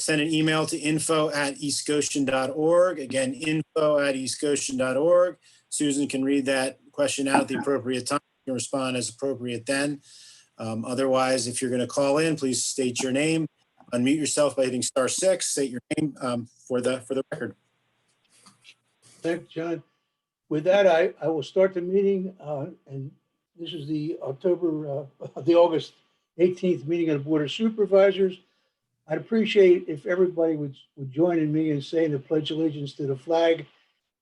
send an email to info@eastgoshen.org. Again, info@eastgoshen.org. Susan can read that question out at the appropriate time. You can respond as appropriate then. Otherwise, if you're going to call in, please state your name, unmute yourself by hitting *6, state your name for the record. Thanks, John. With that, I will start the meeting, and this is the August 18th meeting of the Board of Supervisors. I'd appreciate if everybody would join in me in saying the Pledge of Allegiance to the flag.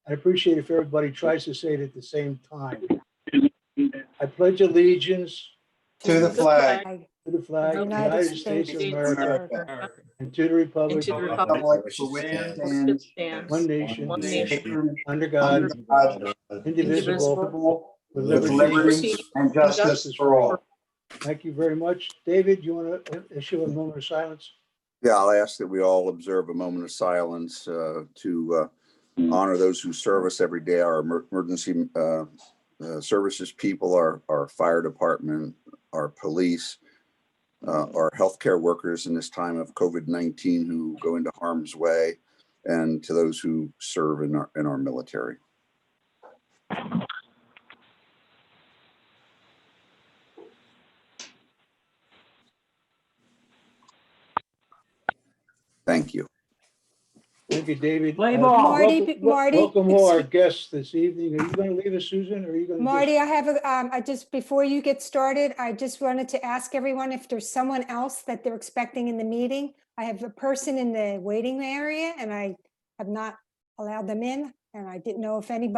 I'd appreciate if everybody tries to say it at the same time. I pledge allegiance To the flag. to the flag of the United States of America and to the republic Republic for which it stands, one nation, one nation, under God, under God, indivisible, with with liberty and justice for all. Thank you very much. David, you want to issue a moment of silence? Yeah, I'll ask that we all observe a moment of silence to honor those who serve us every day, our emergency services people, our fire department, our police, our healthcare workers in this time of COVID-19 who go into harm's way, and to those who serve in our military. Thank you. Thank you, David. Play ball. Marty, Welcome all our guests this evening. Are you going to leave us, Susan, or are you going to? Marty, I have I just, before you get started, I just wanted to ask everyone if there's someone else that they're expecting in the meeting. I have a person in the waiting area and I have not allowed them in. And I didn't know if any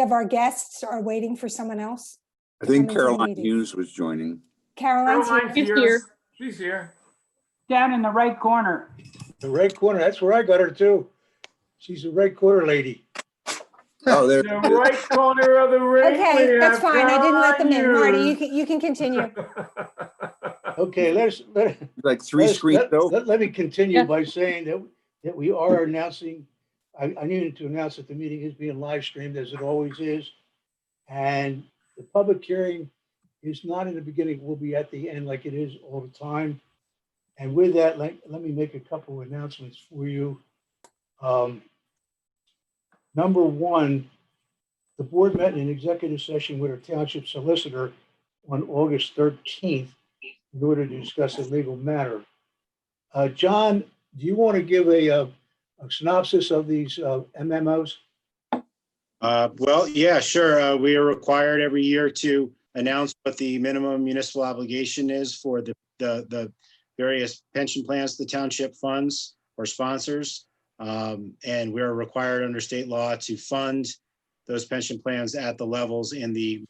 of our guests are waiting for someone else. I think Come into the Caroline meeting. Hughes was joining. Caroline's here. She's here. Down in the right corner. The right corner, that's where I got her too. She's the right corner lady. Oh, there. The right corner of the ring. Okay, that's fine. I didn't let them in. Marty, you can continue. Okay, Like three screens over. let me continue by saying that we are announcing, I needed to announce that the meeting is being live streamed as it always is. And the public hearing is not in the beginning, will be at the end like it is all the time. And with that, let me make a couple of announcements for you. Number one, the board met in an executive session with our township solicitor on August 13th in order to discuss a legal matter. John, do you want to give a synopsis of these MMOs? Well, yeah, sure. We are required every year to announce what the minimum municipal obligation is for the various pension plans the township funds or sponsors. And we're required under state law to fund those pension plans at the levels in the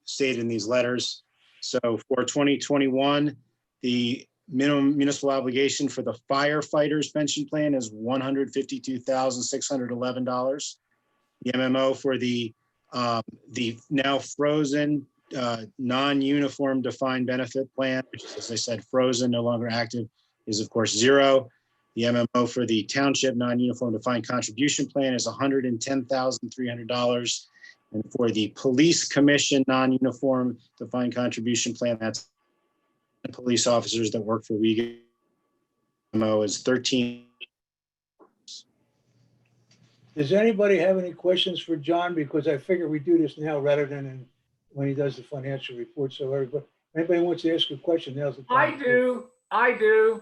stated in these letters. So for 2021, the minimum municipal obligation for the firefighters pension plan is $152,611. The MMO for the now frozen non-uniform defined benefit plan, which is, as I said, frozen, no longer active, is of course $0. The MMO for the township non-uniform defined contribution plan is $110,300. And for the police commission non-uniform defined contribution plan, that's the police officers that work for WEGA, MMO is $13. Does anybody have any questions for John? Because I figure we do this now rather than when he does the financial report. So anybody wants to ask a question, now's the time. I do.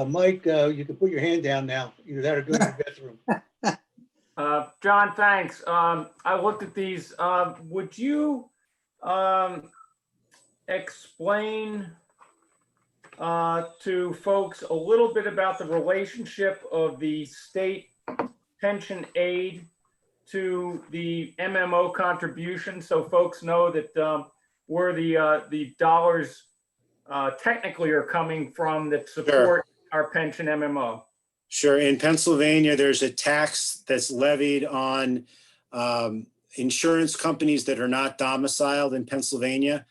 Mike, you can put your hand down now. Either that or go to the bathroom. John, thanks. I looked at these. Would you explain to folks a little bit about the relationship of the state pension aid to the MMO contribution, so folks know that where the dollars technically are coming from that support our pension MMO? Sure. In Pennsylvania, there's a tax that's levied on insurance companies that are not domiciled in Pennsylvania.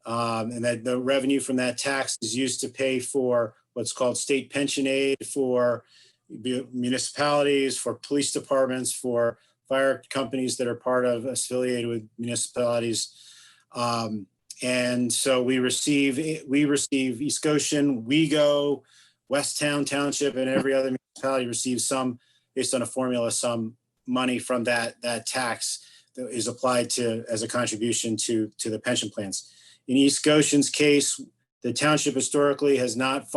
And that the revenue from that tax is used to pay for what's called state pension aid for municipalities, for police departments, for fire companies that are part of affiliated with municipalities. And so we receive East Goshen, WEGO, Westtown Township and every other municipality receives some, based on a formula, some money from that tax that is applied to as a contribution to the pension plans. In East Goshen's case, the township historically has not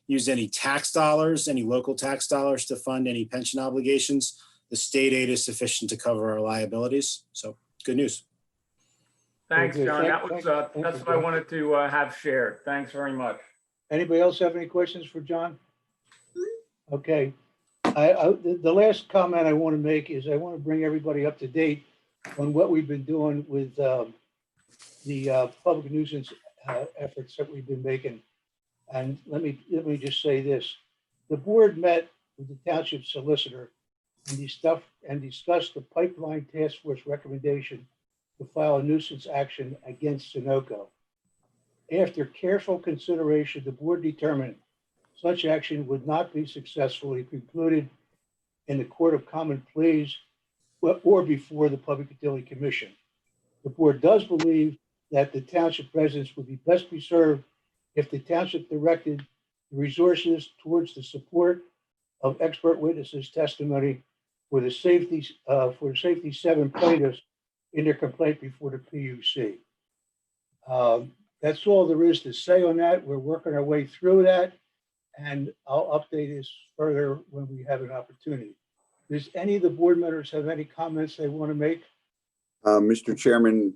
used any tax dollars, any local tax dollars to fund any pension obligations. The state aid is sufficient to cover our liabilities. So good news. Thanks, Okay, John. thank That's you, what I John. wanted to have shared. Thanks very much. Anybody else have any questions for John? Okay. The last comment I want to make is I want to bring everybody up to date on what we've been doing with the public nuisance efforts that we've been making. And let me just say this. The board met with the township solicitor and discussed the pipeline task force recommendation to file a nuisance action against Sunoco. After careful consideration, the board determined such action would not be successfully concluded in the Court of Common Pleas or before the Public Utility Commission. The board does believe that the township residents would be best served if the township directed the resources towards the support of expert witnesses' testimony for the safety 7 plaintiffs in their complaint before the PUC. That's all there is to say on that. We're working our way through that, and I'll update this further when we have an opportunity. Does any of the board members have any comments they want to make? Mr. Chairman,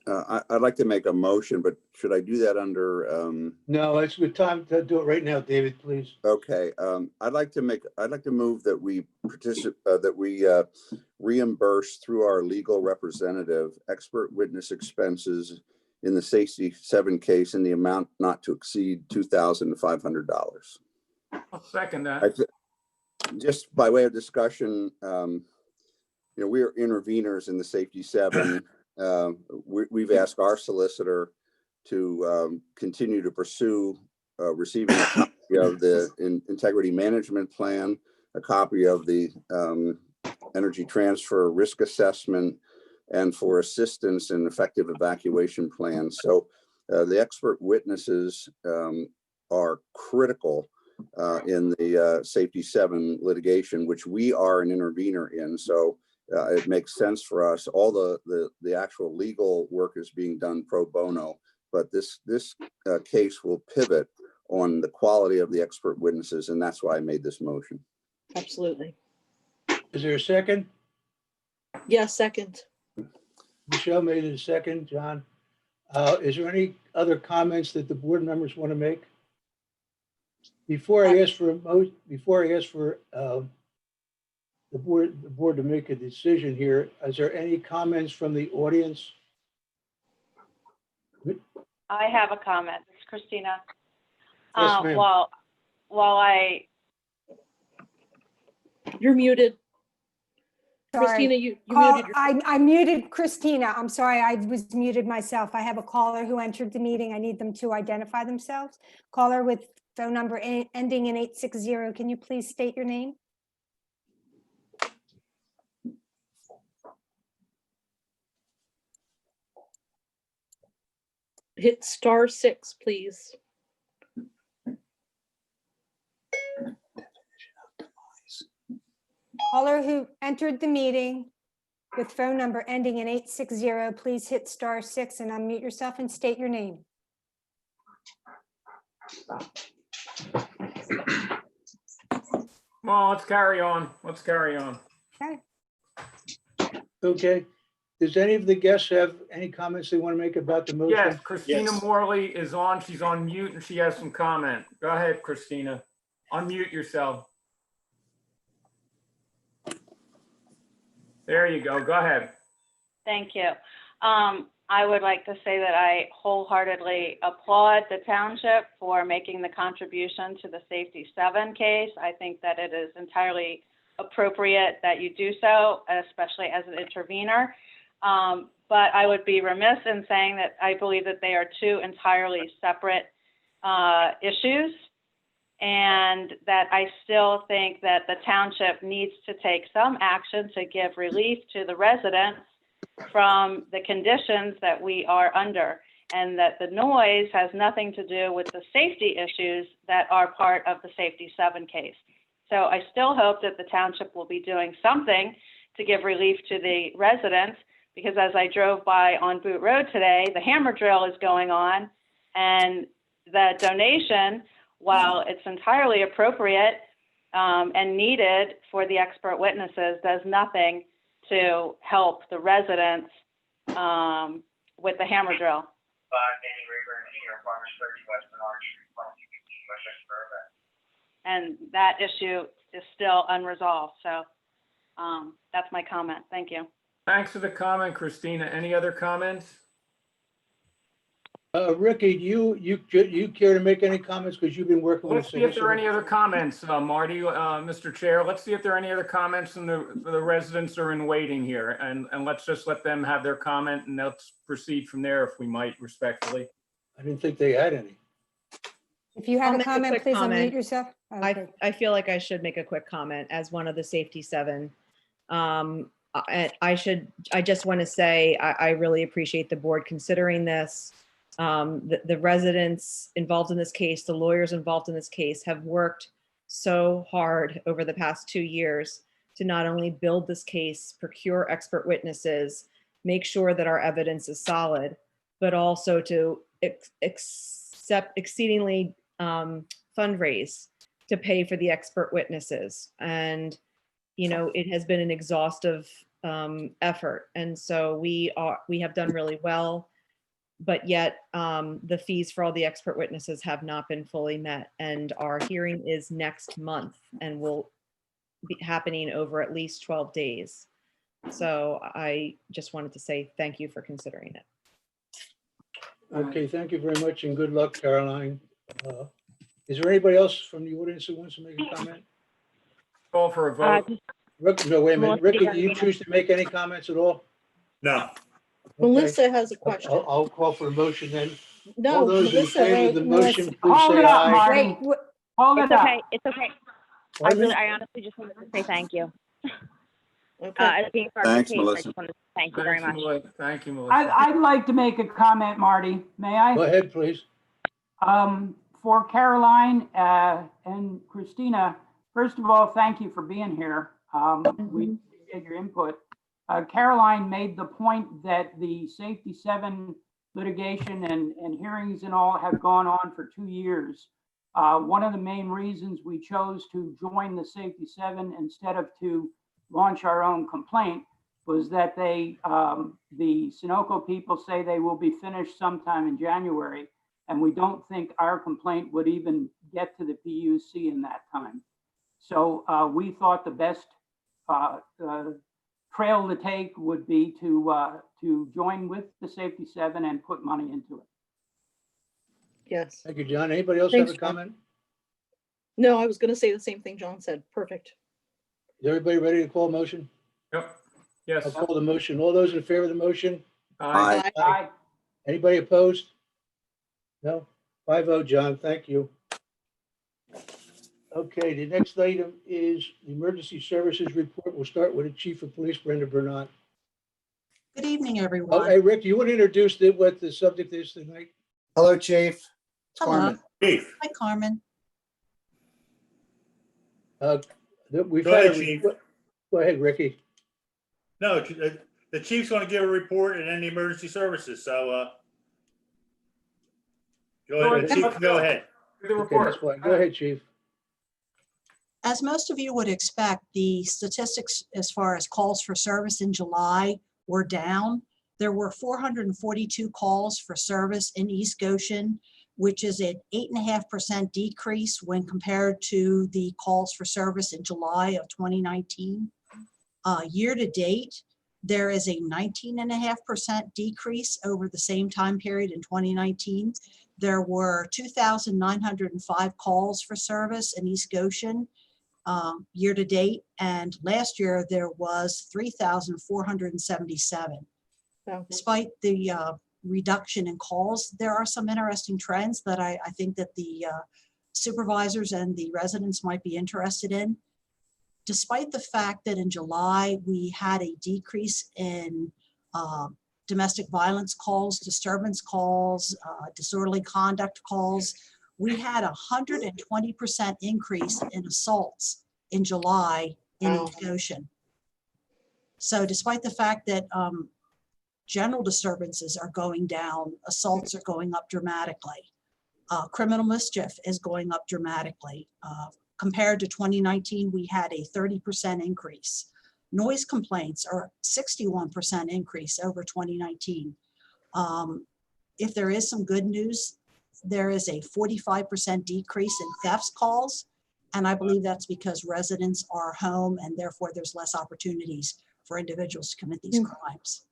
I'd like to make a motion, but should I do that under? No, it's a good time to do it right now, David, please. Okay, I'd like to move that we reimburse through our legal representative expert witness expenses in the safety 7 case in the amount not to exceed $2,500. I'll second that. Just by way of discussion, we are interveners in the safety 7. We've asked our solicitor to continue to pursue receiving a copy of the integrity management plan, a copy of the energy transfer risk assessment, and for assistance in effective evacuation plans. So the expert witnesses are critical in the safety 7 litigation, which we are an intervener in. So it makes sense for us. All the actual legal work is being done pro bono, but this case will pivot on the quality of the expert witnesses, and that's why I made this motion. Absolutely. Is there a second? Yes, second. Michelle made it a second. John, is there any other comments that the board members want to make? Before I ask for the board to make a decision here, is there any comments from the audience? I have a comment. It's Christina. Yes, ma'am. While You're muted. Sorry. Christina, you Call- muted. I muted Christina. I'm sorry, I was muted myself. I have a caller who entered the meeting. I need them to identify themselves. Caller with phone number ending in 860. Can you please state your name? Hit *6, please. Caller who entered the meeting with phone number ending in 860, please hit *6 and unmute yourself and state your name. Come on, let's carry on. Let's carry on. Okay. Okay. Does any of the guests have any comments they want to make about the motion? Yes, Christina Yes. Morley is on. She's on mute and she has some comment. Go ahead, Christina. Unmute yourself. There you go. Go ahead. thank you. I would like to say that I wholeheartedly applaud the township for making the contribution to the Safety 7 case. I think that it is entirely appropriate that you do so, especially as an intervener. But I would be remiss in saying that I believe that they are 2 entirely separate issues, and that I still think that the township needs to take some action to give relief to the residents from the conditions that we are under. and that the noise has nothing to do with the safety issues that are part of the Safety 7 case. So I still hope that the township will be doing something to give relief to the residents, because as I drove by on Boot Road today, the hammer drill is going on, and the donation, while it's entirely appropriate and needed for the expert witnesses, does nothing to help the residents with the hammer drill. And that issue is still unresolved. So that's my comment. Thank you. Thanks for the comment, Christina. Any other comments? Ricky, do you care to make any comments, because you've been working with Let's the see if there are city? any other comments, Marty, Mr. Chair. Let's see if there are any other comments from the residents are in waiting here. And let's just let them have their comment, and let's proceed from there if we might, respectfully. I didn't think they had any. If you I'll have a make a comment, quick please unmute comment. yourself. Okay. I feel like I should make a quick comment as one of the Safety 7. I just want to say, I really appreciate the board considering this. The residents involved in this case, the lawyers involved in this case have worked so hard over the past 2 years to not only build this case, procure expert witnesses, make sure that our evidence is solid, but also to accept exceedingly fundraise to pay for the expert witnesses. And, you know, it has been an exhaustive effort. And so we have done really well, but yet the fees for all the expert witnesses have not been fully met. And our hearing is next month and will be happening over at least 12 days. So I just wanted to say thank you for considering it. Okay, thank you very much, and good luck, Caroline. Is there anybody else from the audience who wants to make a comment? Call for a vote. No, wait a minute. Ricky, do you choose to make any comments at all? No. Okay. Melissa has a question. I'll call for a motion then. No, All those in Melissa, favor of wait, the motion, Melissa. please Hold say it up, aye. Marty. Wait, Hold It's it up. okay. It's okay. Pardon me? I honestly just wanted to say thank you. Okay. As being part of the Thanks, case, I Melissa. just wanted to thank you very much. Thank you, Melissa. I'd like to make a comment, Marty. May I? Go ahead, please. For Caroline and Christina, first of all, thank you for being here. We appreciate your input. Caroline made the point that the Safety 7 litigation and hearings and all have gone on for 2 years. One of the main reasons we chose to join the Safety 7 instead of to launch our own complaint was that the Sunoco people say they will be finished sometime in January, and we don't think our complaint would even get to the PUC in that time. So we thought the best trail to take would be to join with the Safety 7 and put money into it. Yes. Thank you, John. Anybody else Thanks, have a John. comment? No, I was going to say the same thing John said. Perfect. Is everybody ready to call a motion? Yep. Yes. I'll call the motion. All those in favor of the motion? Aye. Aye. Anybody opposed? No? 5-0, John. Thank you. Okay, the next item is the Emergency Services Report. We'll start with the Chief of Police, Brenda Bernard. Good evening, Oh, everyone. hey, Rick, you want to introduce what the subject is tonight? Hello, Chief. It's Hello. Carmen. Chief, Hi, Carmen. We've Go had ahead, Chief. Go ahead, Ricky. no, the chief's going to give a report and any emergency services, so go ahead, Chief, go ahead. The Okay, report. that's fine. Go ahead, Chief. As most of you would expect, the statistics as far as calls for service in July were down. There were 442 calls for service in East Goshen, which is an 8.5% decrease when compared to the calls for service in July of 2019. Year to date, there is a 19.5% decrease over the same time period in 2019. There were 2,905 calls for service in East Goshen year to date, and last year there was 3,477. Wow. Despite the reduction in calls, there are some interesting trends that I think that the supervisors and the residents might be interested in. Despite the fact that in July we had a decrease in domestic violence calls, disturbance calls, disorderly conduct calls. We had 120% increase in assaults in July in Wow. East Goshen. So despite the fact that general disturbances are going down, assaults are going up dramatically. Criminal mischief is going up dramatically. Compared to 2019, we had a 30% increase. Noise complaints are 61% increase over 2019. If there is some good news, there is a 45% decrease in thefts calls. And I believe that's because residents are home and therefore there's less opportunities for individuals to commit these crimes.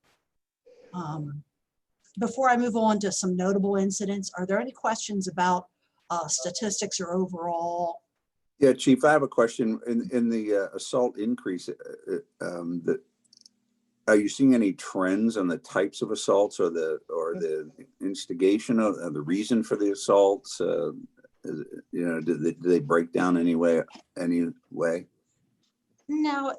Before I move on to some notable incidents, are there any questions about statistics or overall? Yeah, Chief, I have a question. In the assault increase, are you seeing any trends on the types of assaults or the instigation of the reason for the assaults? Do they break down any way? No,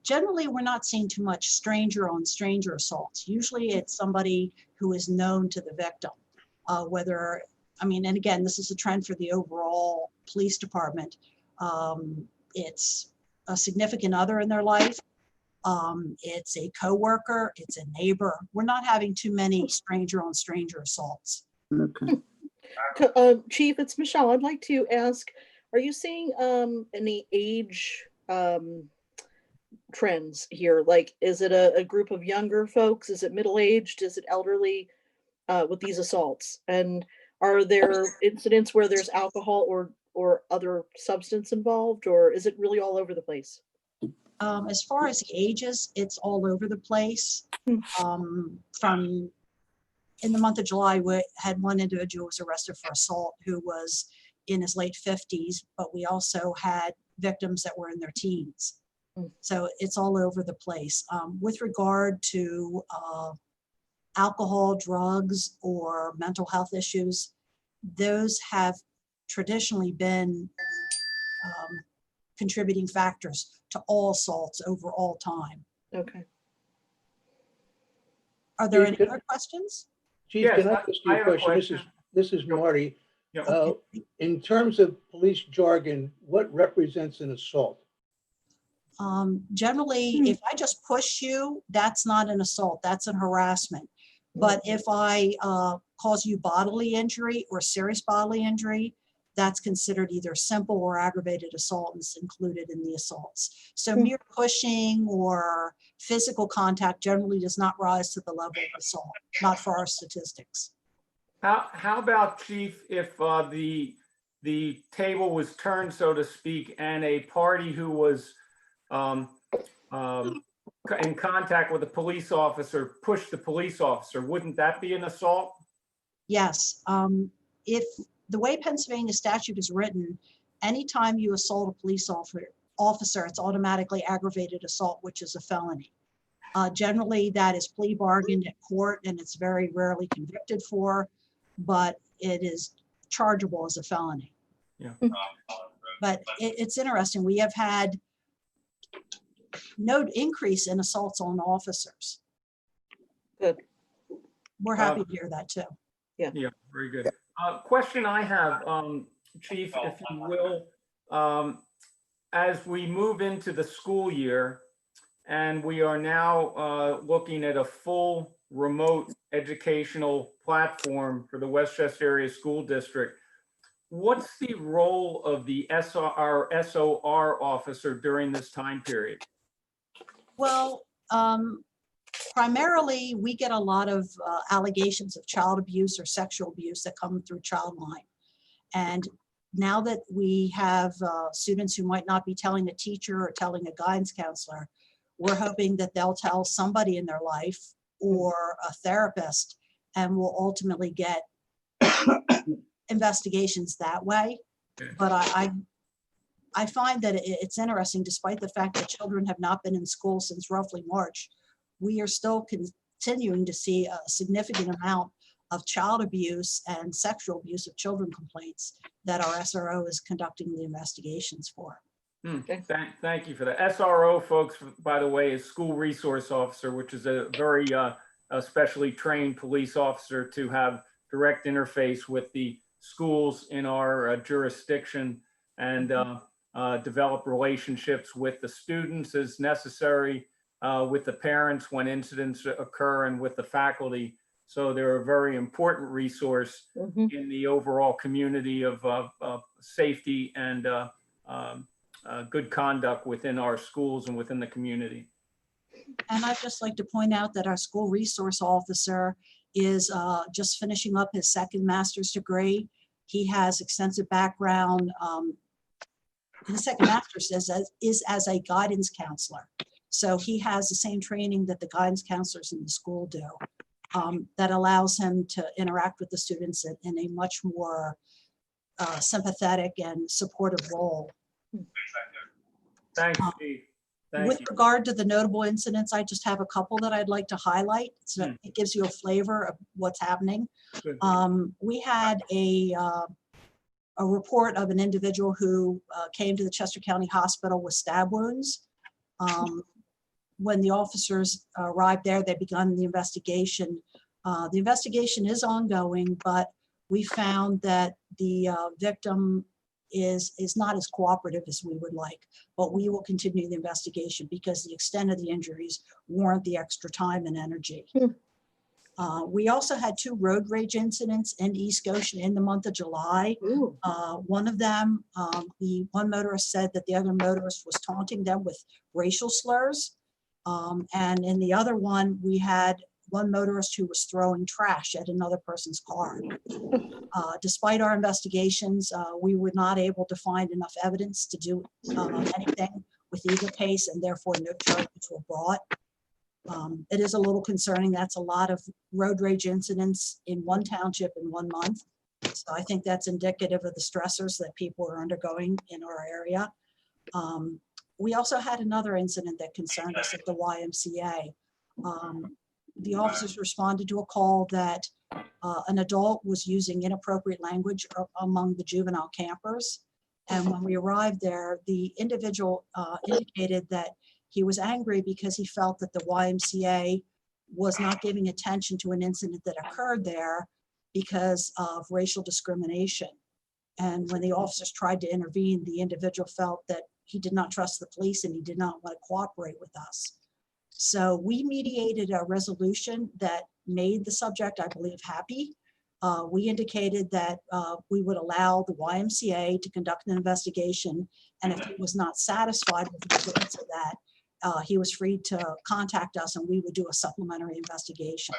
generally we're not seeing too much stranger on stranger assaults. Usually it's somebody who is known to the victim, and again, this is a trend for the overall police department. It's a significant other in their life. It's a coworker, it's a neighbor. We're not having too many stranger on stranger assaults. Okay. Chief, it's Michelle. I'd like to ask, are you seeing any age trends here? Like, is it a group of younger folks? Is it middle-aged? Is it elderly with these assaults? And are there incidents where there's alcohol or other substance involved, or is it really all over the place? As far as the ages, it's all over the place. From in the month of July, we had one individual who was arrested for assault who was in his late 50s, but we also had victims that were in their teens. So it's all over the place. With regard to alcohol, drugs, or mental health issues, those have traditionally been contributing factors to all assaults over all time. Okay. Are there any other questions? Chief, Yes, can I ask you I a have a question? This is Marty. Yeah. In terms of police jargon, what represents an assault? Generally, if I just push you, that's not an assault, that's an harassment. But if I cause you bodily injury or serious bodily injury, that's considered either simple or aggravated assault and is included in the assaults. So mere pushing or physical contact generally does not rise to the level of assault, not for our statistics. How about, Chief, if the table was turned, so to speak, and a party who was in contact with a police officer pushed the police officer, wouldn't that be an assault? Yes. If the way Pennsylvania statute is written, anytime you assault a police officer, it's automatically aggravated assault, which is a felony. Generally, that is plea bargained at court, and it's very rarely convicted for, but it is chargeable as a felony. Yeah. But it's interesting. We have had no increase in assaults on officers. Good. We're happy to hear that too. Yeah, very good. Question I have, Chief, if you will, as we move into the school year and we are now looking at a full remote educational platform for the Westchester Area School District, what's the role of the SOR officer during this time period? Well, primarily, we get a lot of allegations of child abuse or sexual abuse that come through Childline. And now that we have students who might not be telling a teacher or telling a guidance counselor, we're hoping that they'll tell somebody in their life or a therapist, and we'll ultimately get investigations that way. But I find that it's interesting, despite the fact that children have not been in school since roughly March, we are still continuing to see a significant amount of child abuse and sexual abuse of children complaints that our SRO is conducting the investigations for. Thank you for that. SRO, folks, by the way, is School Resource Officer, which is a very a specially trained police officer to have direct interface with the schools in our jurisdiction and develop relationships with the students as necessary, with the parents when incidents occur, and with the faculty. So they're a very important resource in the overall community of safety and good conduct within our schools and within the community. And I'd just like to point out that our school resource officer is just finishing up his second master's degree. He has extensive background. His second master's is as a guidance counselor. So he has the same training that the guidance counselors in the school do. That allows him to interact with the students in a much more sympathetic and supportive role. Thanks, Steve. Thank With you. regard to the notable incidents, I just have a couple that I'd like to highlight. So it gives you a flavor of what's happening. Good. We had a report of an individual who came to the Chester County Hospital with stab wounds. When the officers arrived there, they begun the investigation. The investigation is ongoing, but we found that the victim is not as cooperative as we would like, but we will continue the investigation because the extent of the injuries warrant the extra time and energy. We also had 2 road rage incidents in East Goshen in the month of July. One of them, the one motorist said that the other motorist was taunting them with racial slurs. And in the other one, we had one motorist who was throwing trash at another person's car. Despite our investigations, we were not able to find enough evidence to do anything with either case, and therefore no charges were brought. It is a little concerning. That's a lot of road rage incidents in one township in 1 month. So I think that's indicative of the stressors that people are undergoing in our area. We also had another incident that concerned us at the YMCA. The officers responded to a call that an adult was using inappropriate language among the juvenile campers. And when we arrived there, the individual indicated that he was angry because he felt that the YMCA was not giving attention to an incident that occurred there because of racial discrimination. And when the officers tried to intervene, the individual felt that he did not trust the police and he did not want to cooperate with us. So we mediated a resolution that made the subject, I believe, happy. We indicated that we would allow the YMCA to conduct an investigation, and if he was not satisfied with the results of that, he was free to contact us and we would do a supplementary investigation.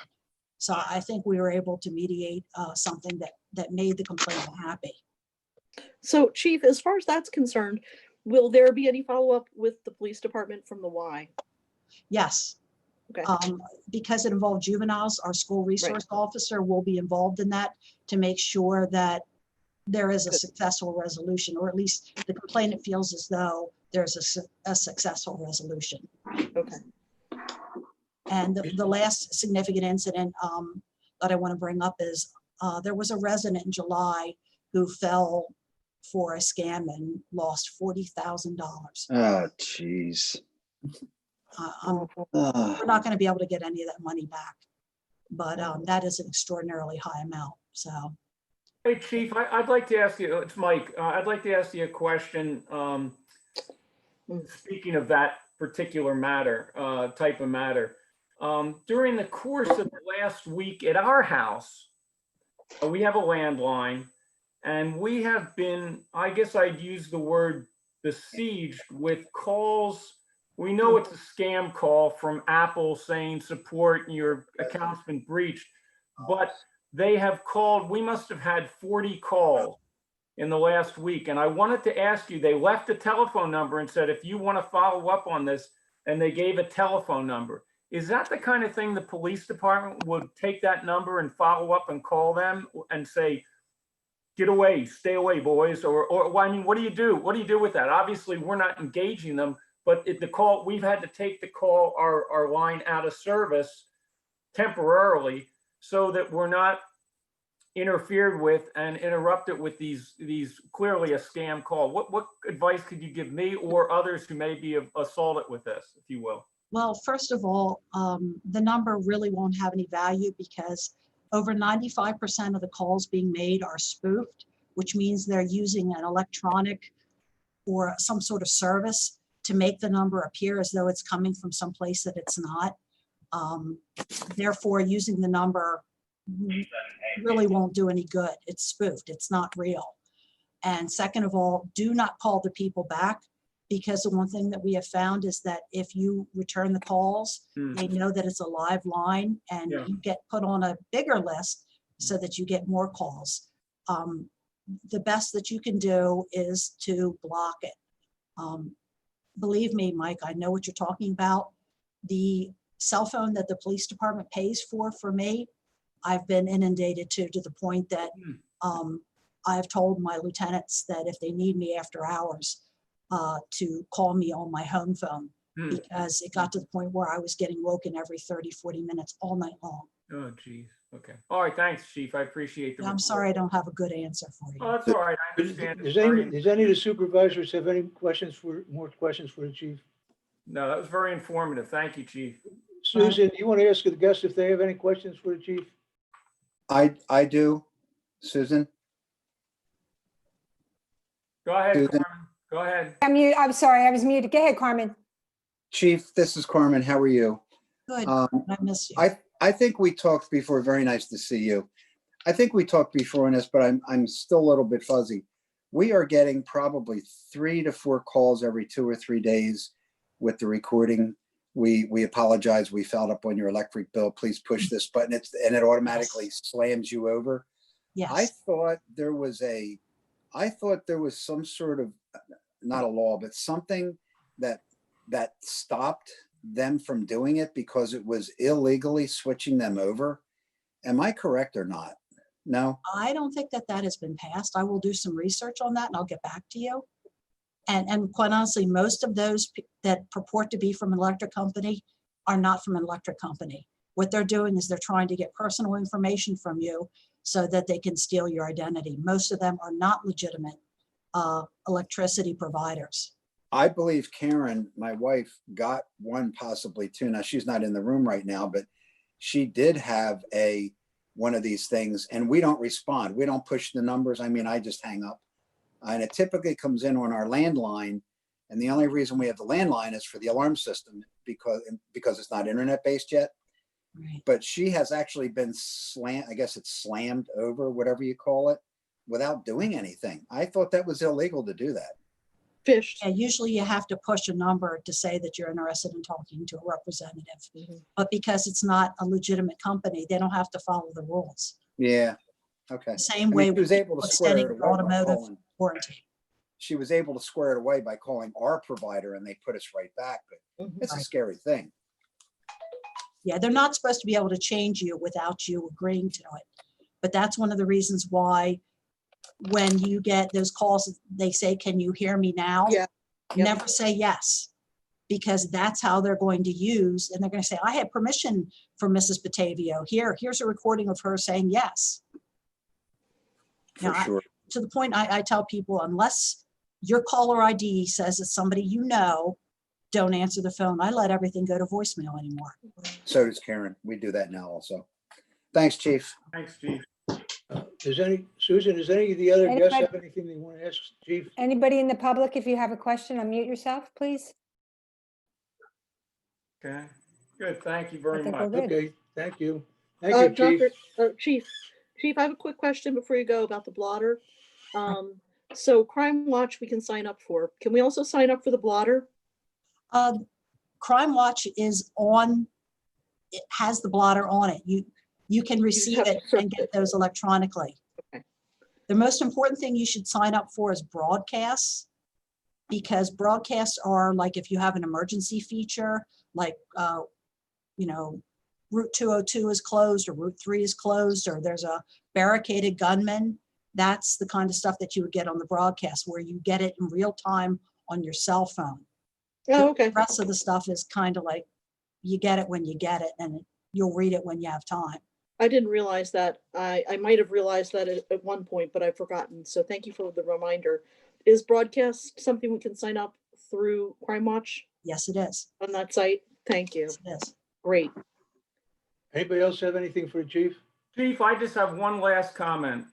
So I think we were able to mediate something that made the complainant happy. So Chief, as far as that's concerned, will there be any follow-up with the police department from the Y? Yes. Okay. Because it involved juveniles, our school resource officer will be involved in that to make sure that there is a successful resolution, or at least the complainant feels as though there's a successful resolution. Okay. And the last significant incident that I want to bring up is there was a resident in July who fell for a scam and lost $40,000. Oh, jeez. We're not going to be able to get any of that money back, but that is an extraordinarily high amount. So, Hey, Chief, I'd like to ask you, it's Mike, I'd like to ask you a question. Speaking of that particular matter, type of matter, during the course of the last week at our house, we have a landline, and we have been, I guess I'd use the word besieged with calls. We know it's a scam call from Apple saying support, your account's been breached, but they have called, we must have had 40 calls in the last week. And I wanted to ask you, they left a telephone number and said, if you want to follow up on this, and they gave a telephone number. Is that the kind of thing the police department would take that number and follow up and call them and say, get away, stay away, boys? Or I mean, what do you do? What do you do with that? Obviously, we're not engaging them, but the call, we've had to take the call, our line out of service temporarily so that we're not interfered with and interrupted with these clearly a scam call. What advice could you give me or others who may be assaulted with this, if you will? Well, first of all, the number really won't have any value because over 95% of the calls being made are spoofed, which means they're using an electronic or some sort of service to make the number appear as though it's coming from someplace that it's not. Therefore, using the number really won't do any good. It's spoofed. It's not real. And second of all, do not call the people back, because the one thing that we have found is that if you return the calls, they know that it's a live line and Yeah. you get put on a bigger list so that you get more calls. The best that you can do is to block it. Believe me, Mike, I know what you're talking about. The cell phone that the police department pays for me, I've been inundated to the point that I've told my lieutenants that if they need me after hours, to call me on my home phone, because it got to the point where I was getting woken every 30, 40 minutes all night long. Oh, geez. Okay. All right. Thanks, Chief. I appreciate the. I'm report. sorry I don't have a good answer for you. Oh, that's all right. I understand. Does any of the supervisors have any questions more questions for the chief? No, that was very informative. Thank you, Chief. Susan, you want to ask the guests if they have any questions for the chief? I do, Susan. Go ahead, Susan? Carmen. Go ahead. I'm sorry, I was muted. Go ahead, Carmen. Chief, this is Carmen. How are you? Good, Um, I miss you. I think we talked before. Very nice to see you. I think we talked before on this, but I'm still a little bit fuzzy. We are getting probably 3 to 4 calls every 2 or 3 days with the recording. We apologize. We fouled up on your electric bill. Please push this button. And it automatically slams you over. I Yes, thought there was some sort of, not a law, but something that stopped them from doing it because it was illegally switching them over. Am I correct or not? No? I don't think that has been passed. I will do some research on that and I'll get back to you. And quite honestly, most of those that purport to be from an electric company are not from an electric company. What they're doing is they're trying to get personal information from you so that they can steal your identity. Most of them are not legitimate electricity providers. I believe Karen, my wife, got one, possibly two. Now, she's not in the room right now, but she did have one of these things, and we don't respond. We don't push the numbers. I mean, I just hang up. And it typically comes in on our landline. And the only reason we have the landline is for the alarm system because it's not internet based yet. Right. But she has actually been slammed over, whatever you call it, without doing anything. I thought that was illegal to do that. Fished. And usually you have to push a number to say that you're interested in talking to a representative. But because it's not a legitimate company, they don't have to follow the rules. Yeah. Okay. Same I mean, way she was with able to square extending it your away by automotive calling. warranty. She was able to square it away by calling our provider, and they put us right back. But it's a scary thing. Yeah, they're not supposed to be able to change you without you agreeing to it. But that's one of the reasons why when you get those calls, they say, "Can you hear me now?" Yeah. Yep. Never say yes, because that's how they're going to use, and they're going to say, "I had permission from Mrs. Batavio. Here's a recording of her saying yes." For sure. To the point I tell people, unless your caller ID says it's somebody you know, don't answer the phone. I let everything go to voicemail anymore. So does Karen. We do that now also. Thanks, Chief. Thanks, Chief. Susan, does any of the other guests Anybody- have anything they want to ask chief? Anybody in the public, if you have a question, unmute yourself, please. Okay. Good. Thank you I very think much. we're good. Okay, thank you. Thank you, chief. Chief, I have a quick question before you go about the blotter. So Crime Watch we can sign up for. Can we also sign up for the blotter? Crime Watch is on, it has the blotter on it. You can receive have to it search and get it. those electronically. Okay. The most important thing you should sign up for is broadcasts, because broadcasts are like if you have an emergency feature, like, Route 202 is closed or Route 3 is closed, or there's a barricaded gunman. That's the kind of stuff that you would get on the broadcast, where you get it in real time on your cell phone. Oh, okay. The rest of the stuff is kind of like, you get it when you get it, and you'll read it when you have time. I didn't realize that. I might have realized that at one point, but I've forgotten. So thank you for the reminder. Is broadcast something we can sign up through Crime Watch Yes, it is. on that site? Thank you. Yes. Great. Anybody else have anything for the chief? Chief, I just have one last comment.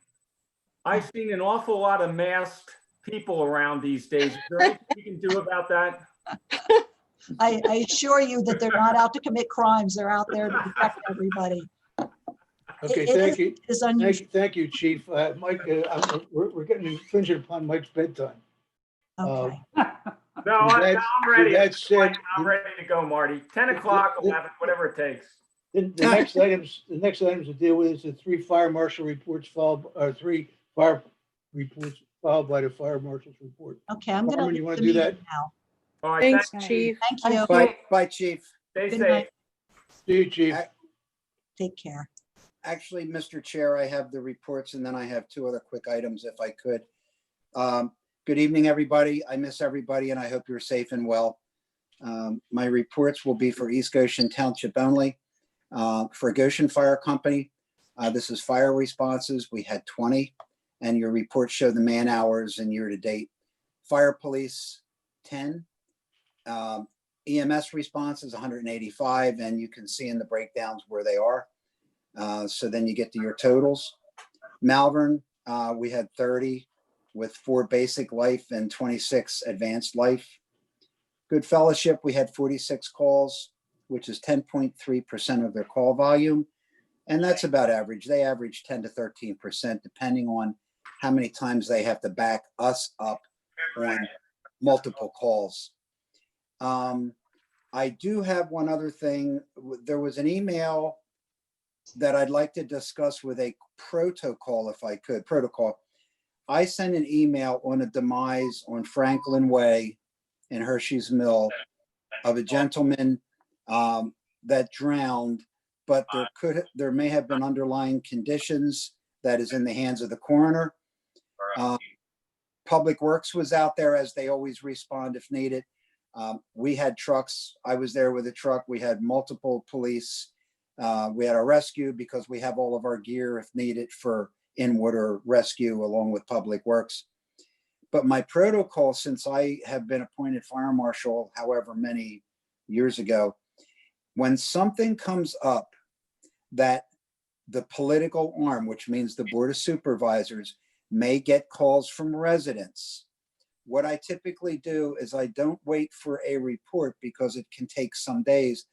I've seen an awful lot of masked people around these days. Is there anything you can do about that? I assure you that they're not out to commit crimes. They're out there to protect everybody. Okay, It thank you. is unusual. Thank you, chief. Mike, we're getting infringing upon Mike's bedtime. Okay. No, With that- I'm ready. with that said, I'm ready to go, Marty. 10 o'clock, 11, whatever it takes. the next items to deal with is the 3 fire marshal reports filed, or 3 fire reports filed by the fire marshal's report. Okay, I'm going Carmen, to you leave wanna the do meeting that? now. All right, Thanks, thank you. Chief. Thank you. Bye, bye, chief. Stay Good safe. night. See you, chief. Take care. Actually, Mr. Chair, I have the reports and then I have 2 other quick items if I could. Good evening, everybody. I miss everybody and I hope you're safe and well. My reports will be for East Goshen Township only. For Goshen Fire Company, this is fire responses. We had 20 and your reports show the man hours and year to date. Fire police, 10. EMS responses, 185, and you can see in the breakdowns where they are. So then you get to your totals. Malvern, we had 30 with 4 basic life and 26 advanced life. Good Fellowship, we had 46 calls, which is 10.3% of their call volume. And that's about average. They average 10 to 13%, depending on how many times they have to back us up on multiple calls. I do have one other thing. There was an email that I'd like to discuss with a protocol, if I could, protocol. I sent an email on a demise on Franklin Way in Hershey's Mill of a gentleman that drowned, but there may have been underlying conditions that is in the hands of the coroner. Public Works was out there as they always respond if needed. We had trucks. I was there with a truck. We had multiple police. We had a rescue because we have all of our gear if needed for in-water rescue along with Public Works. But my protocol, since I have been appointed fire marshal however many years ago, when something comes up that the political arm, which means the Board of Supervisors, may get calls from residents, what I typically do is I don't wait for a report because it can take some days.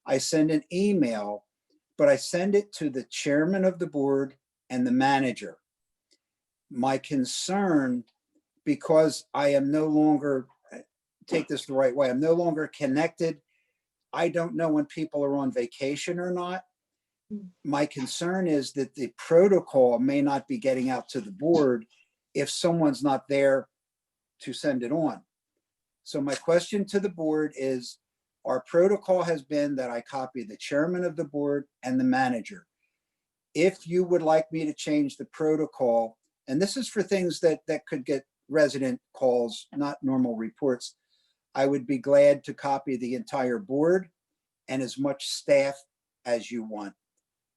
I send an email, but I send it to the chairman of the board and the manager. My concern, because I am no longer, take this the right way, I'm no longer connected. I don't know when people are on vacation or not. My concern is that the protocol may not be getting out to the board if someone's not there to send it on. So my question to the board is, our protocol has been that I copy the chairman of the board and the manager. If you would like me to change the protocol, and this is for things that could get resident calls, not normal reports, I would be glad to copy the entire board and as much staff as you want.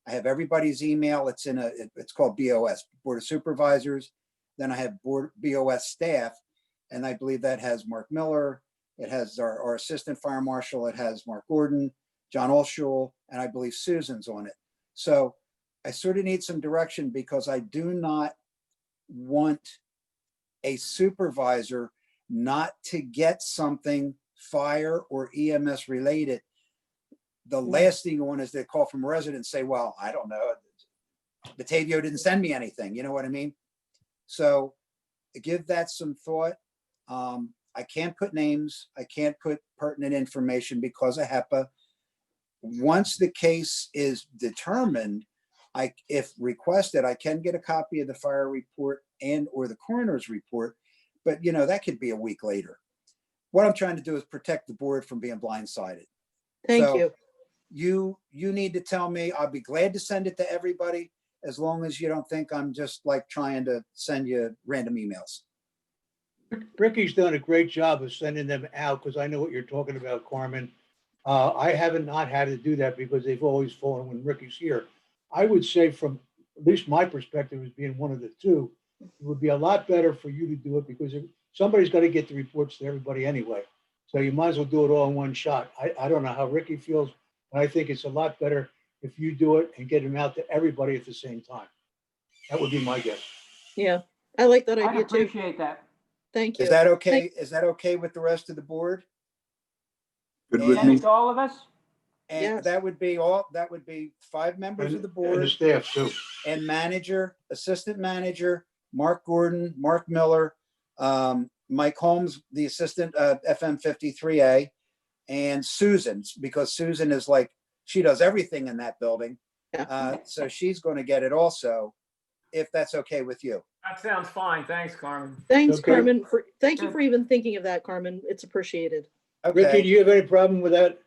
I have everybody's email. It's called BOS, Board of Supervisors. Then I have BOS staff, and I believe that has Mark Miller. It has our assistant fire marshal. It has Mark Gordon, John Olshul, and I believe Susan's on it. So I sort of need some direction because I do not want a supervisor not to get something fire or EMS related. The last thing you want is they call from a resident and say, well, I don't know, Batavio didn't send me anything. You know what I mean? So give that some thought. I can't put names. I can't put pertinent information because of HEPA. Once the case is determined, if requested, I can get a copy of the fire report and or the coroner's report, but that could be a week later. What I'm trying to do is protect the board from being blindsided. Thank you. You need to tell me. I'll be glad to send it to everybody as long as you don't think I'm just like trying to send you random emails. Ricky's done a great job of sending them out because I know what you're talking about, Carmen. I haven't not had to do that because they've always fallen when Ricky's here. I would say from at least my perspective as being one of the two, it would be a lot better for you to do it because somebody's got to get the reports to everybody anyway. So you might as well do it all in one shot. I don't know how Ricky feels, but I think it's a lot better if you do it and get them out to everybody at the same time. That would be my guess. Yeah, I like that I'd idea too. appreciate that. Thank you. Is that okay? Is that okay with the rest of the board? Good with Send me. it to all of us? And Yes. that would be all, that would be 5 members of the And the board staff too. and manager, assistant manager, Mark Gordon, Mark Miller, Mike Holmes, the assistant, FM 53A, and Susan, because Susan is like, she does everything in that building. Yeah. So she's going to get it also, if that's okay with you. That sounds fine. Thanks, Carmen. Thanks, Okay. Carmen. Thank you for even thinking of that, Carmen. It's appreciated. Ricky, do Okay, you have any problem with that?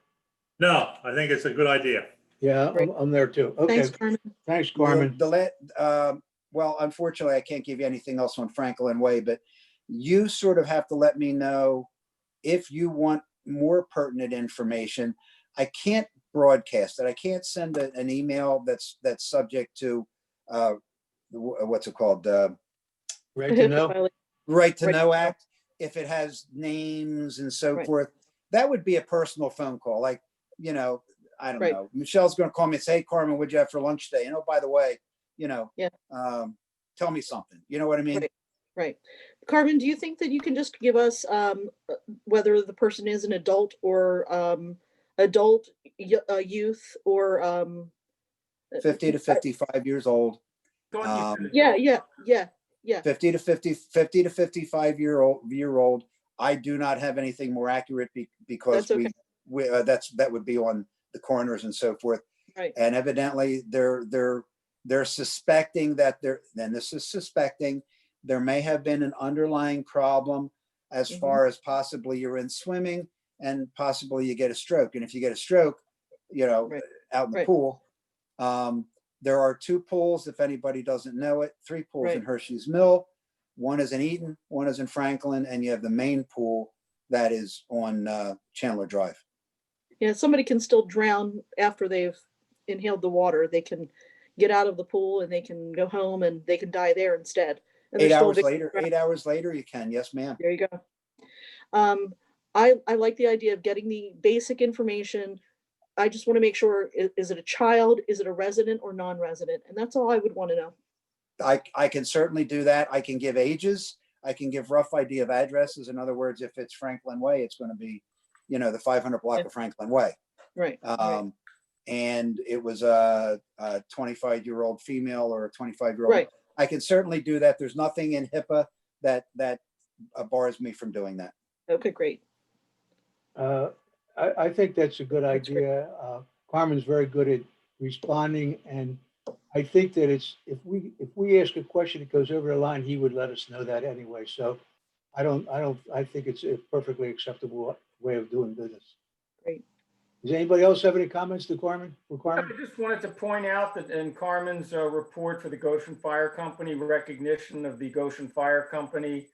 No, I think it's a good idea. Yeah, I'm there too. Okay, Thanks, Carmen. thanks, well, Carmen. well, unfortunately, I can't give you anything else on Franklin Way, but you sort of have to let me know if you want more pertinent information. I can't broadcast it. I can't send an email that's subject to, what's it called? Right to know? Right to Right. Know Act, if it has names and so Right. forth. That would be a personal phone call, like, I don't Right. know. Michelle's gonna call me and say, hey, Carmen, what'd you have for lunch today? And oh, by the way, Yeah. tell me something. You know what I mean? Right. Right. Carmen, do you think that you can just give us whether the person is an adult or adult, youth, or 50 to 55 years old. Thought you said yeah. 50 to 55 year old. I do not have anything more accurate because That's okay. that would be on the coroners and so forth. Right. And evidently they're suspecting that there may have been an underlying problem as Mhm. far as possibly you're in swimming and possibly you get a stroke. And if you get a stroke, Right. out in the Right. pool, there are 2 pools, if anybody doesn't know it, 3 pools in Right. Hershey's Mill. One is in Eaton, one is in Franklin, and you have the main pool that is on Chandler Drive. Yeah, somebody can still drown after they've inhaled the water. They can get out of the pool and they can go home and they can die there instead. And they're 8 still hours victims later, of drowning. 8 hours later, you can. Yes, ma'am. There you go. I like the idea of getting the basic information. I just want to make sure, is it a child? Is it a resident or non-resident? And that's all I would want to know. I can certainly do that. I can give ages. I can give rough idea of addresses. In other words, if it's Franklin Way, it's going to be, the 500 block Yeah. of Franklin Way. Right. Right. And it was a 25-year-old female or a 25-year-old. Right. I can certainly do that. There's nothing in HIPAA that bars me from doing that. Okay, great. I think that's a good That's great. idea. Carmen's very good at responding, and I think that if we ask a question that goes over the line, he would let us know that anyway. So I think it's a perfectly acceptable way of doing business. Great. Does anybody else have any comments to Carmen? For I Carmen? just wanted to point out that in Carmen's report for the Goshen Fire Company, recognition of the Goshen Fire Company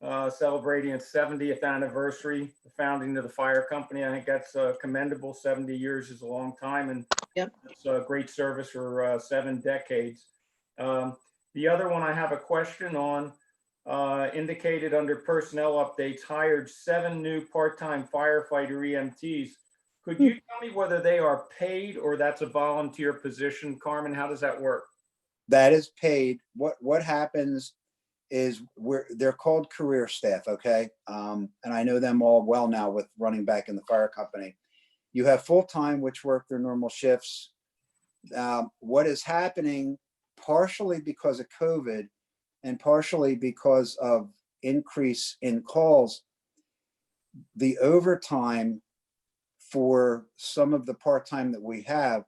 celebrating its 70th anniversary, the founding of the fire company. I think that's commendable. 70 years is a long time, and Yep. it's a great service for 7 decades. The other one I have a question on, indicated under personnel updates, hired 7 new part-time firefighter EMTs. Could you tell me whether they are paid or that's a volunteer position? Carmen, how does that work? That is paid. What happens is they're called career staff, okay? And I know them all well now with running back in the fire company. You have full-time, which work their normal shifts. What is happening, partially because of COVID and partially because of increase in calls, the overtime for some of the part-time that we have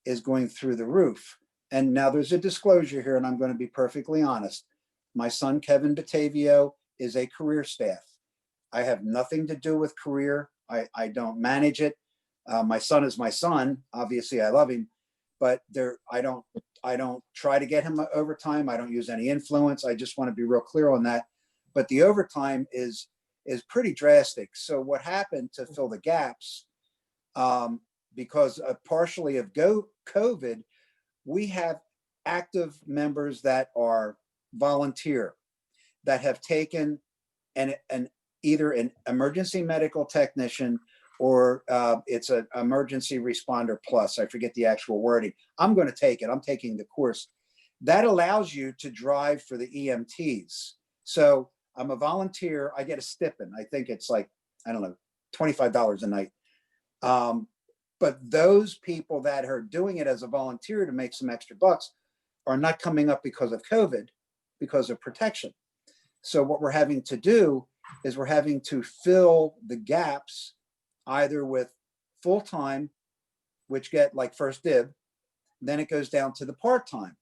is going through the roof. And now there's a disclosure here, and I'm going to be perfectly honest. My son, Kevin Batavio, is a career staff. I have nothing to do with career. I don't manage it. My son is my son. Obviously, I love him, but I don't try to get him overtime. I don't use any influence. I just want to be real clear on that. But the overtime is pretty drastic. So what happened to fill the gaps, because partially of COVID, we have active members that are volunteer, that have taken an either an emergency medical technician or it's an emergency responder plus. I forget the actual wording. I'm going to take it. I'm taking the course. That allows you to drive for the EMTs. So I'm a volunteer. I get a stipend. I think it's like, I don't know, $25 a night. But those people that are doing it as a volunteer to make some extra bucks are not coming up because of COVID, because of protection. So what we're having to do is we're having to fill the gaps either with full-time, which get like first dib, then it goes down to the part-time.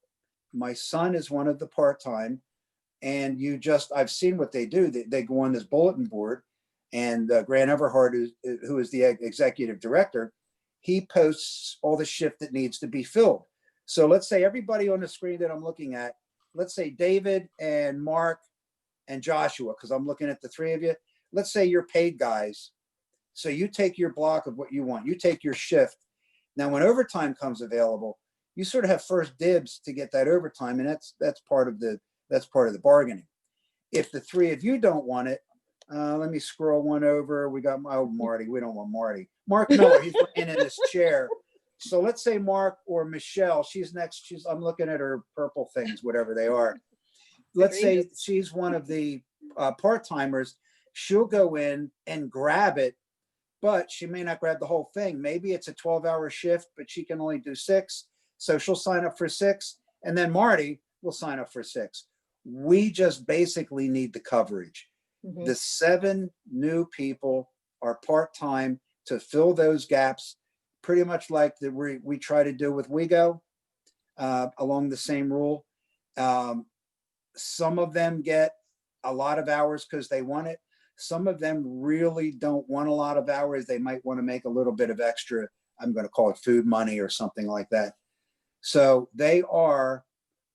My son is one of the part-time, and I've seen what they do. They go on this bulletin board, and Grant Everhart, who is the executive director, he posts all the shift that needs to be filled. So let's say everybody on the screen that I'm looking at, let's say David and Mark and Joshua, because I'm looking at the three of you. Let's say you're paid guys. So you take your block of what you want. You take your shift. Now, when overtime comes available, you sort of have first dibs to get that overtime, and that's part of the bargaining. If the three of you don't want it, let me scroll one over. We got Marty. We don't want Marty. Mark Miller, he's in his chair. So let's say Mark or Michelle, she's next. I'm looking at her purple things, whatever they are. Let's say she's one of the part-timers. She'll go in and grab it, but she may not grab the whole thing. Maybe it's a 12-hour shift, but she can only do 6. So she'll sign up for 6, and then Marty will sign up for 6. We just basically need the coverage. Mhm. The 7 new people are part-time to fill those gaps, pretty much like we try to do with WeGo, along the same rule. Some of them get a lot of hours because they want it. Some of them really don't want a lot of hours. They might want to make a little bit of extra, I'm going to call it food money or something like that. So they are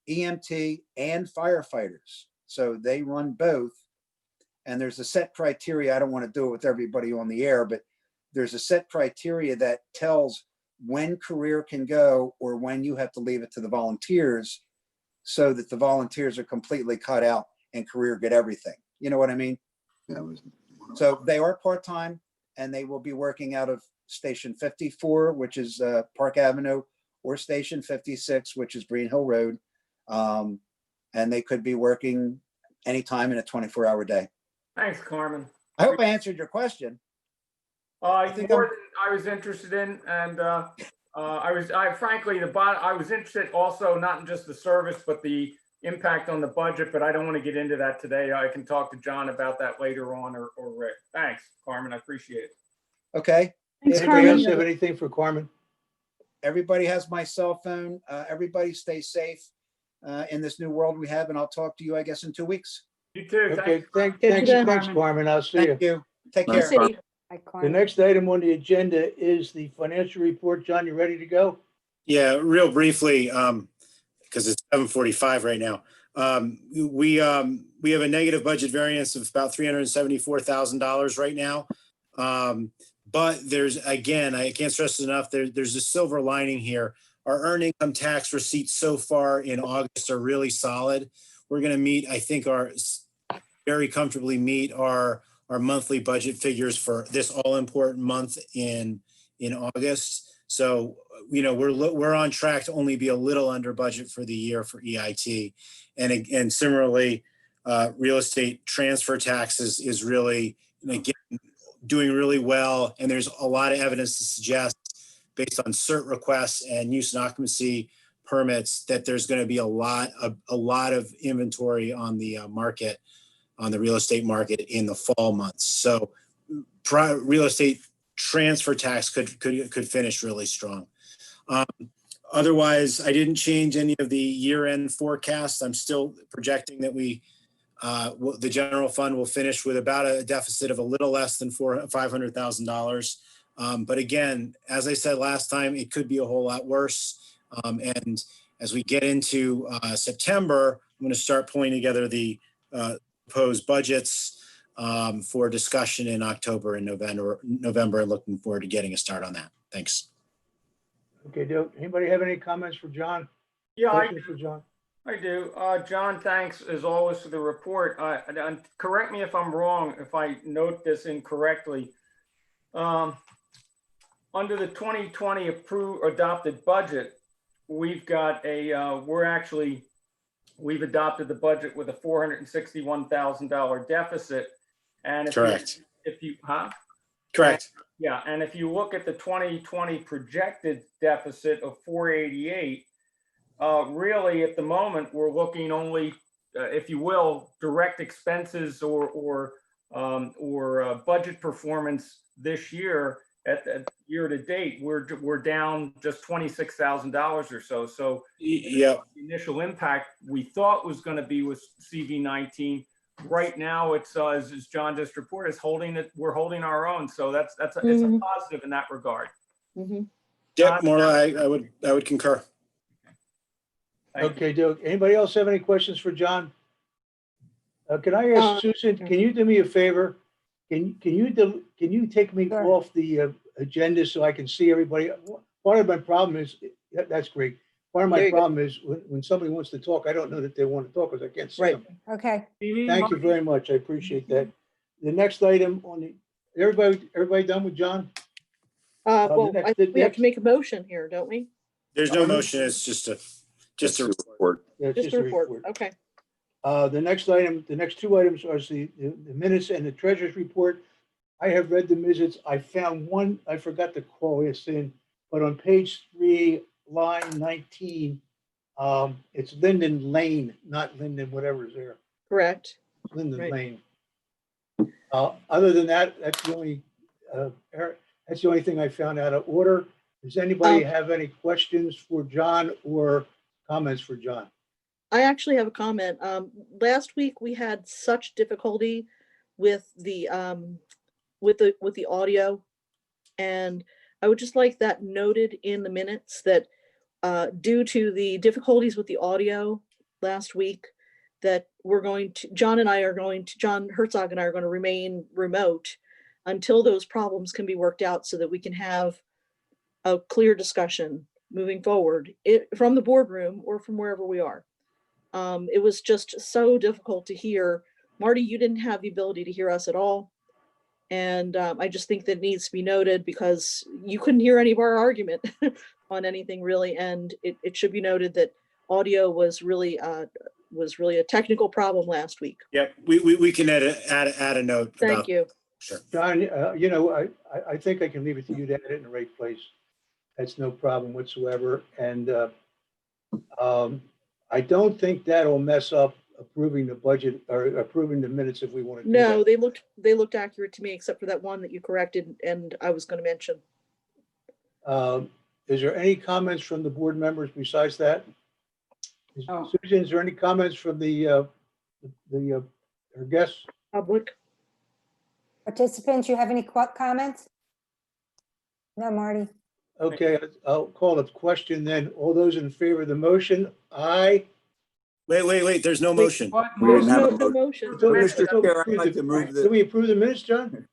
EMT and firefighters. So they run both. And there's a set criteria. I don't want to do it with everybody on the air, but there's a set criteria that tells when career can go or when you have to leave it to the volunteers, so that the volunteers are completely cut out and career get everything. You know what I mean? So they are part-time, and they will be working out of Station 54, which is Park Avenue, or Station 56, which is Green Hill Road. And they could be working anytime in a 24-hour day. Thanks, Carmen. I hope I answered your question. think More than I was interested in, and I was interested also not in just the service, but the impact on the budget, but I don't want to get into that today. I can talk to John about that later on, or Rick. Thanks, Carmen. I appreciate it. Okay. Anybody Carmen. else have anything for Carmen? Everybody has my cell phone. Everybody stay safe in this new world we have, and I'll talk to you, I guess, in 2 weeks. You too. Okay, Thanks. thanks, Carmen. I'll see you. Thank you. Take Thanks, care. Carmen. The next item on the agenda is the financial report. John, you ready to go? Yeah, real briefly, because it's 7:45 right now. We have a negative budget variance of about $374,000 right now. But there's, again, I can't stress it enough, there's a silver lining here. Our earned income tax receipts so far in August are really solid. We're going to meet, I think, very comfortably meet our monthly budget figures for this all important month in August. So, we're on track to only be a little under budget for the year for EIT. And similarly, real estate transfer taxes is really, again, doing really well. And there's a lot of evidence to suggest, based on cert requests and use and occupancy permits, that there's going to be a lot of inventory on the market, on the real estate market in the fall months. So real estate transfer tax could finish really strong. Otherwise, I didn't change any of the year-end forecasts. I'm still projecting that the general fund will finish with about a deficit of a little less than $500,000. But again, as I said last time, it could be a whole lot worse. And as we get into September, I'm going to start pulling together the proposed budgets for discussion in October and November, and looking forward to getting a start on that. Thanks. Okay, anybody have any comments for John? Yeah, Questions for John? I do. John, thanks as always for the report. And correct me if I'm wrong, if I note this incorrectly. Under the 2020 adopted budget, we've got we've adopted the budget with a $461,000 deficit. And Correct. Correct. Yeah, and if you look at the 2020 projected deficit of 488, really at the moment we're looking only, if you will, direct expenses or budget performance this year at year to date. We're down just $26,000 or so. So Yeah. the initial impact we thought was going to be with CV19. Right now, it's as John just reported, we're holding our own. So it's a positive in that regard. Mm-hmm. Yeah, Marla, I would concur. Okay, Doug. Anybody else have any questions for John? Can I ask Susan, can you do me a favor? Can you take me Sure. off the agenda so I can see everybody? Part of my problem is, that's great. Part of There my you go. problem is when somebody wants to talk, I don't know that they want to talk because I can't see Right. them. Okay, Thank you very much. I appreciate that. The next item on the, everybody done with John? Well, next- I think we have to make a motion here, don't we? There's no motion. It's just a report. Yeah, it's Just a report. Okay. The next two items are the minutes and the treasurer's report. I have read the minutes. I found one, I forgot to call this in, but on page 3, line 19, it's Linden Lane, not Linden, whatever's there, Correct. Linden Right. Lane. Other than that, that's the only thing I found out of order. Does anybody have any questions for John or comments for John? I actually have a comment. Last week we had such difficulty with the audio, and I would just like that noted in the minutes that due to the difficulties with the audio last week, that John Herzog and I are going to remain remote until those problems can be worked out so that we can have a clear discussion moving forward from the boardroom or from wherever we are. It was just so difficult to hear. Marty, you didn't have the ability to hear us at all. And I just think that needs to be noted because you couldn't hear any of our argument on anything really. And it should be noted that audio was really a technical problem last week. Yep, we can add a note. Thank you. Sure. John, I think I can leave it to you to add it in the right place. That's no problem whatsoever. And I don't think that'll mess up approving the budget or approving the minutes if we want to do No, that. they looked accurate to me, except for that one that you corrected and I was going to mention. Is there any comments from the board members besides that? Oh. Susan, is there any comments from our guests? Public. participants, you have any comments? No, Marty. Okay, I'll call the question then. All those in favor of the motion, aye. Wait, there's no motion. What We didn't motion? have a No motion. motion. Mr. Chair, I'd like to move Did we that. approve the minutes, John?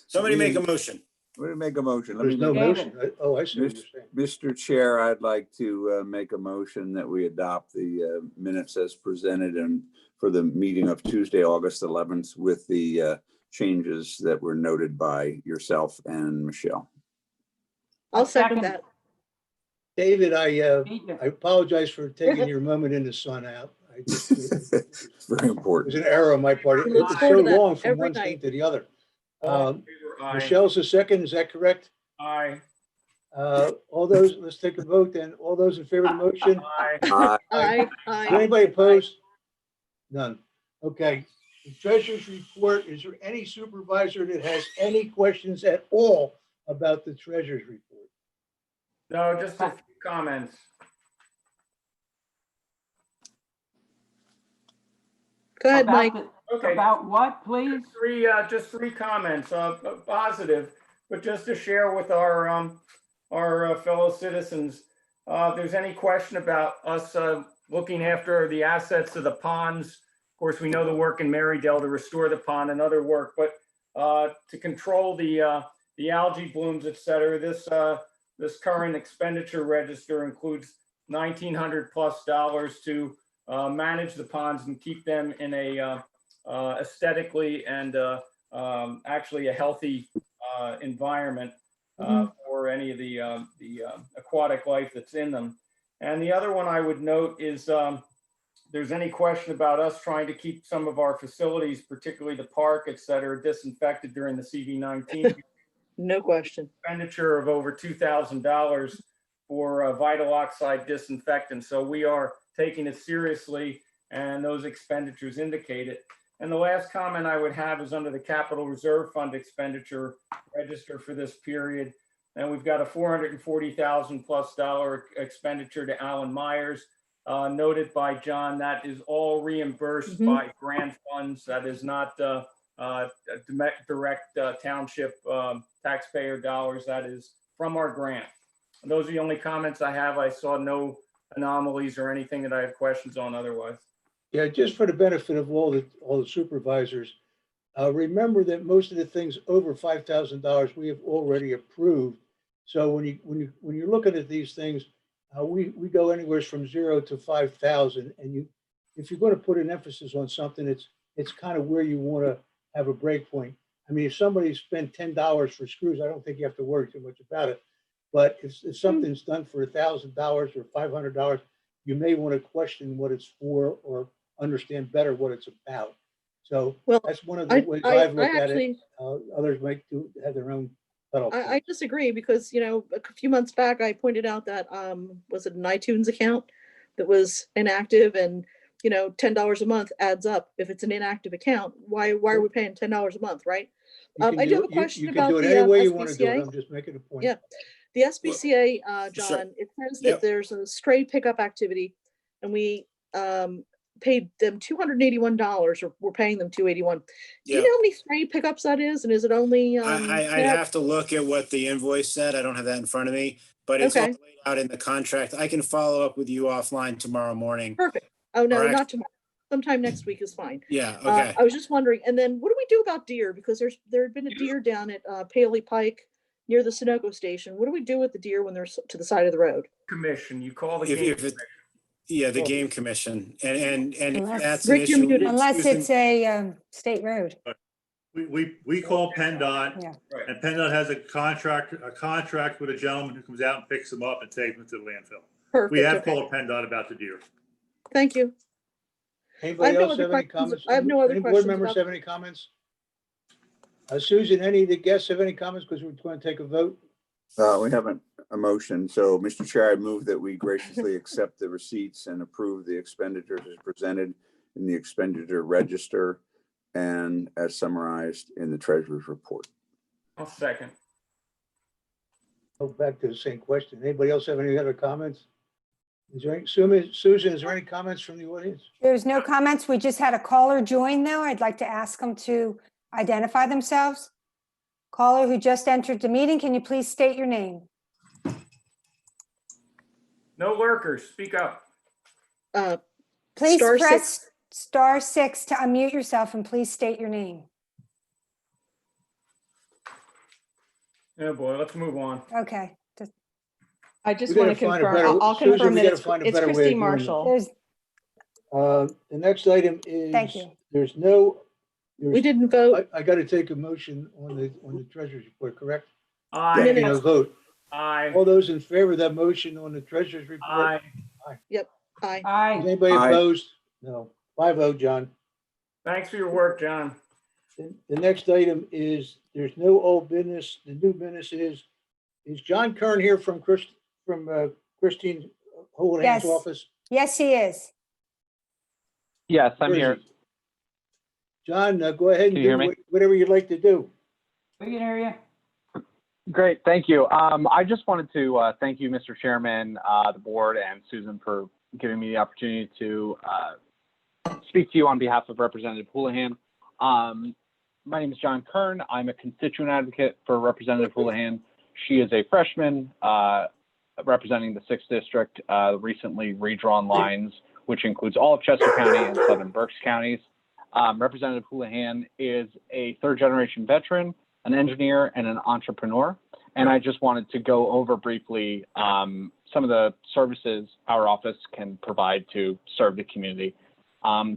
Somebody make a motion. We're gonna make a motion. Let me There's no make- David. motion. Oh, I see what you're saying. Mr. Chair, I'd like to make a motion that we adopt the minutes as presented and for the meeting of Tuesday, August 11th with the changes that were noted by yourself and Michelle. I'll second that. David, I Beat you. apologize for taking your moment in the sun out. It It's very was important. an error on my part. We look It's forward so to that long from every one night. thing to the other. All in favor, aye. Michelle's the second, is that correct? Aye. All those, let's take a vote then. All those in favor of the motion? Aye. Aye, Is aye. anybody opposed? None. Okay. The treasurer's report, is there any supervisor that has any questions at all about the treasurer's report? No, just a few comments. Go ahead, About Mike. the- Okay. About what, please? Just three comments, positive, but just to share with our fellow citizens. If there's any question about us looking after the assets of the ponds, of course, we know the work in Marydale to restore the pond and other work, but to control the algae blooms, et cetera, this current expenditure register includes $1,900+ to manage the ponds and keep them in a aesthetically and actually a healthy environment for any of the aquatic life that's in them. And the other one I would note is there's any question about us trying to keep some of our facilities, particularly the park, et cetera, disinfected during the CV-19. No question. Expenditure of over $2,000 for vital oxide disinfectant. So we are taking it seriously, and those expenditures indicate it. And the last comment I would have is under the Capital Reserve Fund expenditure register for this period. And we've got a $440,000+ expenditure to Alan Myers. Noted by John, that is all reimbursed by grant funds. That is not direct township taxpayer dollars. That is from our grant. And those are the only comments I have. I saw no anomalies or anything that I have questions on otherwise. Yeah, just for the benefit of all the supervisors, remember that most of the things over $5,000 we have already approved. So when you're looking at these things, we go anywhere from 0 to 5,000, and if you're going to put an emphasis on something, it's kind of where you want to have a break point. I mean, if somebody spent $10 for screws, I don't think you have to worry too much about it. But if something's done for $1,000 or $500, you may want to question what it's for or understand better what it's about. So that's one of the ways I've looked at it. Others might have their own. I disagree because, you know, a few months back, I pointed out that, was it an iTunes account that was inactive, and, you know, $10 a month adds up. If it's an inactive account, why are we paying $10 a month, right? I do have a question about the SBCA. You can do it any way you want to do it. SBCA. I'm just making a point. Yeah, the SBCA, John, it says that there's a stray pickup activity, and we paid them $281, or we're paying them $281. Do you know how many stray pickups that is? And is it only? I have to look at what the invoice said. I don't have that in front of me, but it's all laid out in the contract. I can follow up with you offline tomorrow morning. Perfect. Oh, no, Correct. not tomorrow. Sometime next week is fine. Yeah, okay. I was just wondering, and then what do we do about deer? Because there had been a deer down at Paley Pike near the Sunoco station. What do we do with the deer when they're to the side of the road? Commission, you call the game commission. Yeah, the game commission, and Unless- that's an Rick, you're issue. muted. Unless Susan- it's a state road. We call PennDOT, Yeah. Right. and PennDOT has a contract with a gentleman who comes out and picks them up and takes them to the landfill. Perfect. We have okay. called PennDOT about the deer. Thank you. Anybody no else other have any questions. comments? I have no other Any board questions members about- have any comments? Susan, any of the guests have any comments? Because we're going to take a vote. We have a motion. So, Mr. Chair, I move that we graciously accept the receipts and approve the expenditures as presented in the expenditure register and as summarized in the treasurer's report. I'll second. Go back to the same question. Anybody else have any other comments? Is there any, Susan, is there any comments from the audience? There's no comments. We just had a caller join though. I'd like to ask them to identify themselves. Caller who just entered the meeting, can you please state your name? No lurkers, speak up. Please Star press *6 to unmute yourself and please state your name. Oh boy, let's move on. Okay. I just We want to gotta find a confirm, better- I'll Susan, confirm we that gotta it's find a better way of Christine doing Marshall. There's, The next item is. Thank you. We didn't vote. I got to take a motion on the treasurer's report, correct? Aye. Taking a vote. Aye. All those in favor of that motion on the treasurer's report? Aye. Aye. Is Aye. anybody Aye. opposed? No. 5-0, John. Thanks for your work, John. The next item is, there's no old business. The new business is John Kern here from Christine Houlihan's Yes. office? yes, he is. Yes, I'm Where is here. he? John, go ahead and Can you hear do me? whatever you'd like to do. We can hear you. Great, thank you. I just wanted to thank you, Mr. Chairman, the board, and Susan for giving me the opportunity to speak to you on behalf of Representative Houlihan. My name is John Kern. I'm a constituent advocate for Representative Houlihan. She is a freshman representing the 6th District, recently redrawn lines, which includes all of Chester County and 7 Berks counties. Representative Houlihan is a 3rd-generation veteran, an engineer, and an entrepreneur. And I just wanted to go over briefly some of the services our office can provide to serve the community.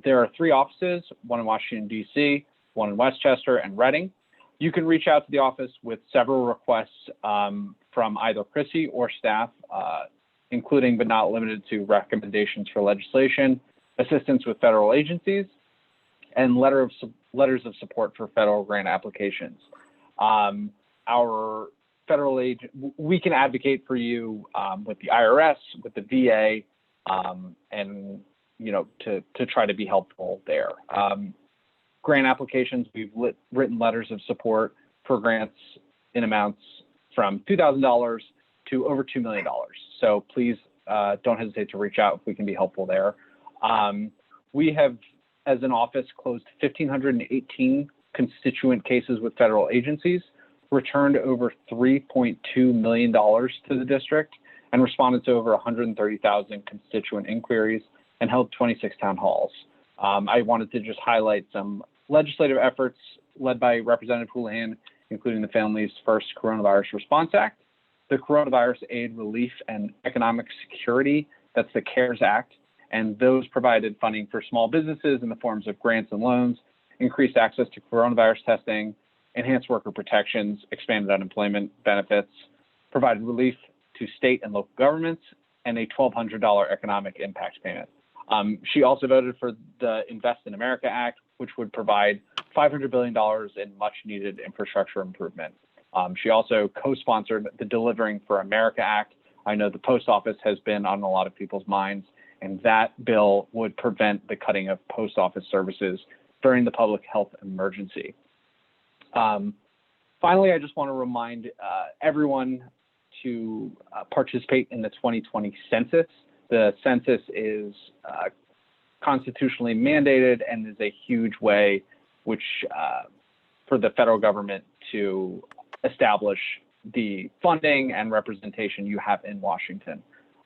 There are 3 offices, one in Washington, D.C., one in Westchester, and Reading. You can reach out to the office with several requests from either Chrissy or staff, including but not limited to recommendations for legislation, assistance with federal agencies, and letters of support for federal grant applications. Our federal agent, we can advocate for you with the IRS, with the VA, and to try to be helpful there. Grant applications, we've written letters of support for grants in amounts from $2,000 to over $2 million. So please don't hesitate to reach out if we can be helpful there. We have, as an office, closed 1,518 constituent cases with federal agencies, returned over $3.2 million to the district, and responded to over 130,000 constituent inquiries and held 26 town halls. I wanted to just highlight some legislative efforts led by Representative Houlihan, including the Families First Coronavirus Response Act, the Coronavirus Aid, Relief, and Economic Security, that's the CARES Act, and those provided funding for small businesses in the forms of grants and loans, increased access to coronavirus testing, enhanced worker protections, expanded unemployment benefits, provided relief to state and local governments, and a $1,200 economic impact payment. She also voted for the Invest in America Act, which would provide $500 billion in much needed infrastructure improvement. She also co-sponsored the Delivering for America Act. I know the post office has been on a lot of people's minds, and that bill would prevent the cutting of post office services during the public health emergency. Finally, I just want to remind everyone to participate in the 2020 census. The census is constitutionally mandated and is a huge way which for the federal government to establish the funding and representation you have in Washington.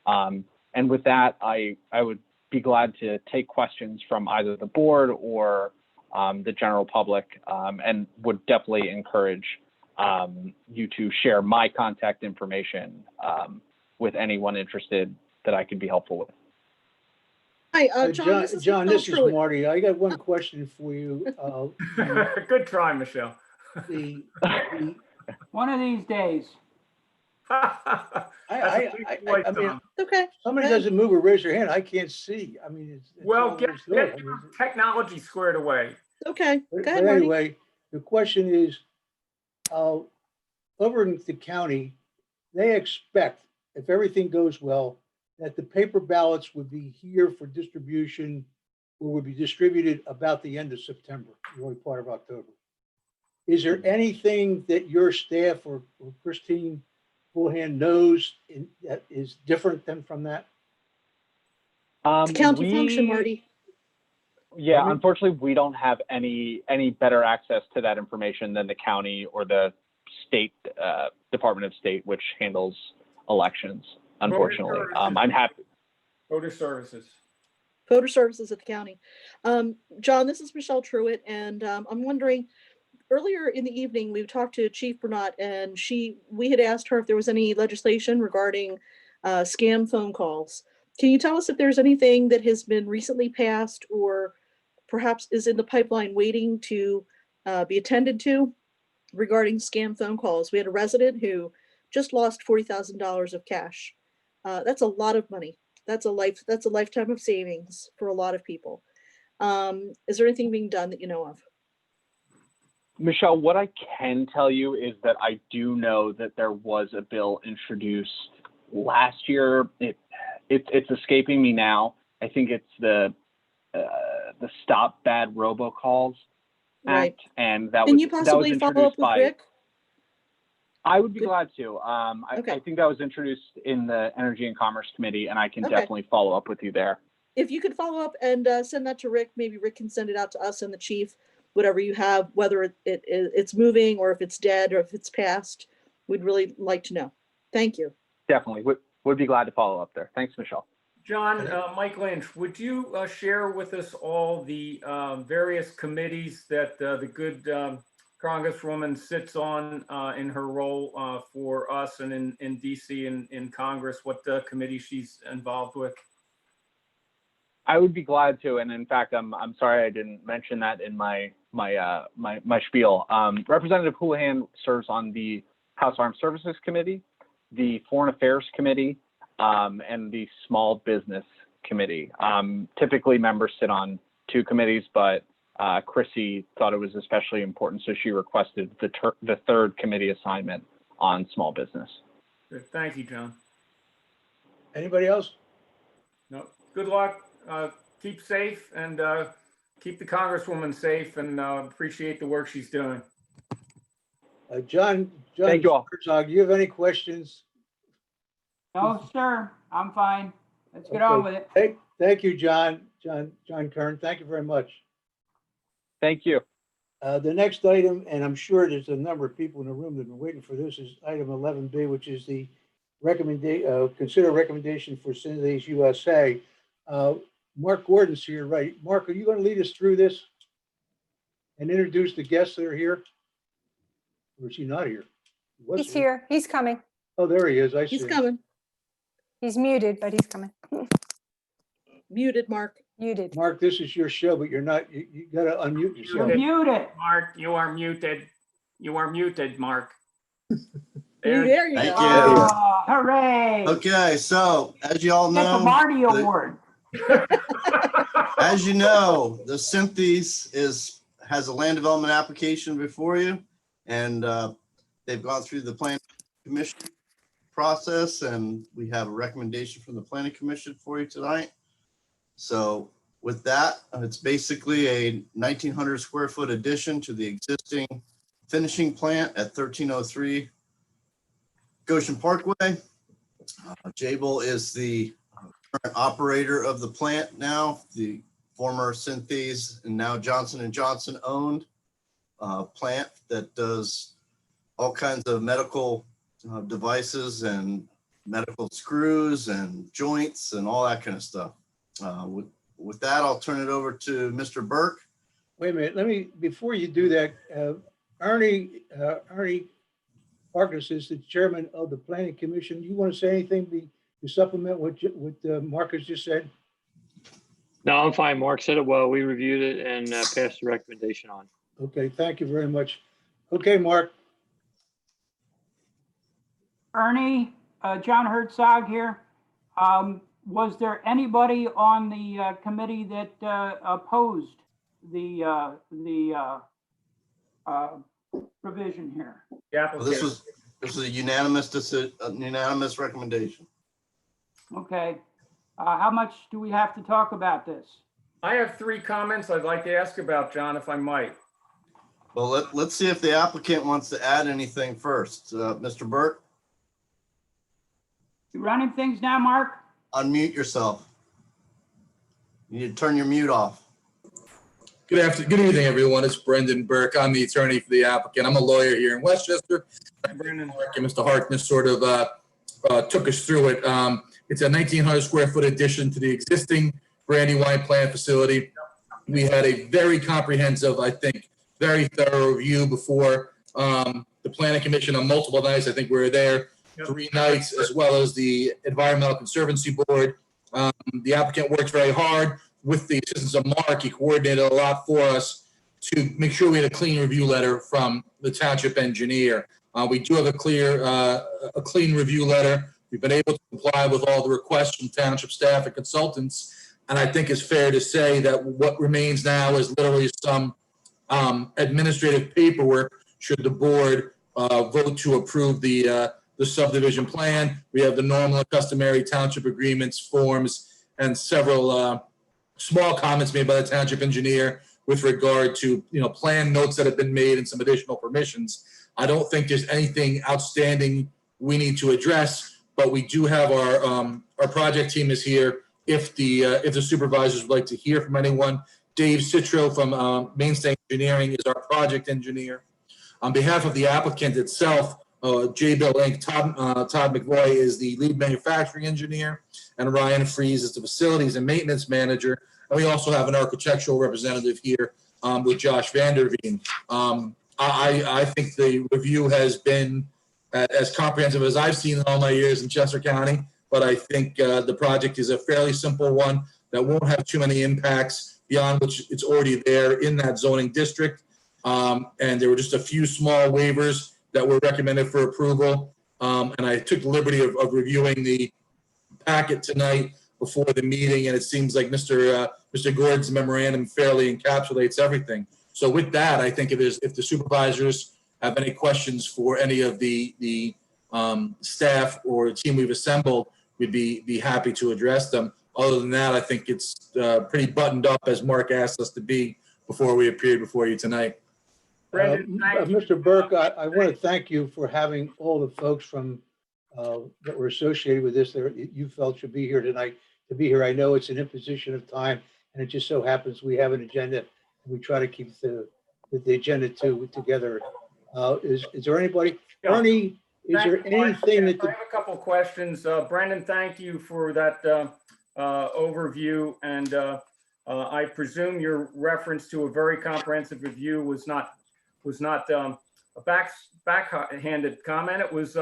And with that, I would be glad to take questions from either the board or the general public, and would definitely encourage you to share my contact information with anyone interested that I could be helpful with. Hi, John. This is John, Michelle this is Truitt. Marty. I got one question for you. Good try, Michelle. The One of these days. I mean, Okay. somebody go ahead. doesn't move or raise their hand, I can't see. I mean, it's Well, all get there's to it. I your mean, technology squared away. Okay. Go But ahead, Marty. anyway, the question is, over in the county, they expect, if everything goes well, that the paper ballots would be here for distribution or would be distributed about the end of September, the early part of October. Is there anything that your staff or Christine Houlihan knows that is different than from that? It's a county function, Marty. Yeah, Pardon me? unfortunately, we don't have any better access to that information than the county or the state Department of State, which handles elections. Unfortunately, I'm happy. Voter services. Voter services at the county. John, this is Michelle Truitt, and I'm wondering, earlier in the evening, we talked to Chief Burnett, and we had asked her if there was any legislation regarding scam phone calls. Can you tell us if there's anything that has been recently passed or perhaps is in the pipeline waiting to be attended to regarding scam phone calls? We had a resident who just lost $40,000 of cash. That's a lot of money. That's a lifetime of savings for a lot of people. Is there anything being done that you know of? Michelle, what I can tell you is that I do know that there was a bill introduced last year. It's escaping me now. I think it's the Stop Bad Robocalls Right. Act, and that Can was you possibly follow up introduced with by. Rick? I would be Good. glad to. Okay. I think that was introduced in the Energy and Commerce Committee, and I can Okay. definitely follow up with you there. If you could follow up and send that to Rick, maybe Rick can send it out to us and the chief, whatever you have, whether it's moving or if it's dead or if it's passed. We'd really like to know. Thank you. Definitely would be glad to follow up there. Thanks, Michelle. John, Mike Lynch, would you share with us all the various committees that the good Congresswoman sits on in her role for us and in DC and in Congress, what committee she's involved with. I would be glad to, and in fact, I'm sorry I didn't mention that in my spiel. Representative Houlihan serves on the House Armed Services Committee, the Foreign Affairs Committee, and the Small Business Committee. Typically, members sit on 2 committees, but Chrissy thought it was especially important, so she requested the 3rd committee assignment on small business. Good. Thank you, John. Anybody else? No. Good luck. Keep safe and keep the Congresswoman safe, and appreciate the work she's doing. John, Thank you all. Herzog, do you have any questions? No, sir, I'm fine. Let's get on with it. Thank you, John Kern. Thank you very much. Thank you. The next item, and I'm sure there's a number of people in the room that have been waiting for this, is item 11B, which is the consider recommendation for Synthes USA. Mark Gordon's here, right? Mark, are you going to lead us through this and introduce the guests that are here? Or is he not here? He's here. He's coming. Oh, there he is. I see. He's coming. He's muted, but he's coming. Muted, Mark. Muted. Mark, this is your show, but you're not, you got to unmute yourself. You're muted. Mark, you are muted. You are muted, Mark. There you Thank go. you. Hooray. Okay, so as you all Get the know, Marty Award. as you know, the Synthes has a land development application before you, and they've gone through the planning commission process, and we have a recommendation from the planning commission for you tonight. So with that, it's basically a 1,900 square foot addition to the existing finishing plant at 1303 Goshen Parkway. Jabil is the current operator of the plant now, the former Synthes and now Johnson & Johnson owned plant that does all kinds of medical devices and medical screws and joints and all that kind of stuff. With that, I'll turn it over to Mr. Burke. Wait a minute. Before you do that, Ernie Harkness is the chairman of the planning commission. Do you want to say anything to supplement what Marcus just said? No, I'm fine. Mark said it well. We reviewed it and passed the recommendation on. Okay, thank you very much. Okay, Mark. Ernie, John Herzog here. Was there anybody on the committee that opposed the provision here? Yeah. Well, this was a unanimous recommendation. Okay. How much do we have to talk about this? I have 3 comments I'd like to ask about, John, if I might. Well, let's see if the applicant wants to add anything first. Mr. Burke, You running things now, Mark? unmute yourself. You need to turn your mute off. Good evening, everyone. It's Brendan Burke. I'm the attorney for the applicant. I'm a lawyer here in Westchester. Brendan. And Mr. Harkness sort of took us through it. It's a 1,900 square foot addition to the existing Brandywine plant facility. We had a very comprehensive, I think, very thorough review before the planning commission on multiple nights. I think we were there 3 nights, as well as the Environmental Conservancy Board. The applicant worked very hard with the assistance of Mark. He coordinated a lot for us to make sure we had a clean review letter from the township engineer. We do have a clean review letter. We've been able to comply with all the requests from township staff and consultants. And I think it's fair to say that what remains now is literally some administrative paperwork should the board vote to approve the subdivision plan. We have the normal and customary township agreements, forms, and several small comments made by the township engineer with regard to, plan notes that have been made and some additional permissions. I don't think there's anything outstanding we need to address, but we do have our project team is here if the supervisors would like to hear from anyone. Dave Citro from Mainstay Engineering is our project engineer. On behalf of the applicant itself, Jabil Inc., Todd McVoy is the lead manufacturing engineer, and Ryan Fries is the facilities and maintenance manager. And we also have an architectural representative here with Josh Vanderveen. I think the review has been as comprehensive as I've seen in all my years in Chester County, but I think the project is a fairly simple one that won't have too many impacts beyond which it's already there in that zoning district. And there were just a few small waivers that were recommended for approval. And I took the liberty of reviewing the packet tonight before the meeting, and it seems like Mr. Gordon's memorandum fairly encapsulates everything. So with that, I think if the supervisors have any questions for any of the staff or team we've assembled, we'd be happy to address them. Other than that, I think it's pretty buttoned up, as Mark asked us to be before we appeared before you tonight. Brendan, thank you. Mr. Burke, I want to thank you for having all the folks from that were associated with this that you felt should be here tonight to be here. I know it's an imposition of time, and it just so happens we have an agenda, and we try to keep the agenda together. Is there anybody? Yeah. Ernie, is Thank there you, Mark. anything Yes, that I have a couple of questions. Brendan, thank you for that overview. And I presume your reference to a very comprehensive review was not a backhanded comment. It was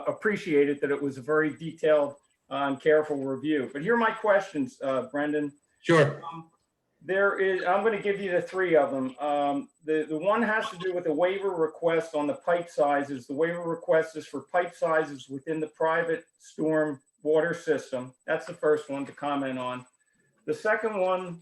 appreciated that it was a very detailed and careful review. But here are my questions, Brendan. Sure. I'm going to give you the three of them. The one has to do with the waiver request on the pipe sizes. The waiver request is for pipe sizes within the private storm water system. That's the first one to comment on. The second one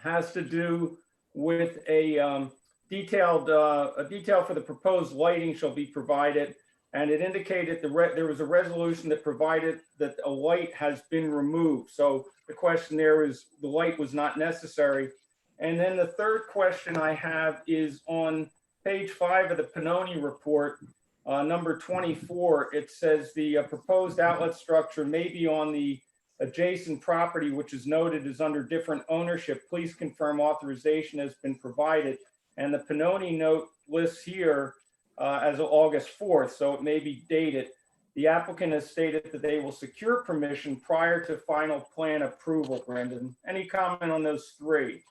has to do with a detail for the proposed lighting shall be provided. And it indicated there was a resolution that provided that a light has been removed. So the question there is the light was not necessary. And then the third question I have is on page 5 of the Pannoni report, number 24. It says the proposed outlet structure may be on the adjacent property, which is noted as under different ownership. Please confirm authorization has been provided. And the Pannoni note lists here as of August 4th, so it may be dated. The applicant has stated that they will secure permission prior to final plan approval. Brendan, any comment on those three?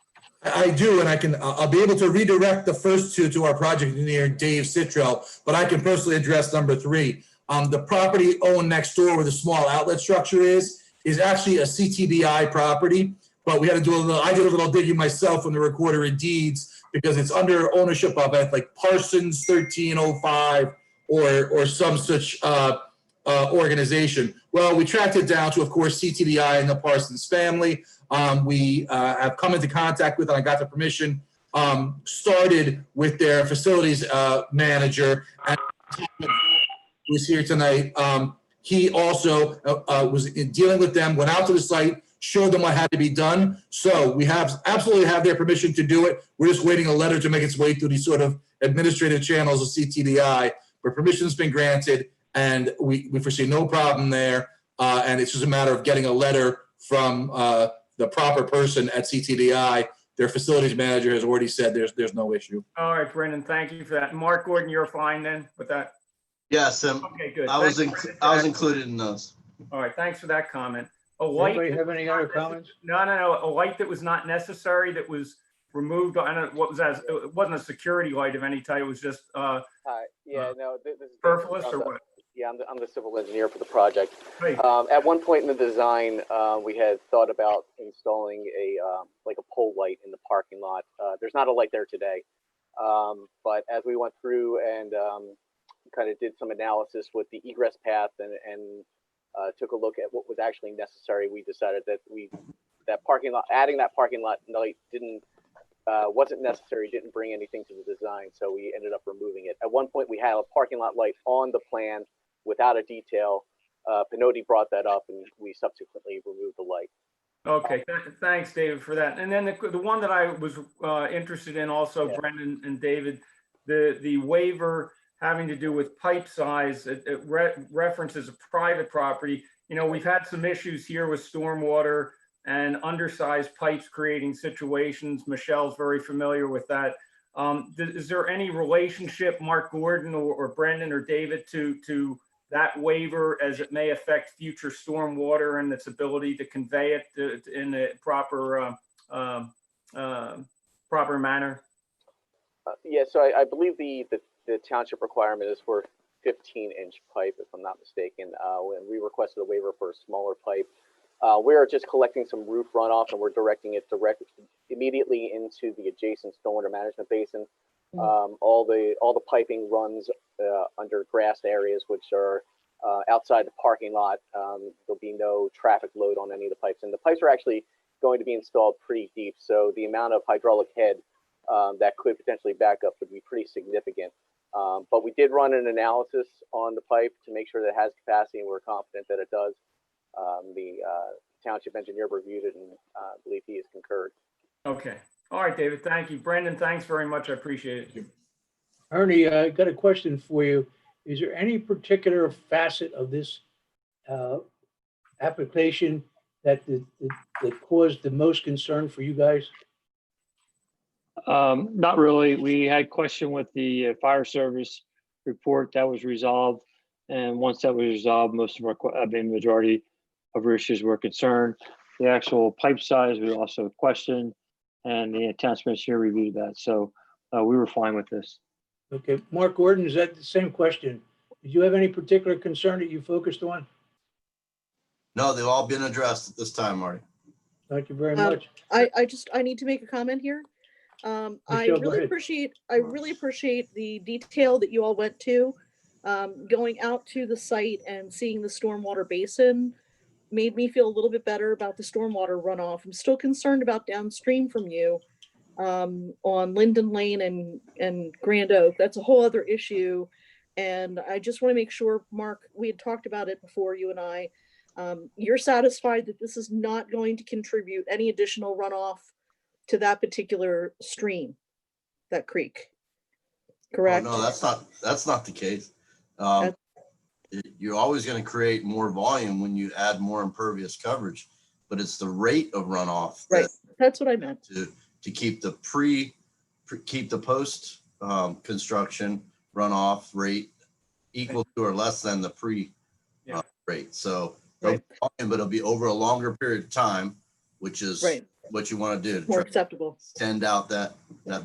I do, and I'll be able to redirect the first two to our project engineer, Dave Citro, but I can personally address number 3. The property owned next door where the small outlet structure is actually a CTBI property, but we had to do I did a little digging myself in the recorder of deeds because it's under ownership of like Parsons 1305 or some such organization. Well, we tracked it down to, of course, CTBI and the Parsons family. We have come into contact with, and I got the permission, started with their facilities manager, and who's here tonight. He also was dealing with them, went out to the site, showed them what had to be done. So we absolutely have their permission to do it. We're just waiting a letter to make its way through these sort of administrative channels of CTDI, but permission's been granted, and we foresee no problem there. And it's just a matter of getting a letter from the proper person at CTDI. Their facilities manager has already said there's no issue. All right, Brendan, thank you for that. Mark Gordon, you're fine then with that? Yes, okay, good. I was included in those. All right, thanks for that comment. A does light. anybody have any other comments? No. A light that was not necessary, that was removed. I don't know what was that. It wasn't a security light of any type. It was just this is superfluous or what? Yeah, I'm the civil engineer for the project. Hey. At one point in the design, we had thought about installing a pole light in the parking lot. There's not a light there today, but as we went through and kind of did some analysis with the egress path and took a look at what was actually necessary, we decided that adding that parking lot light wasn't necessary, didn't bring anything to the design, so we ended up removing it. At one point, we had a parking lot light on the plan without a detail. Pannoni brought that up, and we subsequently removed the light. Okay, thanks, David, for that. And then the one that I was interested in also, Yeah. Brendan and David, the waiver having to do with pipe size, it references a private property. You know, we've had some issues here with stormwater and undersized pipes creating situations. Michelle's very familiar with that. Is there any relationship, Mark Gordon or Brendan or David, to that waiver as it may affect future stormwater and its ability to convey it in a proper manner? Yeah, so I believe the township requirement is for 15-inch pipe, if I'm not mistaken. When we requested a waiver for a smaller pipe, we are just collecting some roof runoff and we're directing it immediately into the adjacent stormwater management basin. All the piping runs under grassed areas, which are outside the parking lot. There'll be no traffic load on any of the pipes, and the pipes are actually going to be installed pretty deep. So the amount of hydraulic head that could potentially back up would be pretty significant. But we did run an analysis on the pipe to make sure that it has capacity, and we're confident that it does. The township engineer reviewed it and believe he has concurred. Okay. All right, David. Thank you. Brendan, thanks very much. I appreciate it. Ernie, I got a question for you. Is there any particular facet of this application that caused the most concern for you guys? Not really. We had question with the fire service report that was resolved. And once that was resolved, most of our, majority of our issues were concerned. The actual pipe size, we also questioned, and the township engineer reviewed that. So we were fine with this. Okay, Mark Gordon, is that the same question? Did you have any particular concern that you focused on? No, they've all been addressed at this time, Marty. Thank you very much. I need to make a comment here. I Michelle, go really ahead. appreciate the detail that you all went to. Going out to the site and seeing the stormwater basin made me feel a little bit better about the stormwater runoff. I'm still concerned about downstream from you on Linden Lane and Grand Oak. That's a whole other issue. And I just want to make sure, Mark, we had talked about it before, you and I, you're satisfied that this is not going to contribute any additional runoff to that particular stream, that creek, correct? Oh, no, that's not the case. You're always going to create more volume when you add more impervious coverage, but it's the rate of runoff. Right. That's what I meant. To keep the keep the post construction runoff rate equal to or less than the pre rate. So, but it'll be over a longer period of time, which is what you want to do. More acceptable. Send out that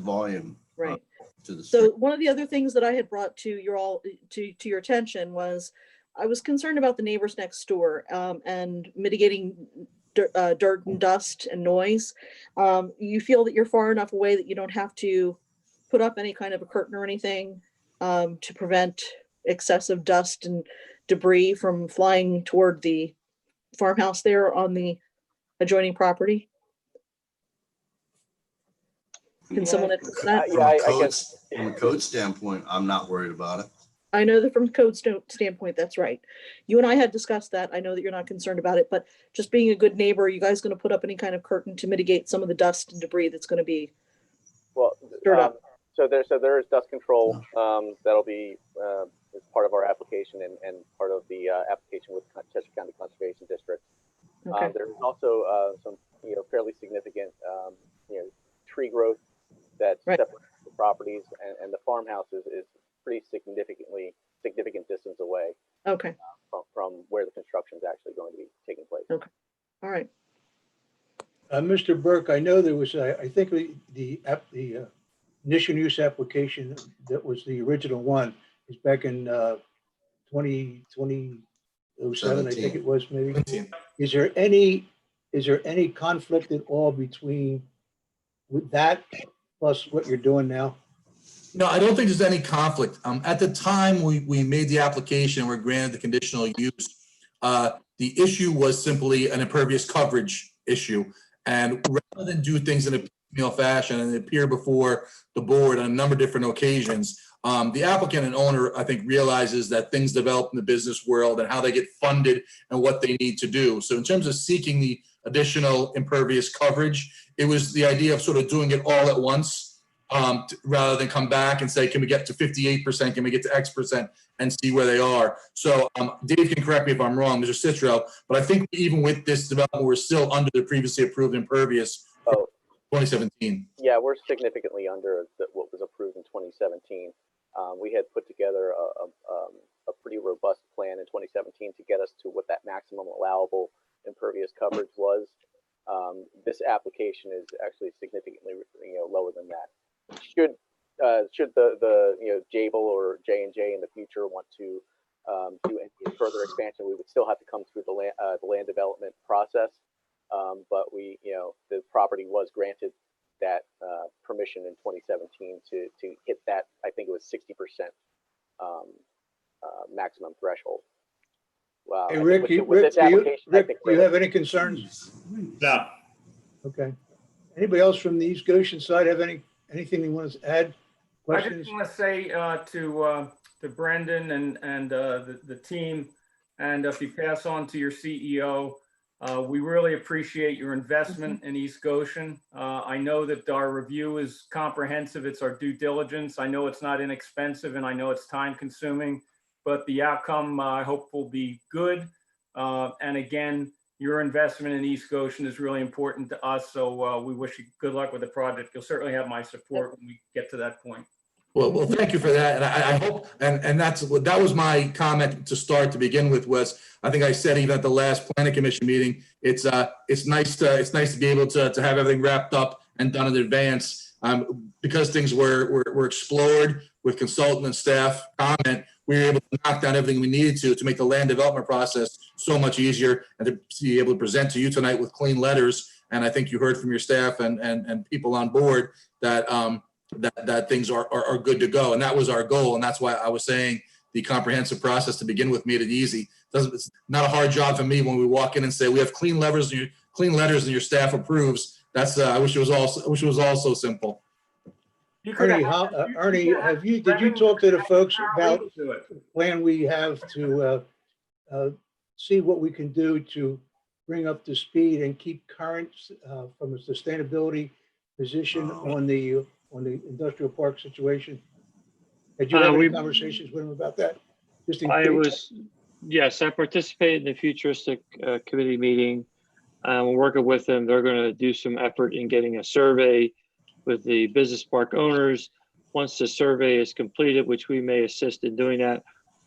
volume. Right. To the so one of the other things that I had brought to your attention was I was concerned about the neighbors next door and mitigating dirt and dust and noise. You feel that you're far enough away that you don't have to put up any kind of a curtain or anything to prevent excessive dust and debris from flying toward the farmhouse there on the adjoining property? Can someone address that? From a code standpoint, I'm not worried about it. I know that from code standpoint, that's right. You and I had discussed that. I know that you're not concerned about it, but just being a good neighbor, are you guys going to put up any kind of curtain to mitigate some of the dust and debris that's going to be stirred up? So there is dust control that'll be as part of our application and part of the application with Chester County Conservation District. Okay. There is also some fairly significant tree growth that separates the properties, and the farmhouse is pretty significant distance away. Okay. From where the construction is actually going to be taking place. Okay. All right. Mr. Burke, I know there was, I think the initial use application that was the original one is back in 2007, I think it was maybe. Is there any conflict at all between with that plus what you're doing now? No, I don't think there's any conflict. At the time we made the application and were granted the conditional use, the issue was simply an impervious coverage issue. And rather than do things in a piecemeal fashion and appear before the board on a number of different occasions, the applicant and owner, I think, realizes that things develop in the business world and how they get funded and what they need to do. So in terms of seeking the additional impervious coverage, it was the idea of sort of doing it all at once. Rather than come back and say, can we get to 58%? Can we get to X percent and see where they are? So Dave can correct me if I'm wrong, Mr. Citro, but I think even with this development, we're still under the previously approved impervious 2017. Yeah, we're significantly under what was approved in 2017. We had put together a pretty robust plan in 2017 to get us to what that maximum allowable impervious coverage was. This application is actually significantly lower than that. should the Jabil or J&J in the future want to do any further expansion, we would still have to come through the land development process. But the property was granted that permission in 2017 to hit that. I think it was 60% maximum threshold. Wow. Hey, Rick, do you have any concerns? No. Okay. Anybody else from the East Goshen side have anything they want to add? I Questions? just want to say to Brendan and the team, and if you pass on to your CEO, we really appreciate your investment in East Goshen. I know that our review is comprehensive. It's our due diligence. I know it's not inexpensive, and I know it's time consuming, but the outcome I hope will be good. And again, your investment in East Goshen is really important to us. So we wish you good luck with the project. You'll certainly have my support when we get to that point. Well, thank you for that. And I hope, and that was my comment to start to begin with was, I think I said even at the last planning commission meeting, it's nice to be able to have everything wrapped up and done in advance. Because things were explored with consultant and staff comment, we were able to knock down everything we needed to make the land development process so much easier and to be able to present to you tonight with clean letters. And I think you heard from your staff and people on board that that things are good to go. And that was our goal. And that's why I was saying the comprehensive process to begin with made it easy. It's not a hard job for me when we walk in and say, we have clean letters and your staff approves. That's, I wish it was all so simple. Ernie, did you talk to the folks about the plan we have to see what we can do to bring up the speed and keep current from a sustainability position on the industrial park situation? Had you had any conversations with them about that? Yes, I participated in the futuristic committee meeting. We're working with them. They're going to do some effort in getting a survey with the business park owners. Once the survey is completed, which we may assist in doing that,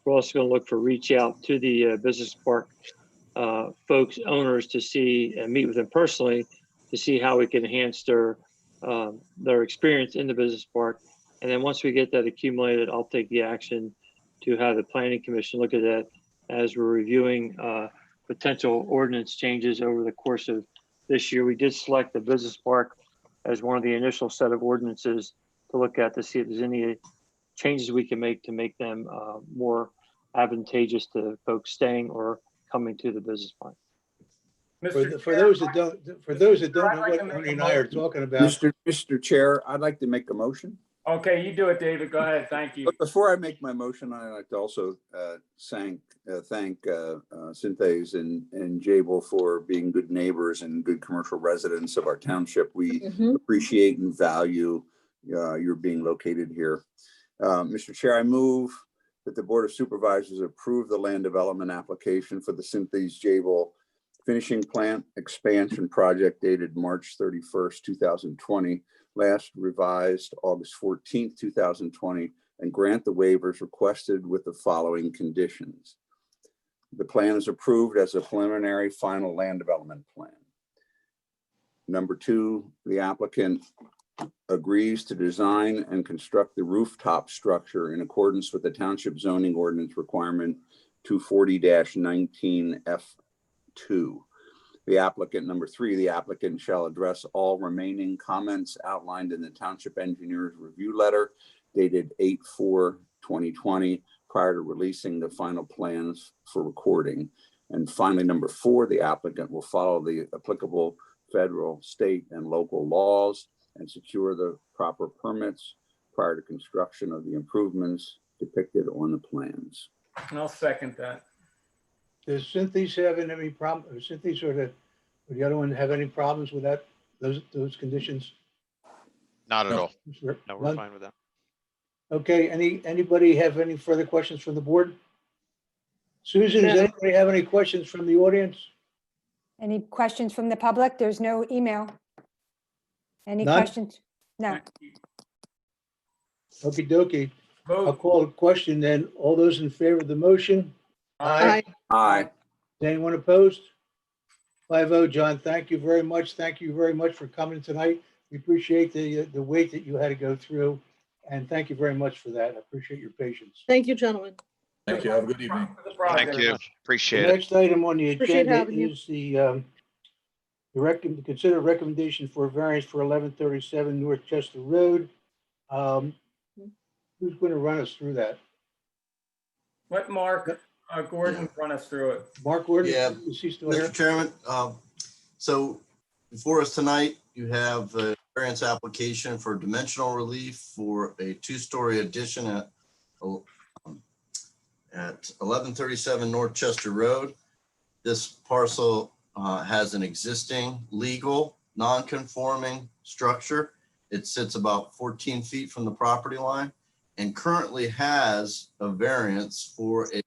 we're also going to look for reach out to the business park folks, owners, to see and meet with them personally to see how we can enhance their experience in the business park. And then once we get that accumulated, I'll take the action to have the planning commission look at that as we're reviewing potential ordinance changes over the course of this year. We did select the business park as one of the initial set of ordinances to look at to see if there's any changes we can make to make them more advantageous to folks staying or coming to the business park. For those that don't know what Ernie and I are talking about. Mr. Chair, I'd like to make a motion. Okay, you do it, David. Go ahead. Thank you. But before I make my motion, I'd like to also thank Synthes and Jabil for being good neighbors and good commercial residents of our township. We appreciate and value your being located here. Mr. Chair, I move that the Board of Supervisors approve the land development application for the Synthes Jabil finishing plant expansion project dated March 31st, 2020, last revised August 14th, 2020, and grant the waivers requested with the following conditions. The plan is approved as a preliminary final land development plan. Number 2, the applicant agrees to design and construct the rooftop structure in accordance with the Township Zoning Ordinance requirement 240-19F2. The applicant, number 3, the applicant shall address all remaining comments outlined in the Township Engineer's review letter dated 8/4/2020 prior to releasing the final plans for recording. And finally, number 4, the applicant will follow the applicable federal, state, and local laws and secure the proper permits prior to construction of the improvements depicted on the plans. I'll second that. Does Synthes have any problem, or Synthes or the other one have any problems with that, those conditions? Not at all. No, we're fine with that. Okay, anybody have any further questions from the board? Susan, does anybody have any questions from the audience? Any questions from the public? There's no email. Any None? questions? No. Okie dokie. I'll call a question then. All those in favor of the motion? Aye. Aye. Is anyone opposed? 5-0, John. Thank you very much. Thank you very much for coming tonight. We appreciate the wait that you had to go through. and thank you very much for that. I appreciate your patience. Thank you, gentlemen. Thank you. Have a good evening. Thank you. The Appreciate it. next item on the Appreciate agenda having you. is the consider recommendation for a variance for 1137 North Chester Road. Who's going to run us through that? Let Mark Gordon run us through it. Mark Gordon? Yeah, Is he still here? Mr. Chairman, so before us tonight, you have a variance application for dimensional relief for a two-story addition at 1137 North Chester Road. This parcel has an existing legal non-conforming structure. It sits about 14 feet from the property line and currently has a variance for a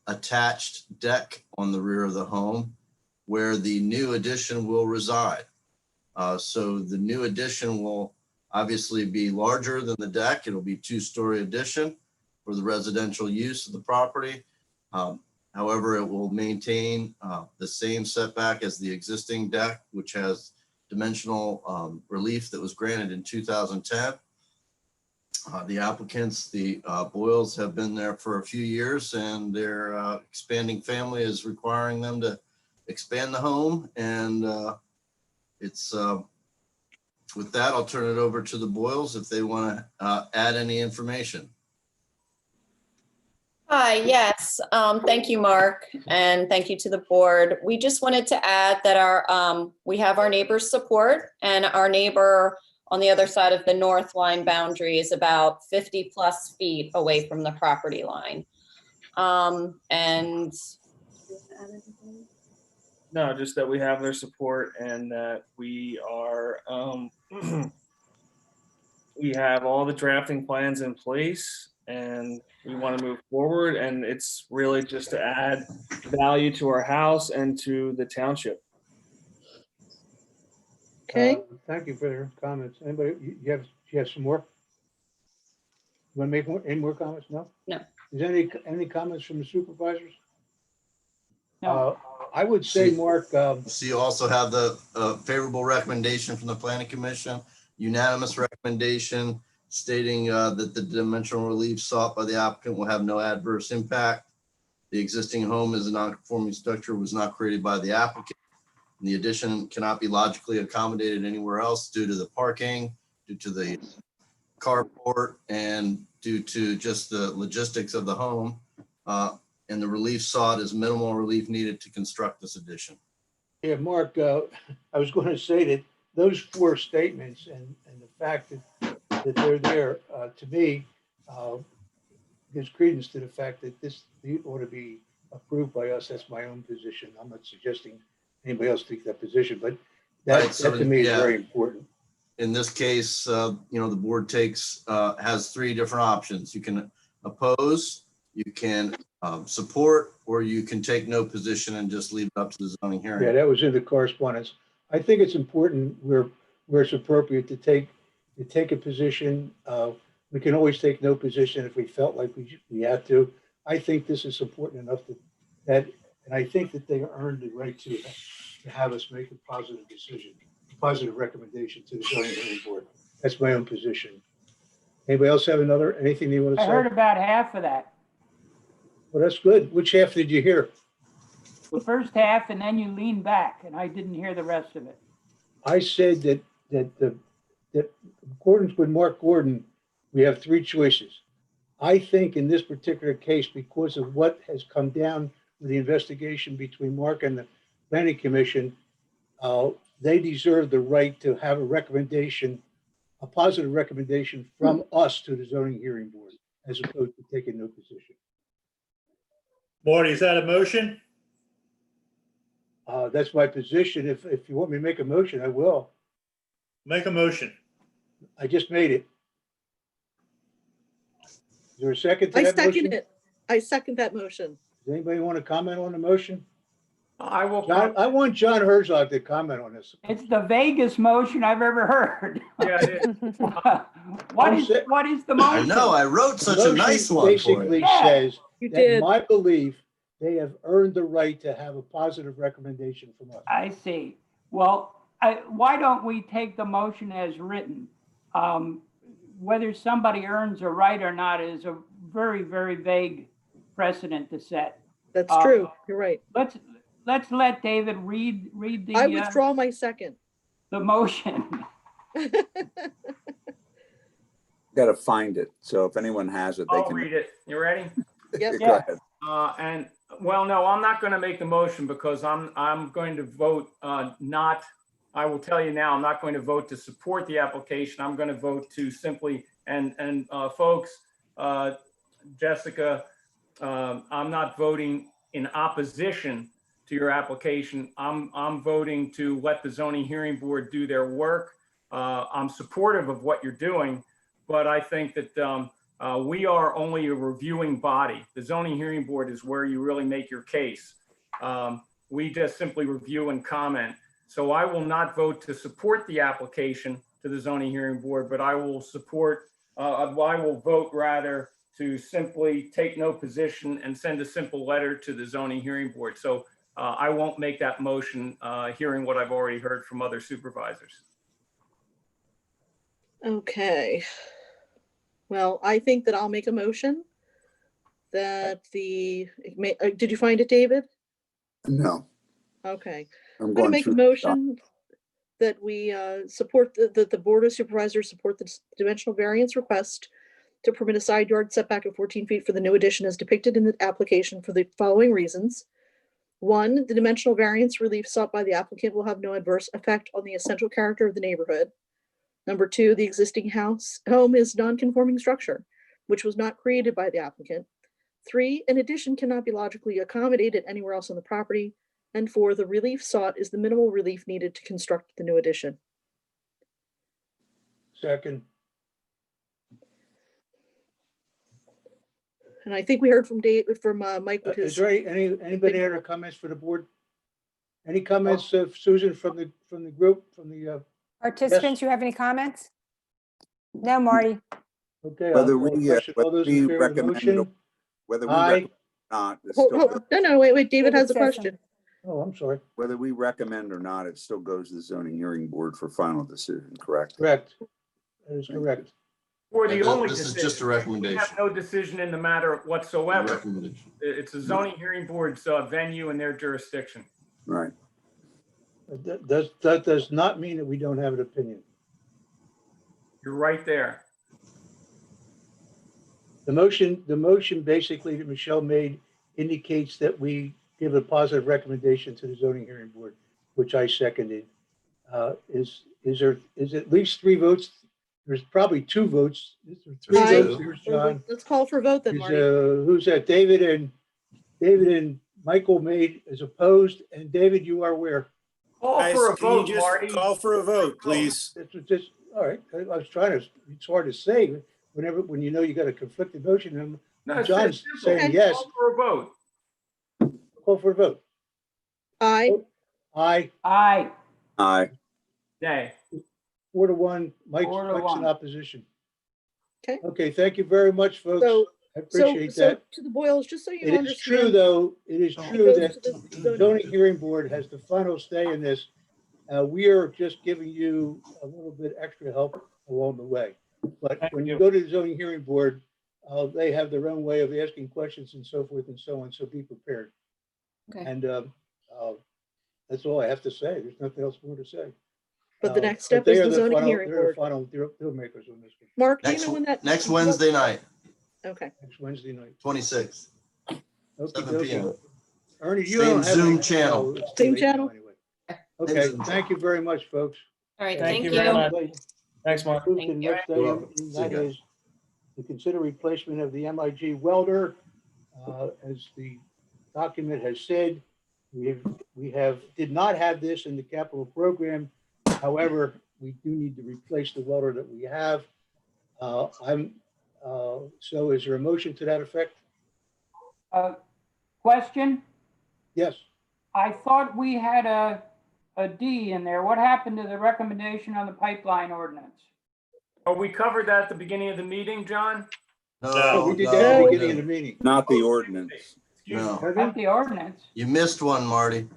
attached deck on the rear of the home where the new addition will reside. So the new addition will obviously be larger than the deck. It'll be two-story addition for the residential use of the property. However, it will maintain the same setback as the existing deck, which has dimensional relief that was granted in 2010. The applicants, the Boyles, have been there for a few years, and their expanding family is requiring them to expand the home. And it's with that, I'll turn it over to the Boyles if they want to add any information. Hi, yes. Thank you, Mark, and thank you to the board. We just wanted to add that we have our neighbor's support, and our neighbor on the other side of the north line boundary is about 50 plus feet away from the property line. And No, just that we have their support and that we are, we have all the drafting plans in place and we want to move forward. And it's really just to add value to our house and to the township. Okay. Thank you for your comments. Anybody, you have some more? You want to make any more comments? No? No. Is there any comments from the supervisors? No. I would say, Mark. So you also have the favorable recommendation from the planning commission, unanimous recommendation stating that the dimensional relief sought by the applicant will have no adverse impact. The existing home is a non-conforming structure, was not created by the applicant. And the addition cannot be logically accommodated anywhere else due to the parking, due to the carport, and due to just the logistics of the home. And the relief sought is minimal relief needed to construct this addition. Yeah, Mark, I was going to say that those four statements and the fact that they're there, to me, gives credence to the fact that this ought to be approved by us. That's my own position. I'm not suggesting anybody else take that position, but that, Right, so, that to me is yeah. very important. In this case, the board has three different options. You can oppose, you can support, or you can take no position and just leave it up to the zoning Yeah, hearing. that was in the correspondence. I think it's important where it's appropriate to take a position. We can always take no position if we felt like we had to. I think this is important enough and I think that they earned the right to have us make a positive decision, a positive recommendation to the zoning hearing board. That's my own position. Anybody else have anything they want to I say? heard about half of that. Well, that's good. Which half did you hear? The first half, and then you lean back, and I didn't hear the rest of it. I said that in accordance with Mark Gordon, we have three choices. I think in this particular case, because of what has come down with the investigation between Mark and the planning commission, they deserve the right to have a recommendation, a positive recommendation from us to the zoning hearing board, as opposed to taking no position. Marty, is that a motion? That's my position. If you want me to make a motion, I will. Make a motion. I just made it. Is there a second to I that second motion? it. I second that motion. Does anybody want to comment on the motion? I will. I want John Herzog to comment on this. It's the vaguest motion I've ever heard. Yeah, it is. What is the I motion? know, I wrote such a Motion nice one for basically you. says You that did. my belief, they have earned the right to have a positive recommendation from us. I see. Well, why don't we take the motion as written? whether somebody earns a right or not is a very, very vague precedent to set. That's true. You're right. Let's let David read the. I withdraw my second. The motion. Got to find it. So if anyone has it, they I'll can. read it. You ready? Yep. Go ahead. And well, no, I'm not going to make the motion because I'm going to vote not. I will tell you now, I'm not going to vote to support the application. I'm going to vote to simply and folks, Jessica, I'm not voting in opposition to your application. I'm voting to let the zoning hearing board do their work. I'm supportive of what you're doing, but I think that we are only a reviewing body. The zoning hearing board is where you really make your case. We just simply review and comment. So I will not vote to support the application to the zoning hearing board, but I will support, I will vote rather to simply take no position and send a simple letter to the zoning hearing board. So I won't make that motion, hearing what I've already heard from other supervisors. Okay. Well, I think that I'll make a motion that did you find it, David? No, Okay. I'm I'm going to going make a through. motion that we support the Board of Supervisors support the dimensional variance request to permit a side yard setback of 14 feet for the new addition as depicted in the application for the following reasons. 1, the dimensional variance relief sought by the applicant will have no adverse effect on the essential character of the neighborhood. Number 2, the existing home is non-conforming structure, which was not created by the applicant. 3, an addition cannot be logically accommodated anywhere else on the property. And 4, the relief sought is the minimal relief needed to construct the new addition. Second. And I think we heard from Mike with Is his. there anybody other comments for the board? Any comments, Susan, from the group, from the, Participants, you have any comments? No, Marty. okay. Whether I'll call the question. All those in favor of the motion? Whether we Aye. recommend or not, it still goes, No, wait, David has a David says question. Oh, I'm sorry. whether we recommend or not, it still goes to the zoning hearing board for final decision, correct? Correct. That is correct. Or the And only this is decision. just a We recommendation. have no decision in the matter whatsoever. Recommendation. It's a zoning hearing board's venue and their jurisdiction. Right. That does not mean that we don't have an opinion. You're right there. The motion basically that Michelle made indicates that we give a positive recommendation to the zoning hearing board, which I seconded. Is at least 3 votes? There's probably 2 votes. There's 3 votes. There's John. Let's call for a vote then, Marty. Who's that? David and Michael made as opposed. And David, you are where? Call Guys, for a can you vote, just Marty. call for a vote, please? This was just, all right. I was trying to, it's hard to say when you know you got a conflicted motion. And No, it's John's simple. saying yes. Call for a vote. Call for a vote. Aye. Aye. Aye. Aye. Nay. 4-1. Mike's 4-1. in opposition. Okay. Okay, thank you very much, folks. So, I appreciate that. to the Boyles, just so you It is understand. true, though, it is It true goes that to the the zoning hearing board has the final say in this. We are just giving you a little bit extra help along the way. But when you go to the zoning hearing board, they have their own way of asking questions and so forth and so on, so be prepared. Okay. And that's all I have to say. There's nothing else more to say. But the next But step they is are the zoning final- hearing They're the board. final deal makers on this one. Mark, do you know when that? Next Wednesday night, Okay. Next Wednesday night. 26th, Okay, 7 p.m. Ernie, you Same don't have Zoom any- channel. no, it's too Same late now channel? anyway. Okay, thank you very much, folks. All right, Thank thank you you. very much. Thanks, Mark. Moved Thank to you. next You're item, welcome. and See you that guys. is to consider replacement of the MIG welder. As the document has said, did not have this in the capital program. However, we do need to replace the welder that we have. So is there a motion to that effect? Question? Yes. I thought we had a D in there. What happened to the recommendation on the pipeline ordinance? Oh, we covered that at the beginning of the meeting, John? Oh, we did that at no. the beginning of the meeting. Not the ordinance. Excuse me. No, Not the ordinance. you missed one, Marty.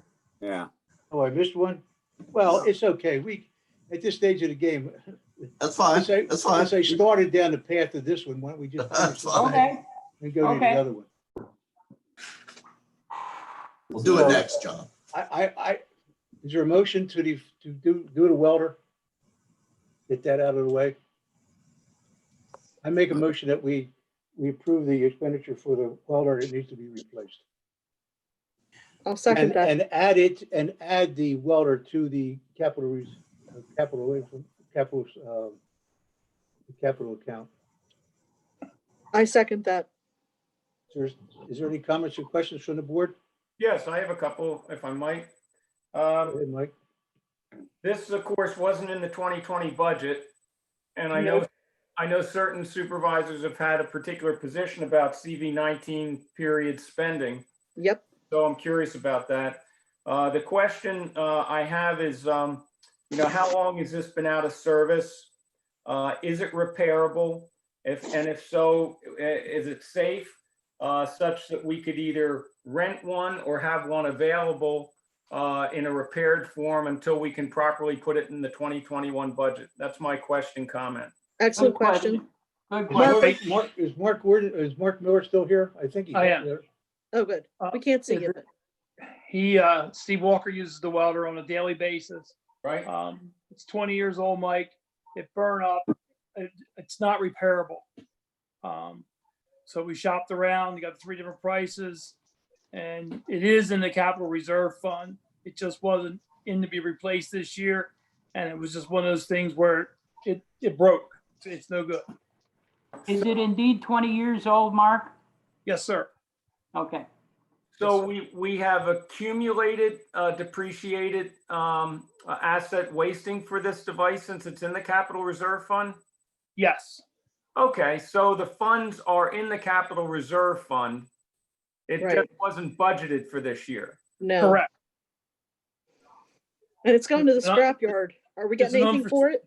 Yeah. Oh, I missed one? Well, it's okay. At this stage of the game, That's fine. That's fine. As I started down the path of this one, why don't we just finish That's this fine. one Okay, and go to the Okay. other one? We'll do it next, John. Is there a motion to do the welder? Get that out of the way. I make a motion that we approve the expenditure for the welder that needs to be replaced. I'll second that. And add the welder to the capital account. I second that. Is there any comments or questions from the board? Yes, I have a couple, if I might. Go ahead, Mike. This, of course, wasn't in the 2020 budget. And I know certain supervisors have had a particular position about CV-19 period spending. Yep. So I'm curious about that. The question I have is, how long has this been out of service? Is it repairable? If so, is it safe such that we could either rent one or have one available in a repaired form until we can properly put it in the 2021 budget? That's my question, comment. Excellent Good question. question. Good Is Mark Miller still here? I think he's I am. there. Oh, good. We can't see you. but- Steve Walker uses the welder on a daily basis. Right. It's 20 years old, Mike. It burned up. It's not repairable. So we shopped around, we got 3 different prices, and it is in the capital reserve fund. It just wasn't in to be replaced this year. And it was just one of those things where it broke. It's no good. is it indeed 20 years old, Mark? Yes, sir. Okay, So we have accumulated depreciated asset wasting for this device since it's in the capital reserve fund? Yes. Okay, so the funds are in the capital reserve fund. It Right. just wasn't budgeted for this year. No. Correct. And it's going to the It's not- scrapyard. Are we it's getting an anything for it?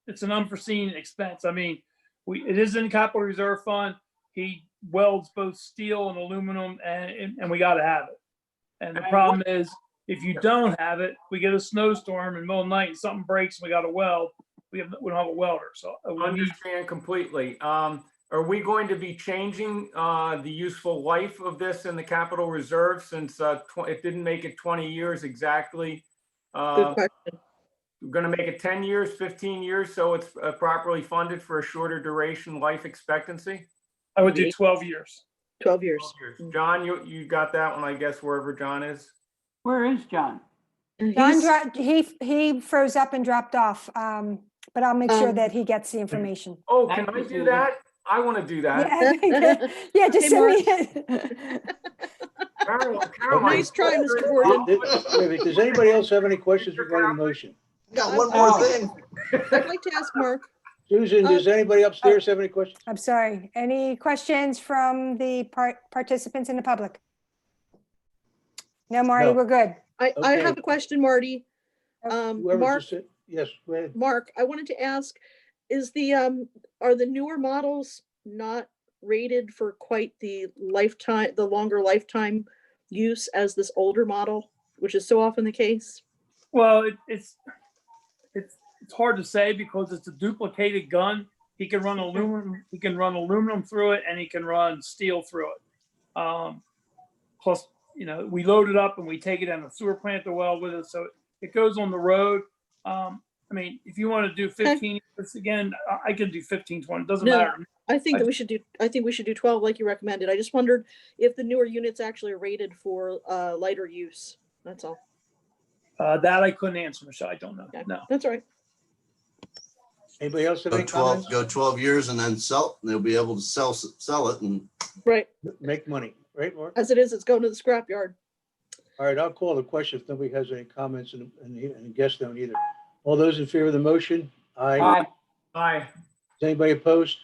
It's an unforeseen expense. I mean, it is in capital reserve fund. He welds both steel and aluminum and we got to have it. And the And problem is if you don't have it, we get a snowstorm in the middle of the night, and something breaks, and we got to weld. We don't have a welder. So we need, Understand completely. Are we going to be changing the useful life of this in the capital reserve since it didn't make it 20 years exactly? Good question. We're going to make it 10 years, 15 years, so it's properly funded for a shorter duration life expectancy? I would do 12 years. 12 years. John, you got that one, I guess, wherever John is? where is John? John, he froze up and dropped off, but I'll make sure Um, that he gets the information. Oh, Thank can I you, do Susan. that? I want to do that. Yeah, just Hey, send Mark. me it. Caroline, Nice try, Mr. Gordon. Does anybody else have any questions regarding the motion? Got one more thing. I'd like to ask Mark. Susan, does anybody upstairs have any questions? I'm sorry. Any questions from the participants in the public? No, Marty, No. we're good. I Okay. have a question, Marty. Whoever Mark, just said, yes, go ahead. Mark, I wanted to ask, is are the newer models not rated for quite the longer lifetime use as this older model, which is so often the case? Well, it's hard to say because it's a duplicated gun. He can run aluminum through it, and he can run steel through it. Plus, we load it up and we take it down the sewer plant to weld with it, so it goes on the road. I mean, if you want to do 15 years again, I can do 15, 20. It doesn't No, matter. I think we should do 12 like you recommended. I just wondered if the newer units actually are rated for lighter use. That's all. That I couldn't answer, Michelle. I don't know. Okay. No. That's all right. Anybody else have Go any 12, comments? go 12 years and then sell, they'll be able to sell it and Right. Make money, right, Mark? As it is, it's going to the scrapyard. All right, I'll call the question if nobody has any comments and the guests don't either. All those in favor of the motion? Aye. Aye. Aye. Is anybody opposed?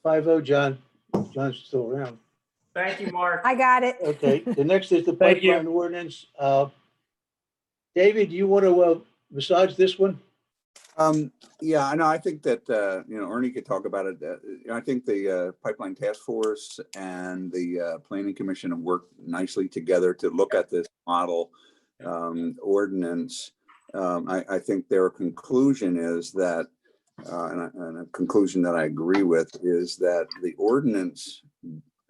5-0, John. John's still around. Thank you, Mark. I got it. Okay, the next is the Thank you. pipeline ordinance. David, do you want to massage this one? Yeah, I know. I think that, Ernie could talk about it. I think the Pipeline Task Force and the Planning Commission have worked nicely together to look at this model ordinance. I think their conclusion is that and a conclusion that I agree with is that the ordinance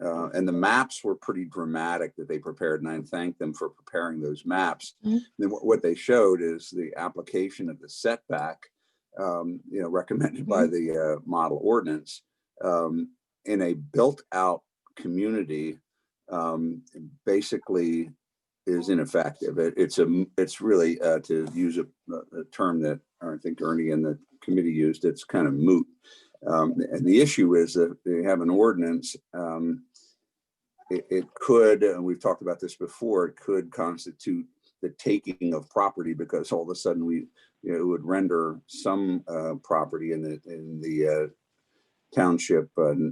and the maps were pretty dramatic that they prepared, and I thank them for preparing those maps. Mhm. Then what they showed is the application of the setback, recommended by the model ordinance in a built-out community, basically is ineffective. It's really, to use a term that I think Ernie and the committee used, it's kind of moot. And the issue is that they have an ordinance. It could, and we've talked about this before, it could constitute the taking of property, because all of a sudden it would render some property in the township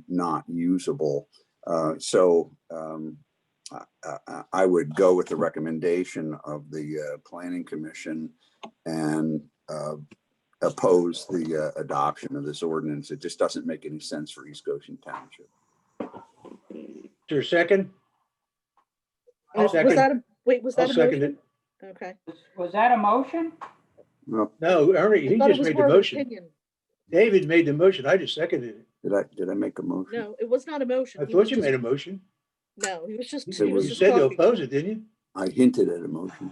not usable. So I would go with the recommendation of the Planning Commission and oppose the adoption of this ordinance. It just doesn't make any sense for East Goshen Township. Is there a second? Was Second. that was I'll that a second motion? it. Okay. Was that a motion? No, Ernie, I he thought it just was made more the of an motion. opinion. David made the motion. I just seconded it. did I make a motion? No, it was not a motion. I He thought was you just- made a motion. No, he was just. You he said was you just said to talking. oppose it, didn't you? I hinted at a motion.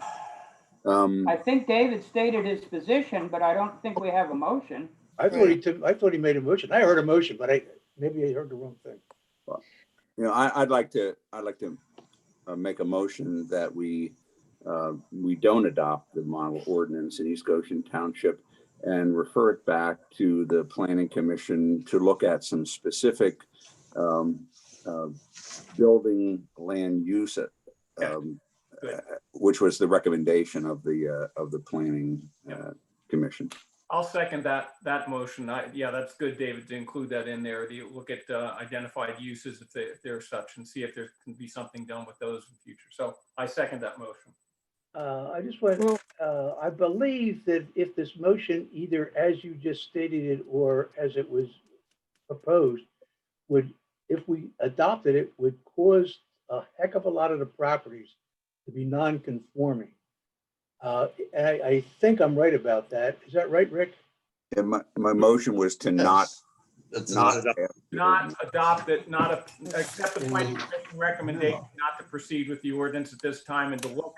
I think David stated his position, but I don't think we have a motion. I thought he made a motion. I heard a motion, but maybe I heard the wrong thing. I'd like to make a motion that we don't adopt the model ordinance in East Goshen Township and refer it back to the Planning Commission to look at some specific building land use, which was the recommendation of the Planning Commission. I'll second that motion. Yeah, that's good, David, to include that in there. You look at identified uses if they're such, and see if there can be something done with those in the future. So I second that motion. I just want, I believe that if this motion, either as you just stated it or as it was proposed, if we adopted it, would cause a heck of a lot of the properties to be non-conforming. I think I'm right about that. Is that right, Rick? And my motion was to not adopt it, accept the Planning Commission recommendation not to proceed with the ordinance at this time, and to look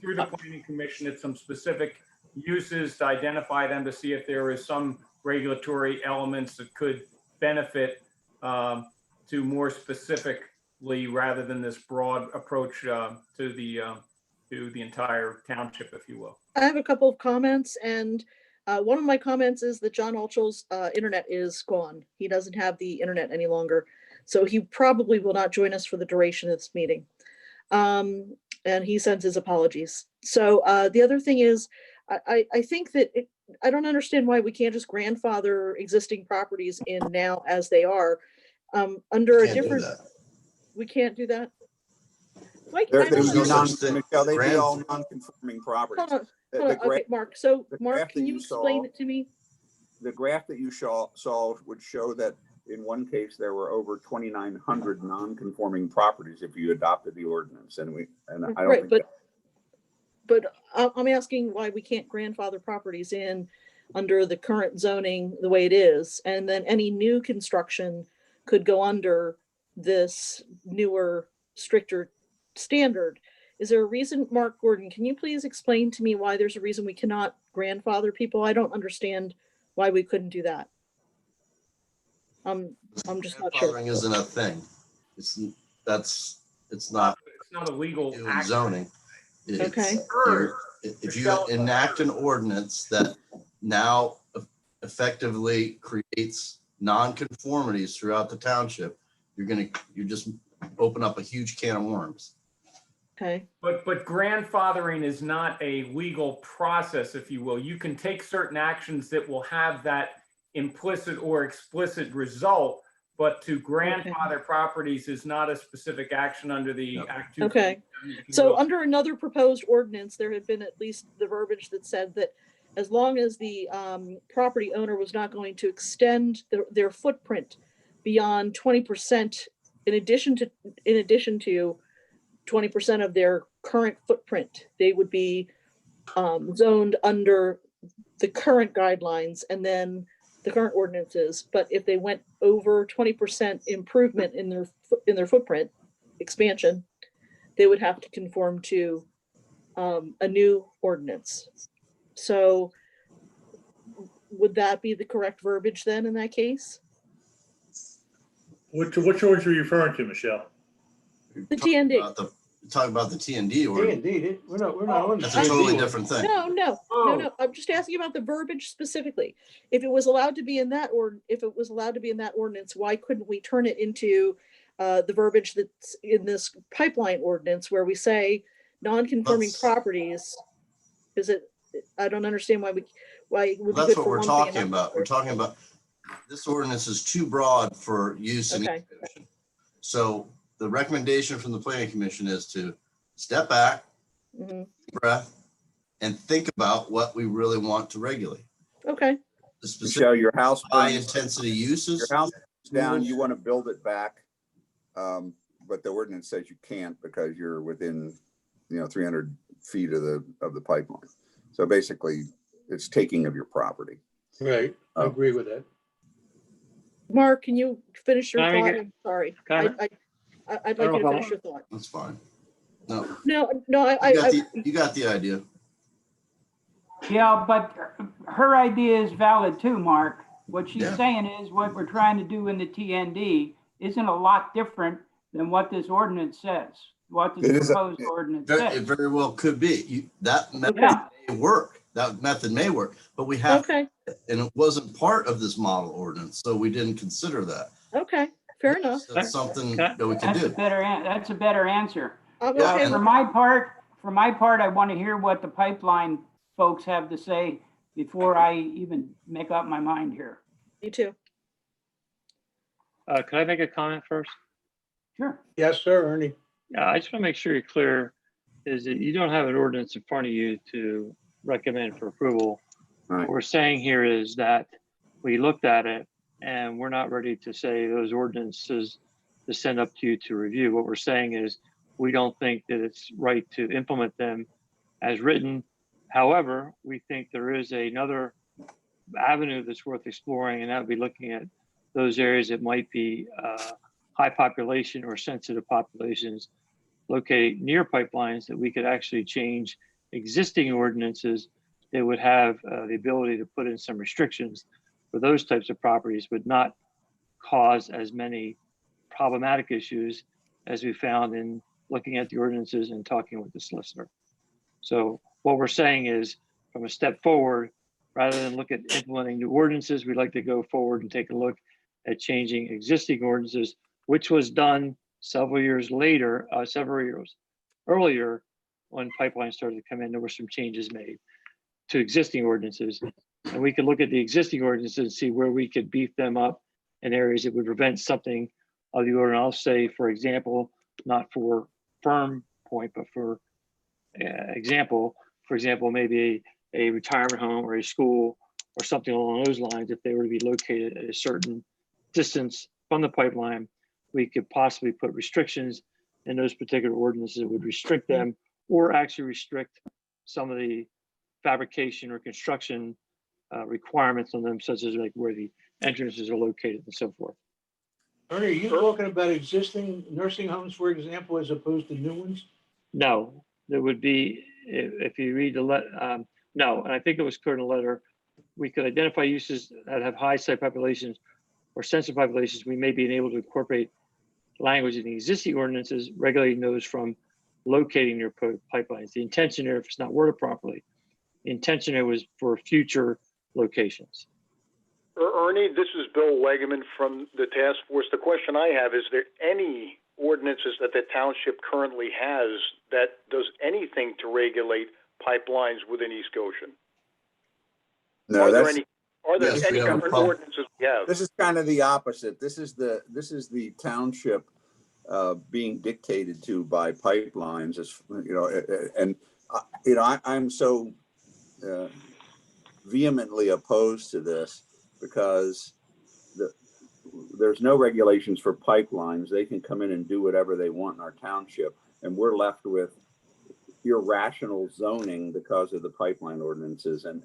through the Planning Commission at some specific uses to identify them, to see if there is some regulatory elements that could benefit to more specifically, rather than this broad approach to the entire township, if you will. I have a couple of comments, and one of my comments is that John Altschul's internet is gone. He doesn't have the internet any longer, so he probably will not join us for the duration of this meeting. And he sends his apologies. So the other thing is, I think that I don't understand why we can't just grandfather existing properties in now as they are under a different. We can't do that. Like, they'd be all non-conforming properties. Hold on. Okay, Mark. So Mark, can you explain it to me? The graph that you saw would show that in one case there were over 2,900 non-conforming properties if you adopted the ordinance, and I don't Right, think but I'm asking why we can't grandfather properties in under the current zoning the way it is, and then any new construction could go under this newer, stricter standard. Is there a reason, Mark Gordon, can you please explain to me why there's a reason we cannot grandfather people? I don't understand why we couldn't do that. I'm just not sure. Grandfathering isn't a thing. It's not a legal act. zoning. Okay. If you enact an ordinance that now effectively creates non-conformities throughout the township, you just open up a huge can of worms. Okay. But grandfathering is not a legal process, if you will. You can take certain actions that will have that implicit or explicit result, but to grandfather properties is not a specific action under the Act 2. Okay. So under another proposed ordinance, there had been at least the verbiage that said that as long as the property owner was not going to extend their footprint beyond 20%, in addition to 20% of their current footprint, they would be zoned under the current guidelines and then the current ordinances, but if they went over 20% improvement in their footprint expansion, they would have to conform to a new ordinance. So would that be the correct verbiage then in that case? Which ordinance are you referring to, Michelle? The TND. Talk about the TND Yeah, order. indeed. We're not on. That's a totally different thing. No. I'm just asking about the verbiage specifically. If it was allowed to be in that, or if it was allowed to be in that ordinance, why couldn't we turn it into the verbiage that's in this pipeline ordinance where we say non-conforming properties? Is it? I don't understand why it would be That's good what for we're one thing and talking not about. the We're other. talking about this ordinance is too broad for use in Okay. each division. So the recommendation from the planning commission is to step back, Mhm. breath, and think about what we really want to regulate. Okay. The specific Michelle, your house high burns, intensity uses. your house burns down, you want to build it back. But the ordinance says you can't because you're within, 300 feet of the pipeline. So basically it's taking of your property. Right, I agree with that. Mark, can you finish your Can I make thought? it- I'm sorry. Can I'd like you to finish your thought. That's fine. No, No, you got the idea. Yeah, but her idea is valid too, Mark. What she's Yeah. saying is what we're trying to do in the TND isn't a lot different than what this ordinance says, what It this is a- proposed ordinance It says. very well could be. That method Yeah. may work. That method may work, but we have, Okay. and it wasn't part of this model ordinance, so we didn't consider that. Okay. Fair enough. That's something that we can That's a do. that's a better answer. I'm Yeah, okay. and- For my part, I want to hear what the pipeline folks have to say before I even make up my mind here. Me too. Can I make a comment first? Sure. Yes, sir, Ernie. I just want to make sure you're clear, is that you don't have an ordinance in front of you to recommend for approval. Right. What we're saying here is that we looked at it and we're not ready to say those ordinances to send up to you to review. What we're saying is we don't think that it's right to implement them as written. However, we think there is another avenue that's worth exploring, and that would be looking at those areas that might be high population or sensitive populations located near pipelines that we could actually change existing ordinances that would have the ability to put in some restrictions for those types of properties, would not cause as many problematic issues as we found in looking at the ordinances and talking with the solicitor. So what we're saying is, from a step forward, rather than look at implementing new ordinances, we'd like to go forward and take a look at changing existing ordinances, which was done several years earlier when pipelines started to come in. There were some changes made to existing ordinances. And we could look at the existing ordinances and see where we could beef them up in areas that would prevent something of the order. And I'll say, for example, not for firm point, but for example, maybe a retirement home or a school or something along those lines, if they were to be located at a certain distance from the pipeline, we could possibly put restrictions in those particular ordinances that would restrict them, or actually restrict some of the fabrication or construction requirements on them, such as like where the entrances are located and so forth. Ernie, are you talking about existing nursing homes, for example, as opposed to new ones? No, there would be, if you read the no, and I think it was clear in the letter, we could identify uses that have high site populations or sensitive populations. We may be able to incorporate language in the existing ordinances regulating those from locating their pipelines. The intention there, if it's not worded properly, the intention there was for future locations. Ernie, this is Bill Wegeman from the task force. The question I have, is there any ordinances that the township currently has that does anything to regulate pipelines within East Goshen? No, Are there that's, any Yes, we have a different pub- ordinances we have? this is kind of the opposite. This is the township being dictated to by pipelines, as and I'm so vehemently opposed to this because there's no regulations for pipelines. They can come in and do whatever they want in our township, and we're left with irrational zoning because of the pipeline ordinances. And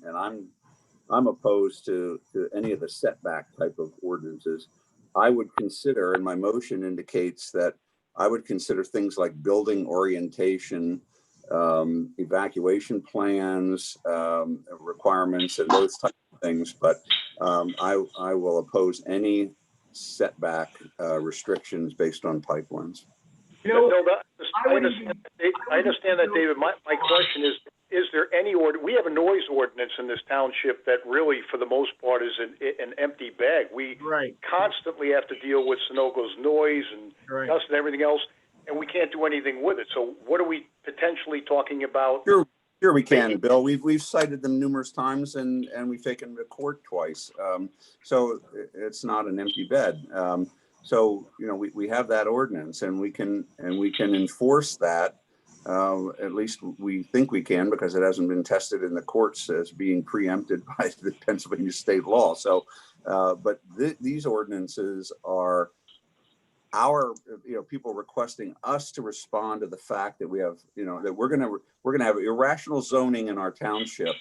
I'm opposed to any of the setback type of ordinances. I would consider, and my motion indicates that I would consider things like building orientation, evacuation plans, requirements, and those types of things. But I will oppose any setback restrictions based on pipelines. You know, Bill, I understand that, David. My question is there any we have a noise ordinance in this township that really, for the most part, is an empty bag. We constantly have to deal with Sunoco's noise and dust and everything else, and we can't do anything with it. So what are we potentially talking about? Sure we can, Bill. We've cited them numerous times and we've taken them to court twice. So it's not an empty bed. So, you know, we have that ordinance and we can enforce that. At least we think we can, because it hasn't been tested in the courts as being preempted by the Pennsylvania state law. So, but these ordinances are our, you know, people requesting us to respond to the fact that we have, you know, that we're gonna have irrational zoning in our township,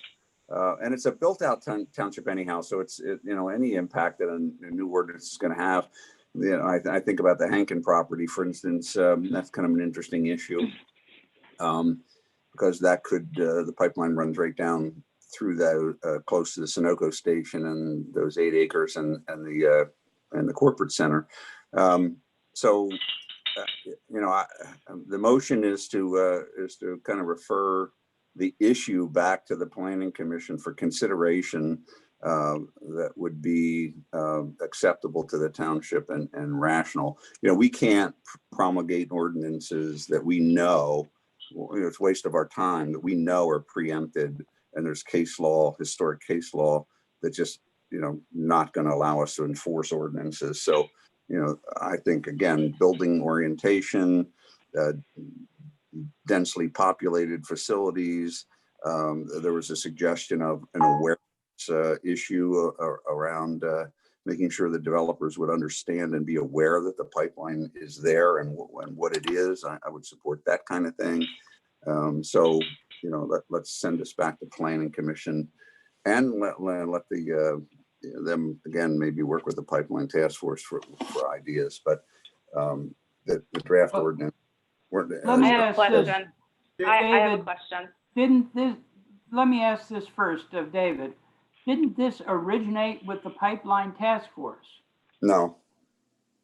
and it's a built-out township anyhow. So it's you know, any impact that a new ordinance is going to have. You know, I think about the Hankin property, for instance. That's kind of an interesting issue, because that could the pipeline runs right down through that close to the Sunoco station and those 8 acres and the corporate center. So, you know, the motion is to kind of refer the issue back to the Planning Commission for consideration that would be acceptable to the township and rational. You know, we can't promulgate ordinances that we know, you know, it's a waste of our time, that we know are preempted, and there's case law, historic case law, that just, you know, not going to allow us to enforce ordinances. So, you know, I think, again, building orientation, densely populated facilities. There was a suggestion of an awareness issue around making sure the developers would understand and be aware that the pipeline is there and what it is. I would support that kind of thing. So, you know, let's send this back to Planning Commission and let the them again maybe work with the pipeline task force for ideas. But the draft ordinance. Let me I have a ask question. this. I have a David, question. Let me ask this first of David. Didn't this originate with the pipeline task force? No.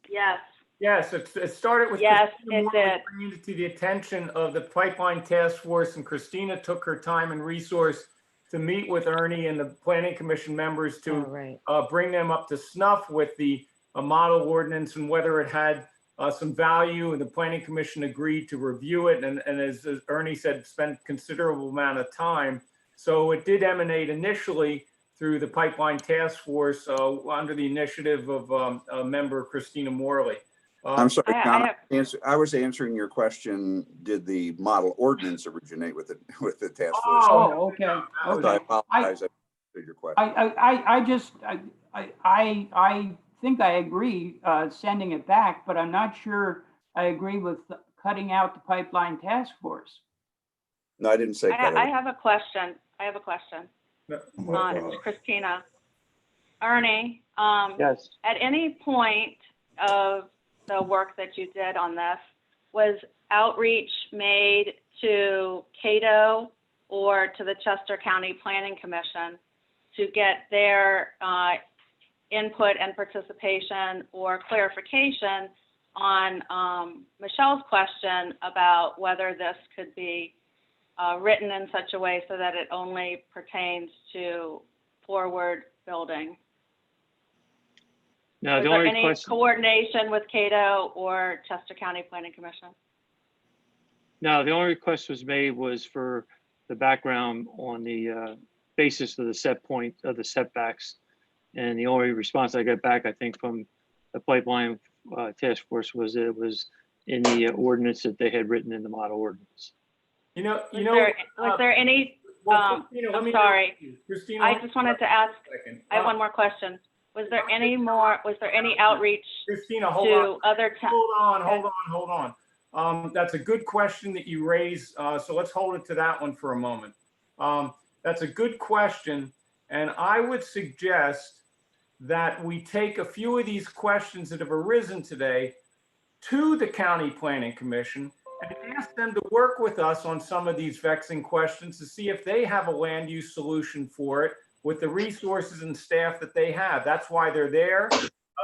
Yes. Yes, it started with Yes, Christina it Morley did. bringing it to the attention of the Pipeline Task Force, and Christina took her time and resource to meet with Ernie and the Planning Commission members to bring them up to snuff with the model ordinance and whether it had some value, and the Planning Commission agreed to review it. And as Ernie said, spent considerable amount of time. So it did emanate initially through the Pipeline Task Force under the initiative of member Christina Morley. I'm sorry, John. I was answering your question. Did the model ordinance originate with the task force? Oh, okay. So I apologize. I answered your question. I think I agree sending it back, but I'm not sure I agree with cutting out the pipeline task force. No, I didn't say cut it. I have a question. It's Christina. Ernie, Yes. at any point of the work that you did on this, was outreach made to Cato or to the Chester County Planning Commission to get their input and participation or clarification on Michelle's question about whether this could be written in such a way so that it only pertains to forward building? No, Was the there only any question. coordination with Cato or Chester County Planning Commission? No, the only request was made was for the background on the basis of the set point of the setbacks. And the only response I got back, I think, from the pipeline task force was that it was in the ordinance that they had written in the model ordinance. Was there any, I'm sorry, Christina, I just wanted to ask, I have one more question. Was there any outreach Christina, to other towns? Hold on. That's a good question that you raised. So let's hold it to that one for a moment. That's a good question. And I would suggest that we take a few of these questions that have arisen today to the County Planning Commission and ask them to work with us on some of these vexing questions to see if they have a land use solution for it with the resources and staff that they have. That's why they're there.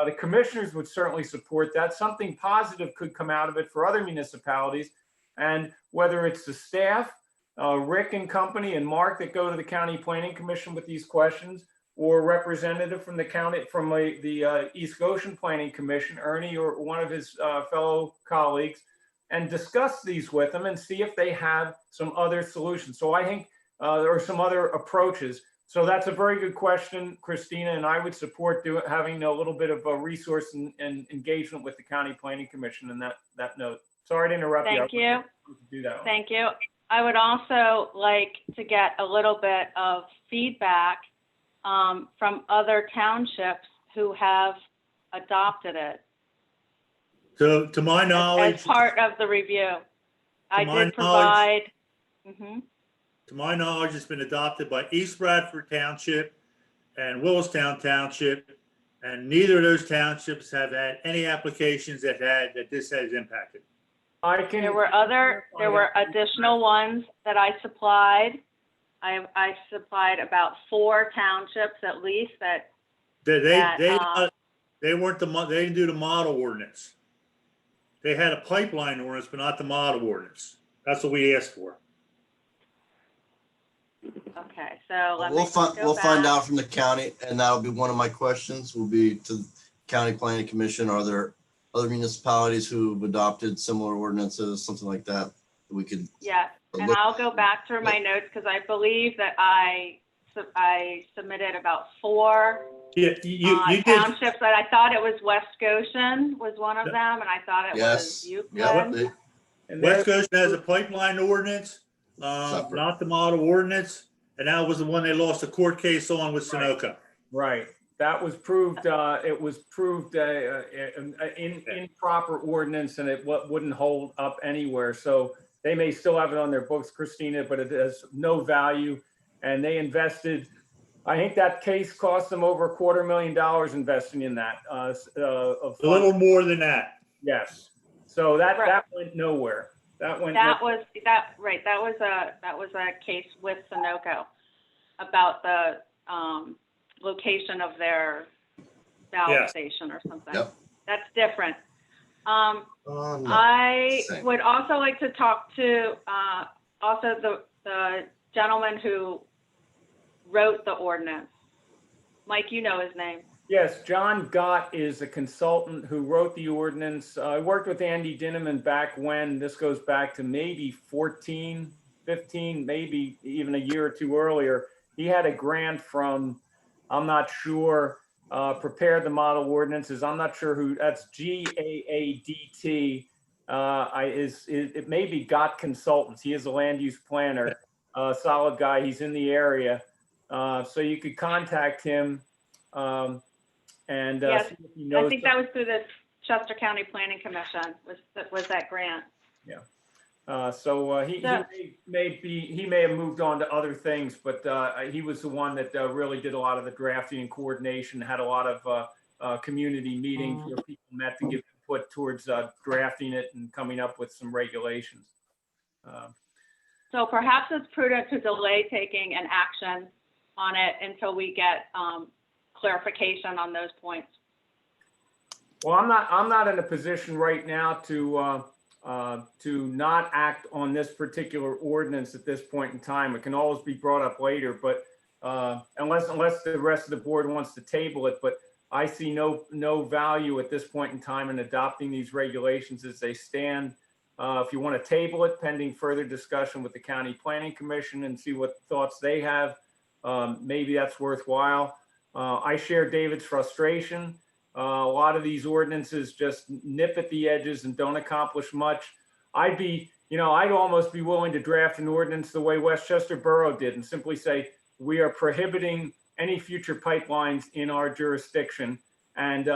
The commissioners would certainly support that. Something positive could come out of it for other municipalities. And whether it's the staff, Rick and company and Mark that go to the County Planning Commission with these questions, or a representative from the county, from the East Goshen Planning Commission, Ernie, or one of his fellow colleagues, and discuss these with them and see if they have some other solutions. So I think there are some other approaches. So that's a very good question, Christina, and I would support having a little bit of a resource and engagement with the County Planning Commission in that note. Sorry to interrupt you. Thank you. Do that. Thank you. I would also like to get a little bit of feedback from other townships who have adopted it To my knowledge, as part of the review. I my did provide. to my knowledge, it's been adopted by East Bradford Township and Willistown Township, and neither of those townships have had any applications that this has impacted. There were additional ones that I supplied. I supplied about 4 townships at least that. They didn't do the model ordinance. They had a pipeline ordinance, but not the model ordinance. That's what we asked for. Okay, so let me We'll just go we'll find back. out from the county, and that'll be one of my questions, will be to the County Planning Commission. Are there other municipalities who've adopted similar ordinances, something like that? We could. Yes, and I'll go back through my notes because I believe that I submitted about 4 you did. townships. That I thought it was West Goshen was one of them, and I thought it was Euclid. West Goshen has a pipeline ordinance, not the model ordinance, and that was the one they lost a court case on with Sunoco. Right. That was proved, it was proved in proper ordinance, and it wouldn't hold up anywhere. So they may still have it on their books, Christina, but it has no value. And they invested, I think that case cost them over $250,000 investing in that. A little more than that. Yes. So that went nowhere. That was a case with Sunoco about the location of their valve station or something. That's different. I would also like to talk to also the gentleman who wrote the ordinance. Mike, you know his name. Yes, John Gott is a consultant who wrote the ordinance. I worked with Andy Dinneman back when, this goes back to maybe 14, 15, maybe even a year or two earlier. He had a grant from, I'm not sure, prepared the model ordinances. I'm not sure who, that's GAADT. It may be Gott Consultants. He is a land use planner, solid guy. He's in the area. So you could contact him. Yes, see if he knows. I think that was through the Chester County Planning Commission was that grant. Yeah. He may have moved on to other things, but he was the one that really did a lot of the drafting and coordination, had a lot of community meetings where people met to give input towards drafting it and coming up with some regulations. So perhaps it's prudent to delay taking an action on it until we get clarification on those points. Well, I'm not in a position right now to not act on this particular ordinance at this point in time. It can always be brought up later, but unless the rest of the board wants to table it. But I see no value at this point in time in adopting these regulations as they stand. If you want to table it pending further discussion with the County Planning Commission and see what thoughts they have, maybe that's worthwhile. I share David's frustration. A lot of these ordinances just nip at the edges and don't accomplish much. I'd almost be willing to draft an ordinance the way Westchester Borough did and simply say, we are prohibiting any future pipelines in our jurisdiction, and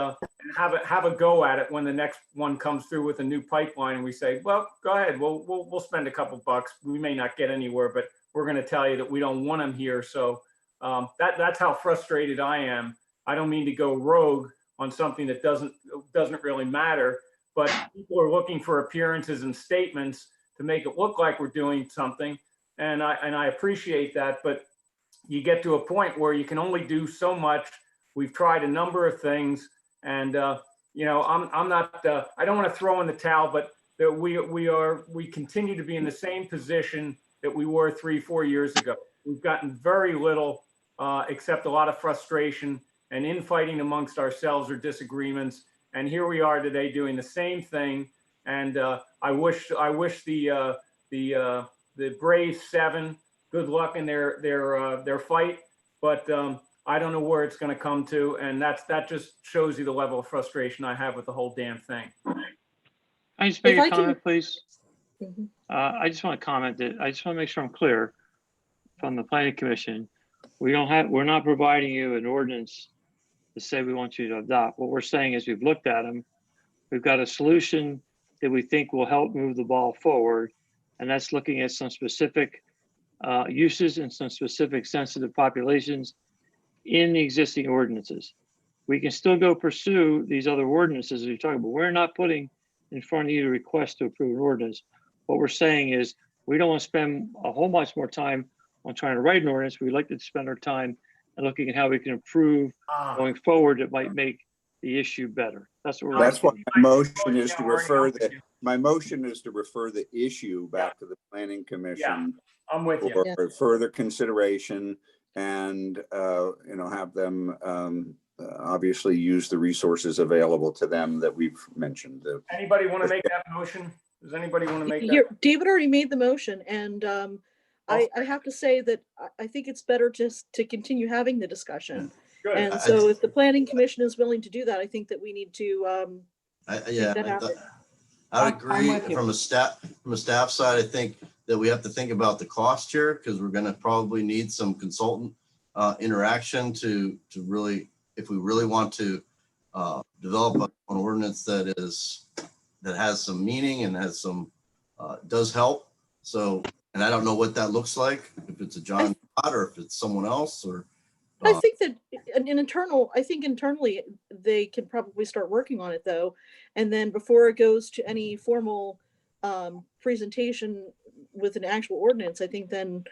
have a go at it when the next one comes through with a new pipeline. And we say, well, go ahead, we'll spend a couple bucks. We may not get anywhere, but we're going to tell you that we don't want them here. So That's how frustrated I am. I don't mean to go rogue on something that doesn't really matter, but people are looking for appearances and statements to make it look like we're doing something. And I appreciate that, but you get to a point where you can only do so much. We've tried a number of things, and you know, I'm not. I don't want to throw in the towel, but that we continue to be in the same position that we were 3-4 years ago. We've gotten very little, except a lot of frustration and infighting amongst ourselves or disagreements. And here we are today doing the same thing. And I wish the Brave 7 good luck in their fight, but I don't know where it's going to come to, and that just shows you the level of frustration I have with the whole damn thing. I just make If a I can- comment, please. Mhm. I just want to comment that I just want to make sure I'm clear from the planning commission. We're not providing you an ordinance to say we want you to adopt. What we're saying is we've looked at them. We've got a solution that we think will help move the ball forward. And that's looking at some specific uses and some specific sensitive populations in the existing ordinances. We can still go pursue these other ordinances you're talking about. We're not putting in front of you a request to approve an ordinance. What we're saying is we don't want to spend a whole much more time on trying to write an ordinance. We'd like to spend our time and looking at how we can improve going forward that might make the issue better. That's what we're That's what asking. my motion is, to refer the issue back to the planning commission. I'm with you. For further consideration, and you know, have them obviously use the resources available to them that we've mentioned. Anybody want to make that motion? Does anybody want to make that? Here, David already made the motion, and I have to say that I think it's better just to continue having the discussion. Good. And so if the planning commission is willing to do that, I think that we need to Yeah, that happen. I would I'm agree. with you. From a staff side, I think that we have to think about the cost here, because we're going to probably need some consultant interaction to really, if we really want to develop an ordinance that has some meaning and has some does help. So, and I don't know what that looks like, if it's a John Scott or if it's someone else, or I think that internally they can probably start working on it though. And then before it goes to any formal presentation with an actual ordinance, I think then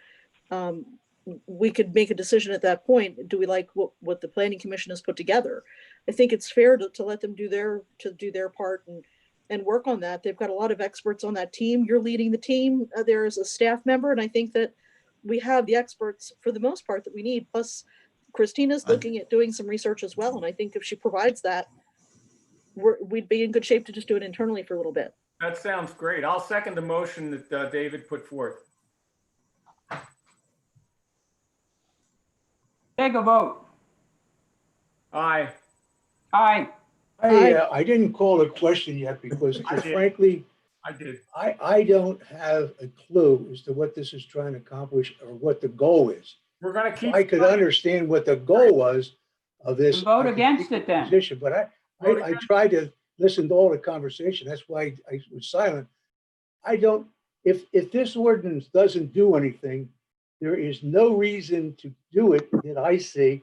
we could make a decision at that point. Do we like what the planning commission has put together? I think it's fair to let them do their part and work on that. They've got a lot of experts on that team. You're leading the team there as a staff member. And I think that we have the experts for the most part that we need. Plus Christina's looking at doing some research as well. And I think if she provides that, we'd be in good shape to just do it internally for a little bit. That sounds great. I'll second the motion that David put forth. Take a vote. Aye. Aye. I didn't call a question yet because I did. frankly, I did. I don't have a clue as to what this is trying to accomplish or what the goal is. We're going to If keep. I could understand what the goal was of this. Then vote I could against take it then. position, but I tried to listen to all the conversation. That's why I was silent. If this ordinance doesn't do anything, there is no reason to do it that I see.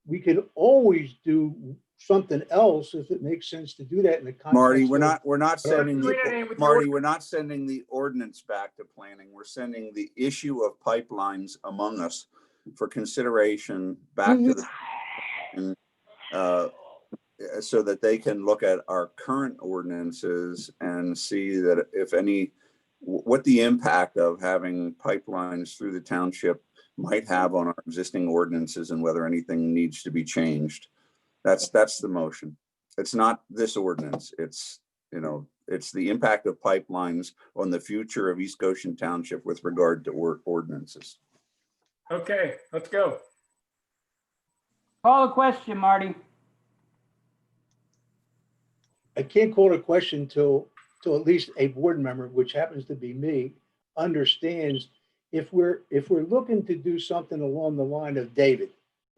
We could always do something else if it makes sense to do that in the context. Marty, we're of- not sending Marty, we're not sending the ordinance back to planning. We're sending the issue of pipelines among us for consideration back to the so that they can look at our current ordinances and see that if any, what the impact of having pipelines through the township might have on our existing ordinances and whether anything needs to be changed. That's the motion. It's not this ordinance. It's, you know, it's the impact of pipelines on the future of East Goshen Township with regard to ordinances. Okay, let's go. Call a question, Marty. I can't call a question till at least a board member, which happens to be me, understands if we're looking to do something along the line of David,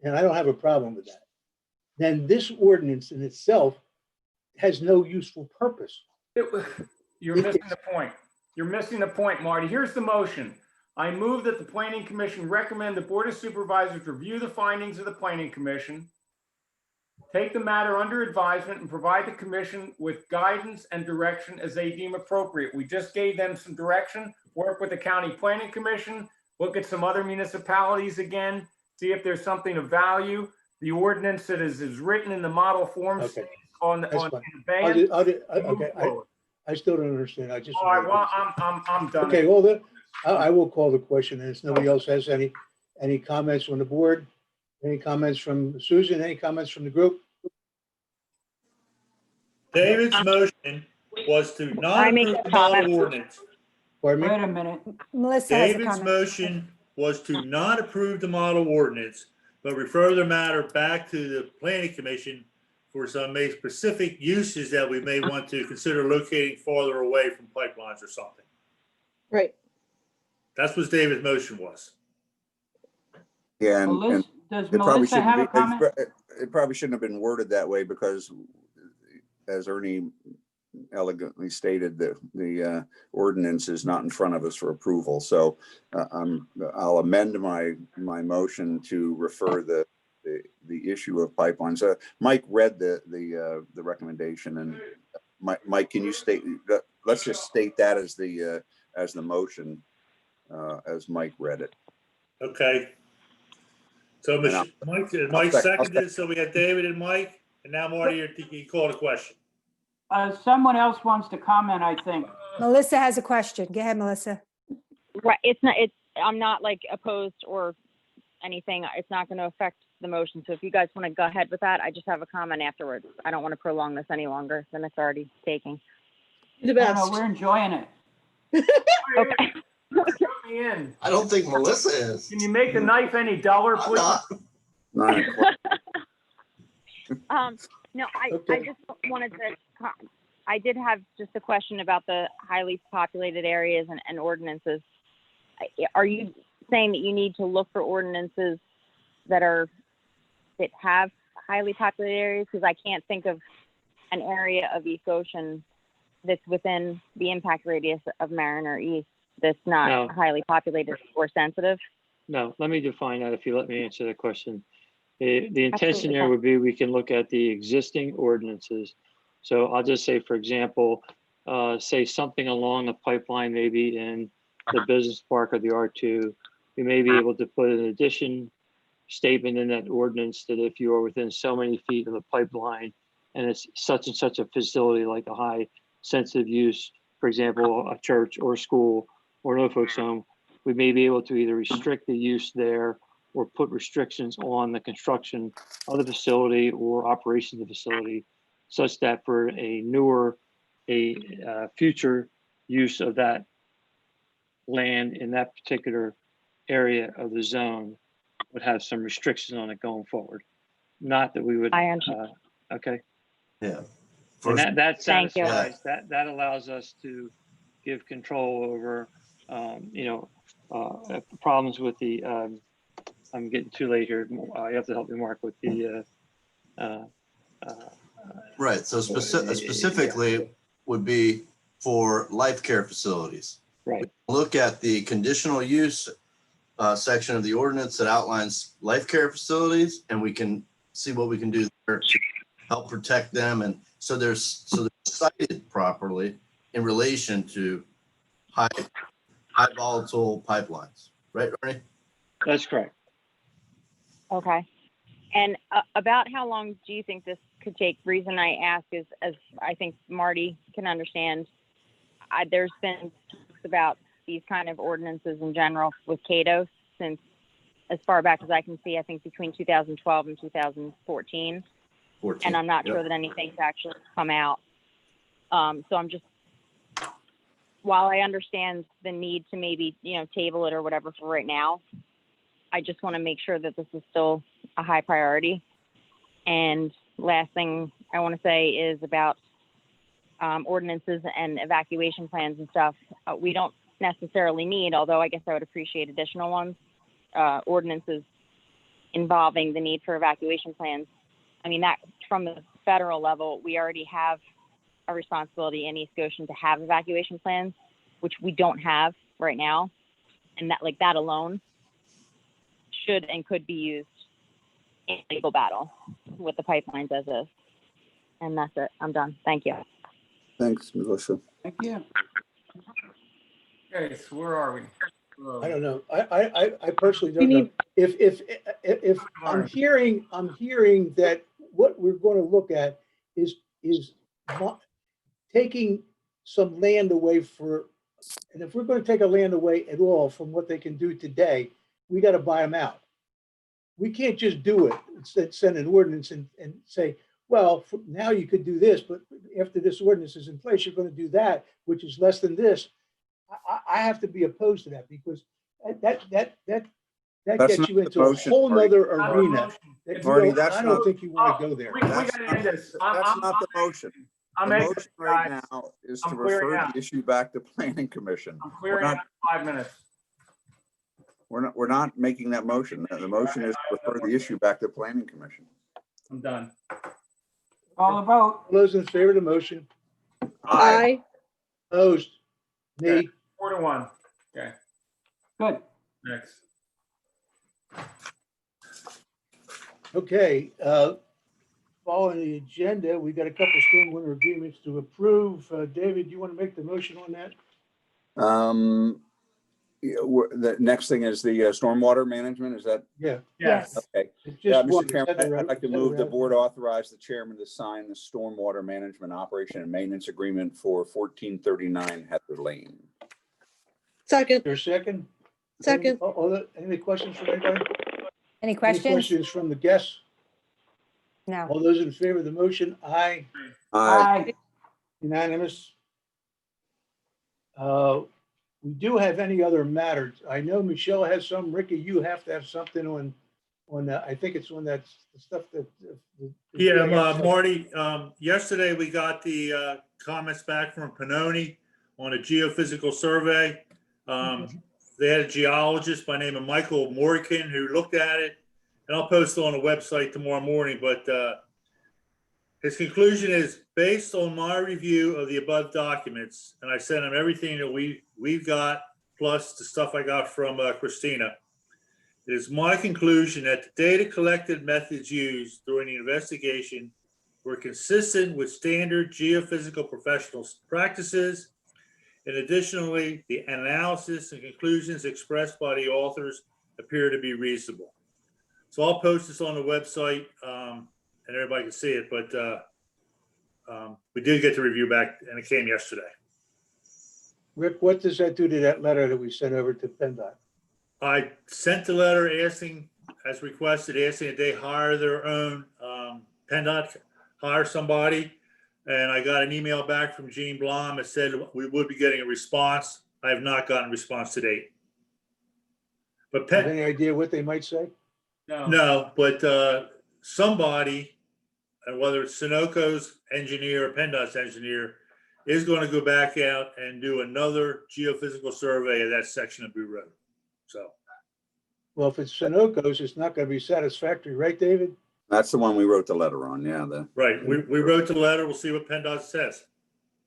and I don't have a problem with that, then this ordinance in itself has no useful purpose. You're missing the point. You're missing the point, Marty. Here's the motion. I move that the Planning Commission recommend the Board of Supervisors review the findings of the Planning Commission, take the matter under advisement, and provide the commission with guidance and direction as they deem appropriate. We just gave them some direction, work with the County Planning Commission, look at some other municipalities again, see if there's something of value. The ordinance that is written in the model form Okay. stays on That's fine. abeyance. Okay, I still don't understand. I just. All right, well, I'm done. Okay, well, then, I will call the question, and if nobody else has any comments from the board, any comments from Susan, any comments from the group? David's motion was to not I make approve a the model comment. ordinance. Pardon me? Wait a minute. Melissa has a David's comment. motion was to not approve the model ordinance, but refer the matter back to the planning commission for some may specific uses that we may want to consider locating farther away from pipelines or something. Right. That's what David's motion was. Yeah, and Does it probably Melissa have a shouldn't be, comment? it probably shouldn't have been worded that way because as Ernie elegantly stated, the ordinance is not in front of us for approval. So I'll amend my motion to refer the issue of pipelines. Mike read the recommendation, and Mike, can you state? Let's just state that as the motion as Mike read it. Okay. So Mike seconded it. So we have David and Mike, and now Marty, you call the question. Someone else wants to comment, I think. Melissa has a question. Go ahead, Melissa. Right, I'm not like opposed or anything. It's not going to affect the motion. So if you guys want to go ahead with that, I just have a comment afterwards. I don't want to prolong this any longer than it's already taking. The No, best. we're enjoying it. Okay. Put me in. I don't think Melissa is. Can you make the knife any duller, I'm please? not. No, I Okay. just wanted to, I did have just a question about the highly populated areas and ordinances. Are you saying that you need to look for ordinances that have highly populated areas? Because I can't think of an area of East Ocean that's within the impact radius of Mariner East that's not No. highly populated or sensitive. No, let me define that if you let me answer that question. The intention Absolutely there fine. would be we can look at the existing ordinances. So I'll just say, for example, say something along the pipeline, maybe in the business park or the R2, you may be able to put an addition statement in that ordinance that if you are within so many feet of the pipeline and it's such and such a facility like a high sensitive use, for example, a church or school or an old folks home, we may be able to either restrict the use there or put restrictions on the construction of the facility or operation of the facility, such that for a future use of that land in that particular area of the zone would have some restrictions on it going forward. Not that we would. I understand. Okay. Yeah. And that Thank you. satisfies, that allows us to give control over, problems with the, I'm getting too late here. You have to help me, Mark, with the, Right, so specifically would be for life care facilities. Right. Look at the conditional use section of the ordinance that outlines life care facilities, and we can see what we can do there to help protect them. And so they're cited properly in relation to high volatile pipelines, right, Ernie? That's correct. Okay. And about how long do you think this could take? Reason I ask is, as I think Marty can understand, there's been talks about these kind of ordinances in general with Cato since as far back as I can see, I think between 2012 and 2014. And I'm not sure that anything's actually come out. So I'm just, while I understand the need to maybe, table it or whatever for right now, I just want to make sure that this is still a high priority. And last thing I want to say is about ordinances and evacuation plans and stuff. We don't necessarily need, although I guess I would appreciate additional ones, ordinances involving the need for evacuation plans. I mean, that from the federal level, we already have a responsibility in East Goshen to have evacuation plans, which we don't have right now. And that, like that alone should and could be used in a legal battle with the pipelines as is. And that's it. I'm done. Thank you. Thanks, Melissa. Thank you. Okay, so where are we? I don't know. I personally We don't know. need- If I'm hearing that what we're going to look at is taking some land away and if we're going to take a land away at all from what they can do today, we got to buy them out. We can't just do it, send an ordinance and say, well, now you could do this, but after this ordinance is in place, you're going to do that, which is less than this. I have to be opposed to that because that That's gets not you the into a motion, whole Marty. nother arena. that you Marty, don't- that's I don't not- think you want to go there. We That's gotta not end the- this. That's not the motion. I'm The exiting, motion right guys. now is I'm to clearing refer out. the issue back to planning commission. I'm We're clearing out not, in 5 minutes. we're not making that motion. The motion is to refer the issue back to planning commission. I'm done. Call the vote. All those in favor of the motion? Aye. Opposed? Me? 4-1. Okay, Good. next. Okay, following the agenda, we got a couple stormwater agreements to approve. David, you want to make the motion on that? The next thing is the stormwater management, is that? Yeah. Yes. Okay. It's Yeah, just one. Mr. Chairman, I'd like to Is that move the right? board authorize the chairman to sign the stormwater management operation and maintenance agreement for 1439 Heather Lane. Second, There's a second? second. Any questions from anybody? Any Any questions? questions from the guests? No. All those in favor of the motion? Aye. Aye. Unanimous. We do have any other matters. I know Michelle has some. Ricky, you have to have something on, I think it's on that stuff that. Yeah, Marty, yesterday we got the comments back from Pannoni on a geophysical survey. They had a geologist by name of Michael Morgan who looked at it, and I'll post it on the website tomorrow morning, but his conclusion is, based on my review of the above documents, and I sent him everything that we've got, plus the stuff I got from Christina. It is my conclusion that the data collected methods used during the investigation were consistent with standard geophysical professional practices. And additionally, the analysis and conclusions expressed by the authors appear to be reasonable. So I'll post this on the website and everybody can see it, but we did get the review back and it came yesterday. Rick, what does that do to that letter that we sent over to PennDOT? I sent the letter asking, as requested, asking that they hire their own, PennDOT hire somebody. And I got an email back from Gene Blom that said we would be getting a response. I have not gotten a response to date. But Have any idea what they might say? no, but somebody, and whether it's Sunoco's engineer or PennDOT's engineer, is going to go back out and do another geophysical survey of that section of Boo Road. So. Well, if it's Sunoco's, it's not going to be satisfactory, right, David? That's the one we wrote the letter on, yeah. Right, we wrote the letter, we'll see what PennDOT says.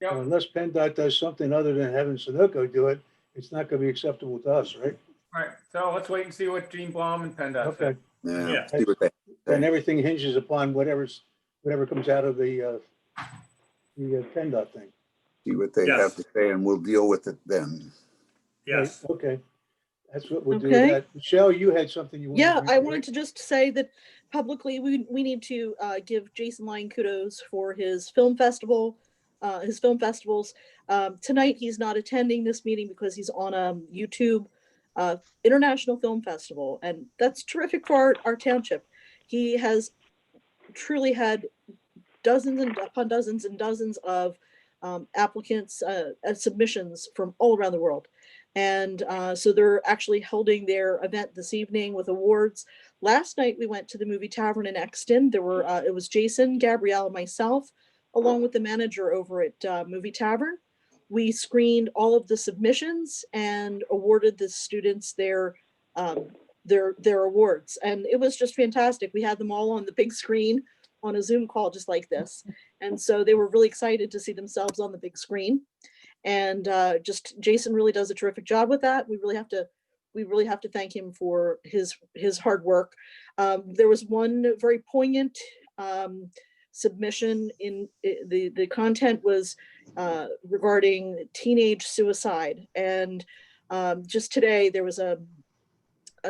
Well, unless PennDOT does something other than having Sunoco do it, it's not going to be acceptable to us, right? All right, so let's wait and see what Gene Blom and PennDOT say. Okay. Yeah, see what they And everything hinges upon whatever comes out of the PennDOT thing. see what they have to say, and we'll deal with it then. Yes. Right, okay. That's what we'll do Okay. with that. Michelle, you had something you wanted to Yeah, I reiterate? wanted to just say that publicly, we need to give Jason Lyon kudos for his film festival, his film festivals. Tonight, he's not attending this meeting because he's on a YouTube International Film Festival, and that's terrific for our township. He has truly had dozens and upon dozens and dozens of applicants, submissions from all around the world. And so they're actually holding their event this evening with awards. Last night we went to the Movie Tavern in Exton. There were it was Jason, Gabrielle, and myself, along with the manager over at Movie Tavern. We screened all of the submissions and awarded the students their awards, and it was just fantastic. We had them all on the big screen on a Zoom call just like this, and so they were really excited to see themselves on the big screen. And just Jason really does a terrific job with that. We really have to we really have to thank him for his hard work. There was one very poignant submission in the content was regarding teenage suicide. And just today, there was a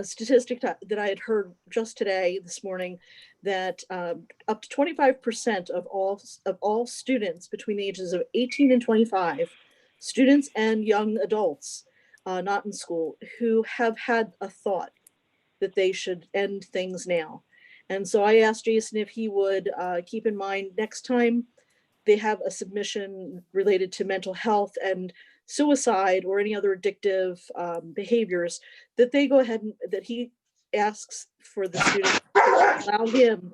statistic that I had heard just today, this morning, that up to 25% of all students between the ages of 18 and 25, students and young adults not in school, who have had a thought that they should end things now. And so I asked Jason if he would keep in mind next time they have a submission related to mental health and suicide or any other addictive behaviors, that they go ahead and that he asks for the student to allow him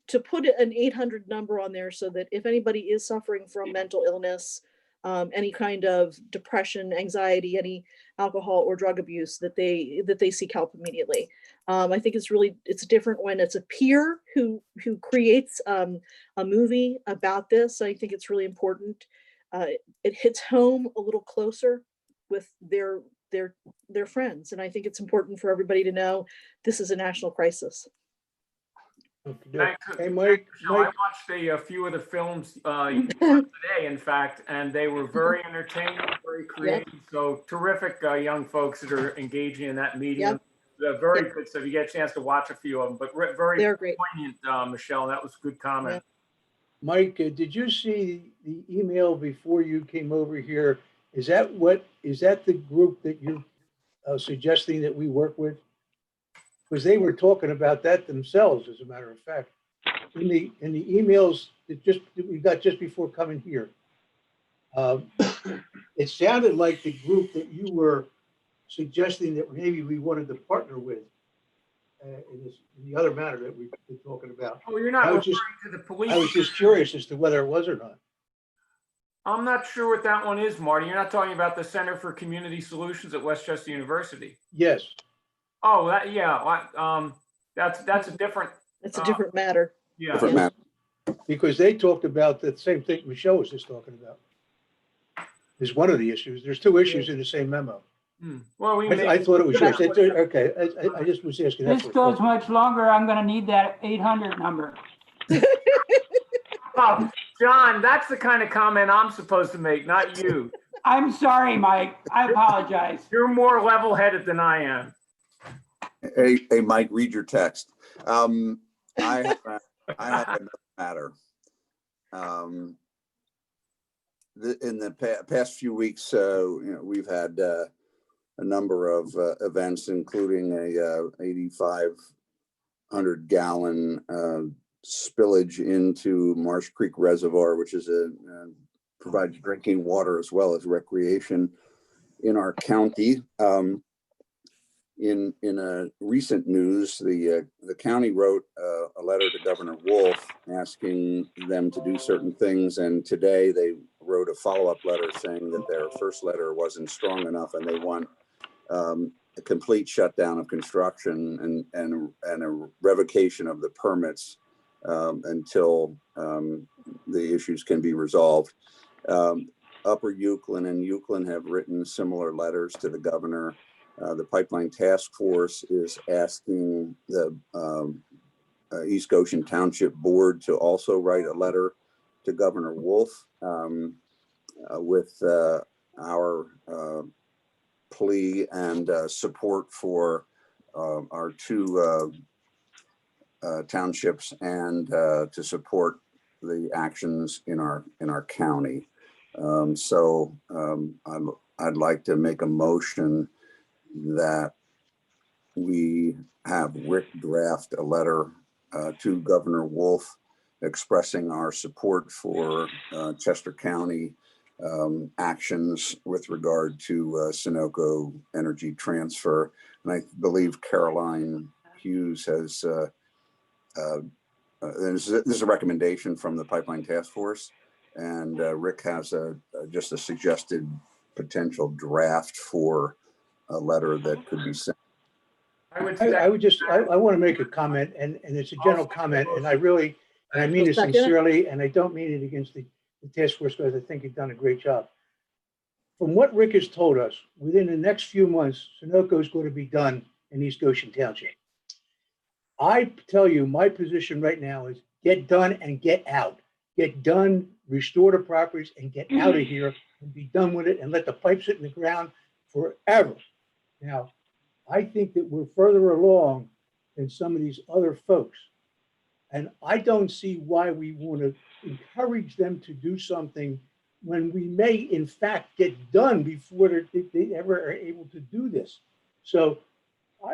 to put an 800 number on there, so that if anybody is suffering from mental illness, any kind of depression, anxiety, any alcohol or drug abuse, that they seek help immediately. I think it's different when it's a peer who creates a movie about this. I think it's really important. It hits home a little closer with their friends, and I think it's important for everybody to know this is a national crisis. Hey, Mike. I watched a few of the films today, in fact, and they were very entertaining, very creative. Yep. So terrific young folks that are engaging in that medium. Yep. Very yep. Good. So if you get a chance to watch a few of them, but very poignant, Michelle. That was a good comment. Yep. Mike, did you see the email before you came over here? Is that the group that you're suggesting that we work with? Because they were talking about that themselves, as a matter of fact, in the emails that we got just before coming here. It sounded like the group that you were suggesting that maybe we wanted to partner with in the other matter that we've been talking about. Oh, you're not referring to the police? I was just curious as to whether it was or not. I'm not sure what that one is, Marty. You're not talking about the Center for Community Solutions at Westchester University? Yes. Oh, that's a different. It's a different matter. Yeah. Different matter. Because they talked about the same thing Michelle was just talking about. Is one of the issues. There's two issues in the same memo. Well, I thought it was yours. Okay, I just was asking. This goes much longer. I'm going to need that 800 number. Oh, John, that's the kind of comment I'm supposed to make, not you. I'm sorry, Mike. I apologize. You're more level-headed than I am. Hey, Mike, read your text. I have another matter. In the past few weeks, we've had a number of events, including a 8,500 gallon spillage into Marsh Creek Reservoir, which is provides drinking water as well as recreation in our county. In recent news, the county wrote a letter to Governor Wolf asking them to do certain things, and today they wrote a follow-up letter saying that their first letter wasn't strong enough and they want a complete shutdown of construction and a revocation of the permits until the issues can be resolved. Upper Euclid and Euclid have written similar letters to the governor. The Pipeline Task Force is asking the East Goshen Township Board to also write a letter to Governor Wolf with our plea and support for our two townships and to support the actions in our county. I'd like to make a motion that we have Rick draft a letter to Governor Wolf expressing our support for Chester County actions with regard to Sunoco energy transfer. And I believe Caroline Hughes has, this is a recommendation from the Pipeline Task Force, and Rick has just a suggested potential draft for a letter that could be sent. I want to make a comment, and it's a general comment, and I mean it sincerely, and I don't mean it against the task force, because I think you've done a great job. from what Rick has told us, within the next few months, Sunoco is going to be done in East Goshen Township. I tell you, my position right now is get done and get out. Get done, restore the properties and get out of here and be done with it and let the pipe sit in the ground forever. Now, I think that we're further along than some of these other folks. And I don't see why we want to encourage them to do something when we may in fact get done before they ever are able to do this. So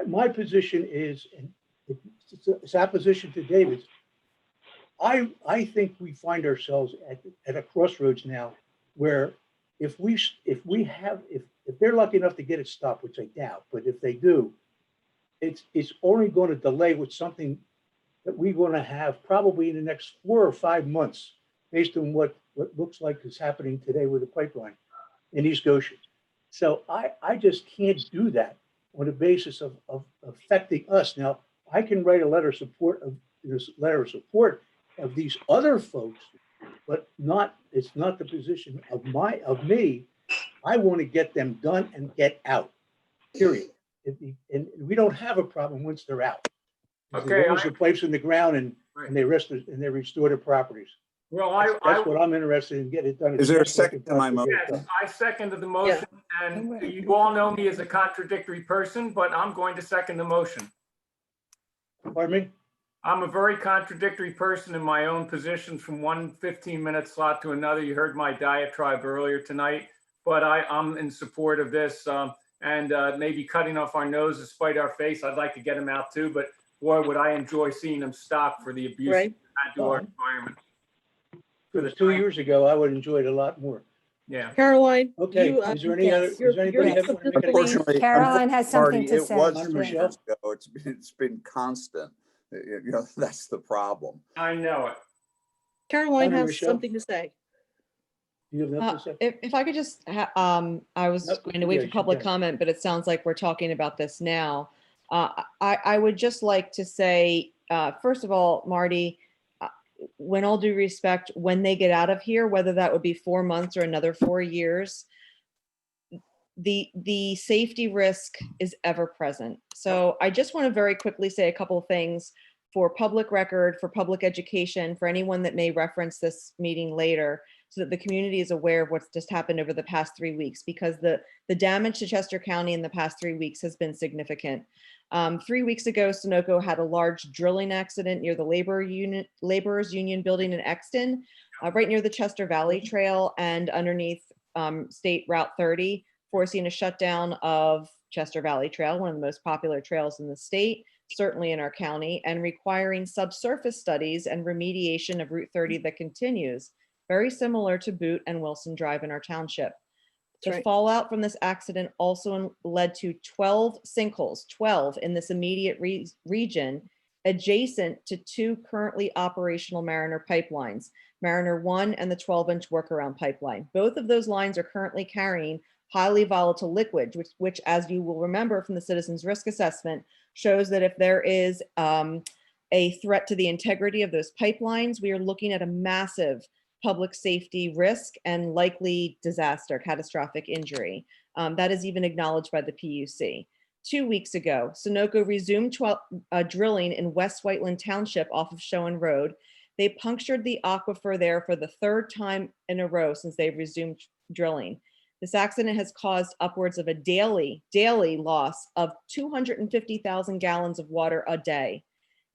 my position is, and it's opposition to David's, I think we find ourselves at a crossroads now where if they're lucky enough to get it stopped, which I doubt, but if they do, it's only going to delay with something that we're going to have probably in the next 4 or 5 months, based on what looks like is happening today with the pipeline in East Goshen. So I just can't do that on the basis of affecting us. Now, I can write a letter of support of these other folks, but it's not the position of me. I want to get them done and get out, period. And we don't have a problem once they're out. Okay, As long as the pipe's in the ground and they restore their properties. Well, That's what I'm interested in, get it done. Is there a second to my motion? Yes, I seconded the motion, and you all know me as a contradictory person, but I'm going to second the motion. Pardon me? I'm a very contradictory person in my own position from one 15-minute slot to another. You heard my diatribe earlier tonight, but I'm in support of this, and maybe cutting off our nose to spite our face. I'd like to get them out too, but boy, would I enjoy seeing them stop for the abuse Right. to our environment. If it was 2 years ago, I would enjoy it a lot more. Yeah. Caroline. Okay, you, is there any other, yes, is there anybody you're have? next. Unfortunately, Caroline has something to it say. was Honor 3 Michelle? years ago. It's been constant. That's the problem. I know it. Caroline Honor has Michelle? something to say. You have nothing to say? If I could just, I was Nope, going to wait yeah, for you public can. comment, but it sounds like we're talking about this now. I would just like to say, first of all, Marty, when all due respect, when they get out of here, whether that would be 4 months or another 4 years, the safety risk is ever present. So I just want to very quickly say a couple of things for public record, for public education, for anyone that may reference this meeting later, so that the community is aware of what's just happened over the past 3 weeks, because the damage to Chester County in the past 3 weeks has been significant. 3 weeks ago, Sunoco had a large drilling accident near the Laborers Union building in Exton, right near the Chester Valley Trail and underneath State Route 30, forcing a shutdown of Chester Valley Trail, one of the most popular trails in the state, certainly in our county, and requiring subsurface studies and remediation of Route 30 that continues, very similar to Boot and Wilson Drive in our township. The fallout from this accident also led to 12 sinkholes, 12 in this immediate region, adjacent to 2 currently operational Mariner pipelines, Mariner 1 and the 12-inch workaround pipeline. Both of those lines are currently carrying highly volatile liquid, which, as you will remember from the citizens risk assessment, shows that if there is a threat to the integrity of those pipelines, we are looking at a massive public safety risk and likely disaster, catastrophic injury. That is even acknowledged by the PUC. 2 weeks ago, Sunoco resumed drilling in West Whiteland Township off of Showen Road. They punctured the aquifer there for the 3rd time in a row since they've resumed drilling. This accident has caused upwards of a daily loss of 250,000 gallons of water a day.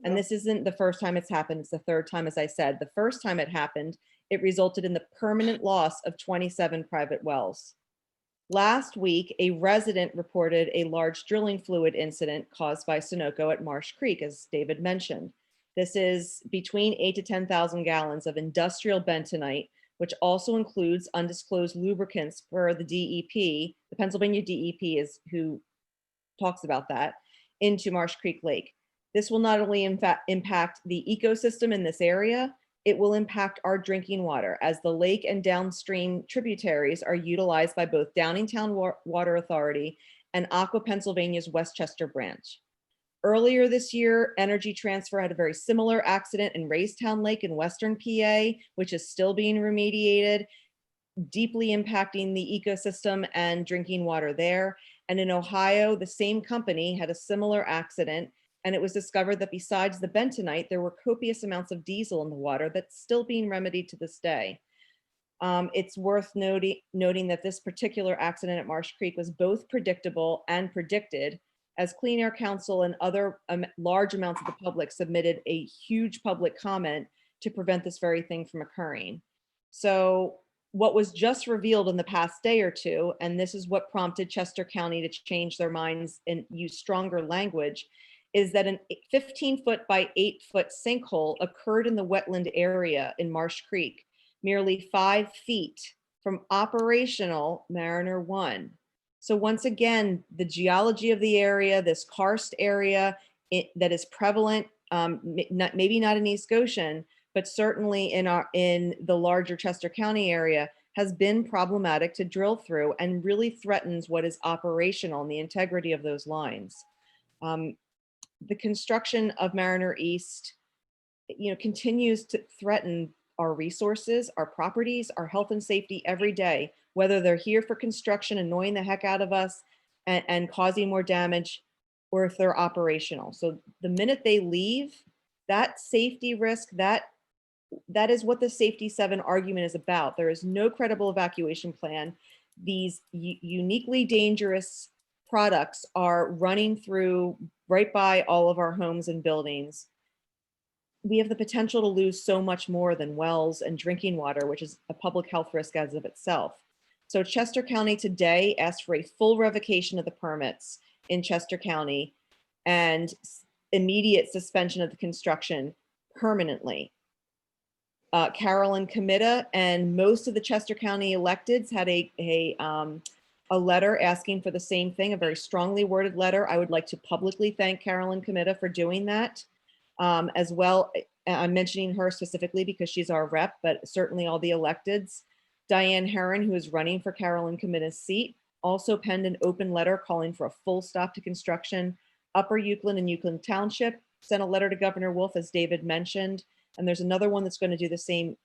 And this isn't the first time it's happened. It's the 3rd time, as I said. The first time it happened, it resulted in the permanent loss of 27 private wells. Last week, a resident reported a large drilling fluid incident caused by Sunoco at Marsh Creek, as David mentioned. This is between 8,000 to 10,000 gallons of industrial bentonite, which also includes undisclosed lubricants for the DEP. The Pennsylvania DEP is who talks about that, into Marsh Creek Lake. This will not only impact the ecosystem in this area, it will impact our drinking water, as the lake and downstream tributaries are utilized by both Downingtown Water Authority and Aqua Pennsylvania's Westchester branch. Earlier this year, Energy Transfer had a very similar accident in Raystown Lake in Western PA, which is still being remediated. deeply impacting the ecosystem and drinking water there. And in Ohio, the same company had a similar accident, and it was discovered that besides the bentonite, there were copious amounts of diesel in the water that's still being remedied to this day. It's worth noting that this particular accident at Marsh Creek was both predictable and predicted, as Clean Air Council and other large amounts of the public submitted a huge public comment to prevent this very thing from occurring. So what was just revealed in the past day or two, and this is what prompted Chester County to change their minds and use stronger language, is that an 15-foot by 8-foot sinkhole occurred in the wetland area in Marsh Creek, merely 5 feet from operational Mariner 1. So once again, the geology of the area, this karst area that is prevalent, maybe not in East Goshen, but certainly in the larger Chester County area, has been problematic to drill through and really threatens what is operational and the integrity of those lines. The construction of Mariner East, continues to threaten our resources, our properties, our health and safety every day, whether they're here for construction, annoying the heck out of us and causing more damage, or if they're operational. So the minute they leave, that safety risk, that is what the Safety 7 argument is about. There is no credible evacuation plan. These uniquely dangerous products are running through right by all of our homes and buildings. We have the potential to lose so much more than wells and drinking water, which is a public health risk as of itself. So Chester County today asked for a full revocation of the permits in Chester County and immediate suspension of the construction permanently. Carolyn Comita and most of the Chester County electeds had a letter asking for the same thing, a very strongly worded letter. I would like to publicly thank Carolyn Comita for doing that. As well, I'm mentioning her specifically because she's our rep, but certainly all the electeds. Diane Herron, who is running for Carolyn Comita's seat, also penned an open letter calling for a full stop to construction. Upper Euclid and Euclid Township sent a letter to Governor Wolf, as David mentioned, and there's another one that's going to do the same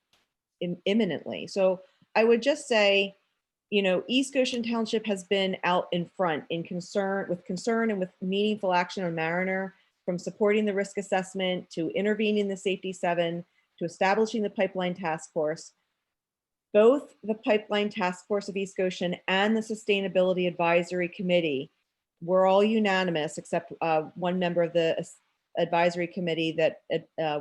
imminently. So I would just say, East Goshen Township has been out in front with concern and with meaningful action on Mariner, from supporting the risk assessment to intervening in the Safety 7 to establishing the Pipeline Task Force. Both the Pipeline Task Force of East Goshen and the Sustainability Advisory Committee were all unanimous, except one member of the advisory committee that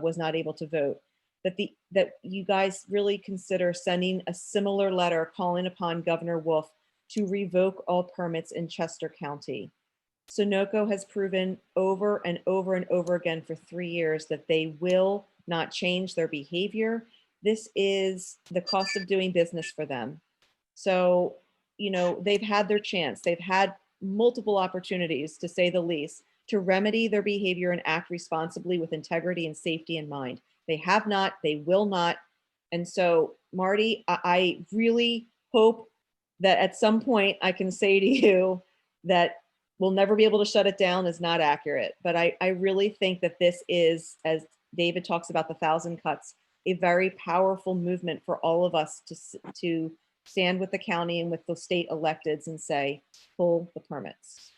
was not able to vote, that you guys really consider sending a similar letter calling upon Governor Wolf to revoke all permits in Chester County. Sunoco has proven over and over and over again for 3 years that they will not change their behavior. This is the cost of doing business for them. So, they've had their chance. They've had multiple opportunities, to say the least, to remedy their behavior and act responsibly with integrity and safety in mind. They have not, they will not. And so, Marty, I really hope that at some point I can say to you that we'll never be able to shut it down is not accurate. But I really think that this is, as David talks about the 1,000 cuts, a very powerful movement for all of us to stand with the county and with the state electeds and say, pull the permits.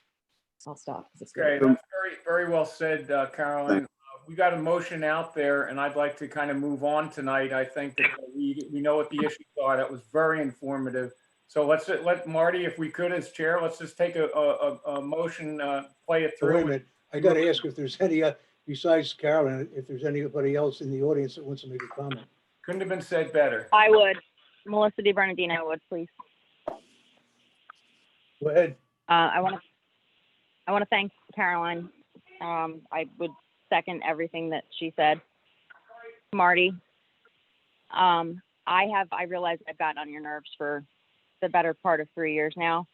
I'll stop. Okay, that's very, very well said, Carolyn. We got a motion out there, and I'd like to kind of move on tonight. I think that we know what the issues are. That was very informative. So let's let Marty, if we could, as chair, let's just take a motion, play it through. Wait a minute. I got to ask if there's any, besides Carolyn, if there's anybody else in the audience that wants to make a comment. Couldn't have been said better. I would. Melissa DiBernardino would, please. Go ahead. I want to thank Caroline. I would second everything that she said. Marty, I realize I've gotten on your nerves for the better part of 3 years now.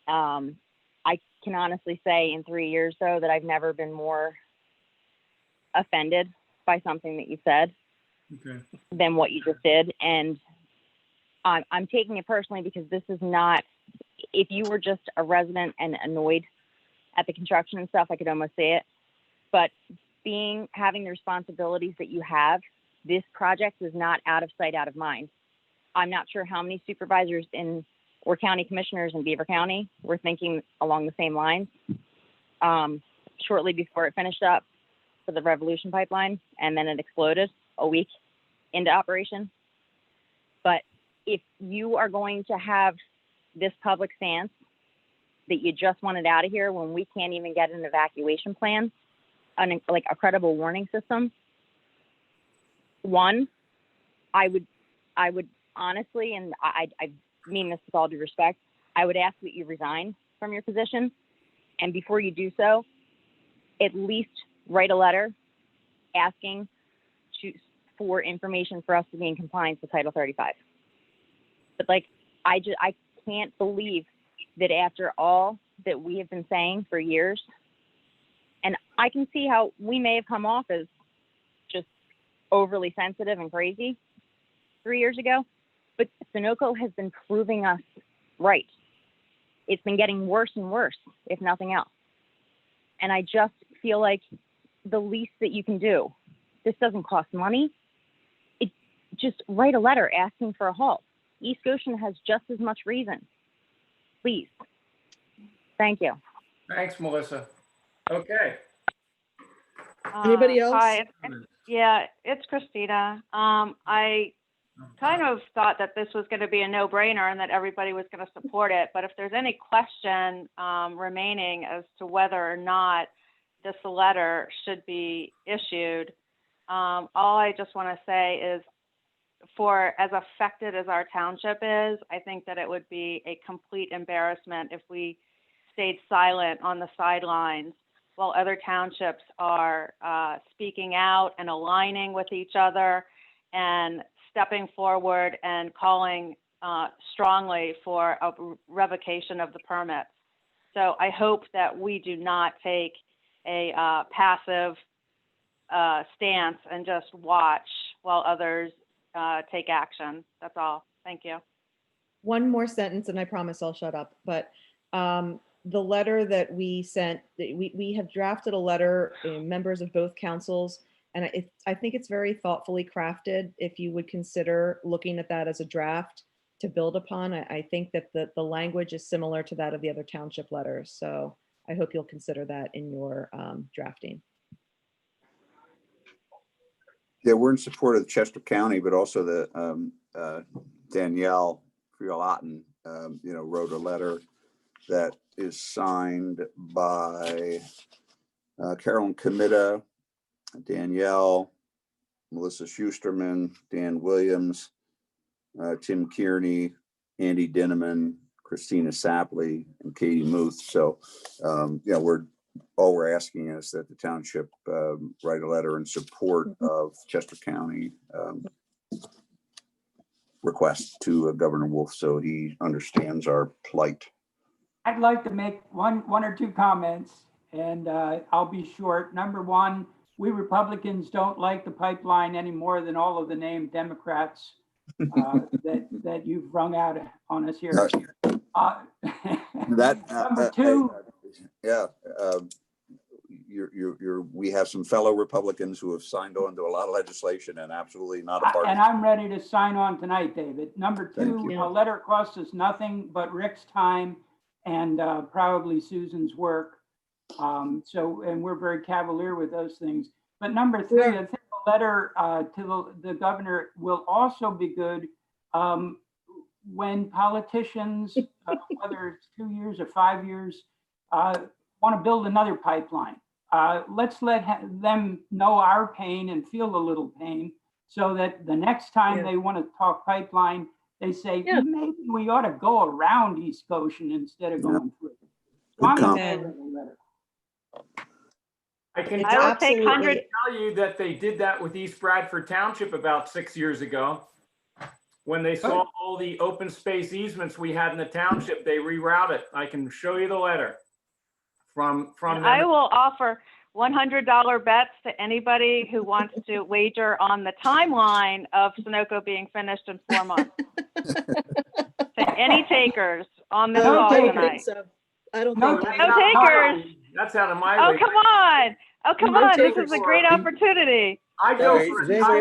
I can honestly say in 3 years, though, that I've never been more offended by something that you said than what you just did. And I'm taking it personally because this is not, if you were just a resident and annoyed at the construction and stuff, I could almost say it. But having the responsibilities that you have, this project is not out of sight, out of mind. I'm not sure how many supervisors or county commissioners in Beaver County were thinking along the same lines shortly before it finished up for the Revolution pipeline, and then it exploded a week into operation. But if you are going to have this public stance that you just want it out of here when we can't even get an evacuation plan, like a credible warning system, one, I would honestly, and I mean this with all due respect, I would ask that you resign from your position. And before you do so, at least write a letter asking for information for us to be in compliance with Title 35. But like, I can't believe that after all that we have been saying for years, and I can see how we may have come off as just overly sensitive and crazy 3 years ago, but Sunoco has been proving us right. It's been getting worse and worse, if nothing else. And I just feel like the least that you can do, this doesn't cost money. It just write a letter asking for a halt. East Goshen has just as much reason. Please. Thank you. Thanks, Melissa. Okay. Anybody else? Hi. Yeah, it's Christina. I kind of thought that this was going to be a no-brainer and that everybody was going to support it. But if there's any question remaining as to whether or not this letter should be issued, all I just want to say is, for as affected as our township is, I think that it would be a complete embarrassment if we stayed silent on the sidelines while other townships are speaking out and aligning with each other and stepping forward and calling strongly for a revocation of the permits. So I hope that we do not take a passive stance and just watch while others take action. That's all. Thank you. One more sentence and I promise I'll shut up. But the letter that we sent, we have drafted a letter, members of both councils, and I think it's very thoughtfully crafted. If you would consider looking at that as a draft to build upon, I think that the language is similar to that of the other township letters. So I hope you'll consider that in your drafting. Yeah, we're in support of Chester County, but also the Danielle Friolaten, wrote a letter that is signed by Carolyn Comita, Danielle, Melissa Schusterman, Dan Williams, Tim Kearney, Andy Dinneman, Christina Sapley, and Katie Muth. So, we're asking is that the township write a letter in support of Chester County request to Governor Wolf so he understands our plight. I'd like to make one or two comments, and I'll be short. Number one, we Republicans don't like the pipeline any more than all of the named Democrats that you've rung out on us here. Number two. We have some fellow Republicans who have signed on to a lot of legislation and absolutely not a party. And I'm ready to sign on tonight, David. Number two, a letter costs us nothing but Rick's time and probably Susan's work. And we're very cavalier with those things. But number three, I think a letter to the governor will also be good when politicians, whether it's 2 years or 5 years, want to build another pipeline. Let's let them know our pain and feel a little pain so that the next time they want to talk pipeline, they say, maybe we ought to go around East Goshen instead of going through. So I'm in favor of the letter. I can I will take 100. tell you that they did that with East Bradford Township about 6 years ago. When they saw all the open space easements we had in the township, they rerouted. I can show you the letter from them. I will offer $100 bets to anybody who wants to wager on the timeline of Sunoco being finished in 4 months. To any takers on this call tonight? I don't No think takers. That's out of my Oh, way. come on. Oh, come No on. This takers. is a great opportunity. I go Does for anybody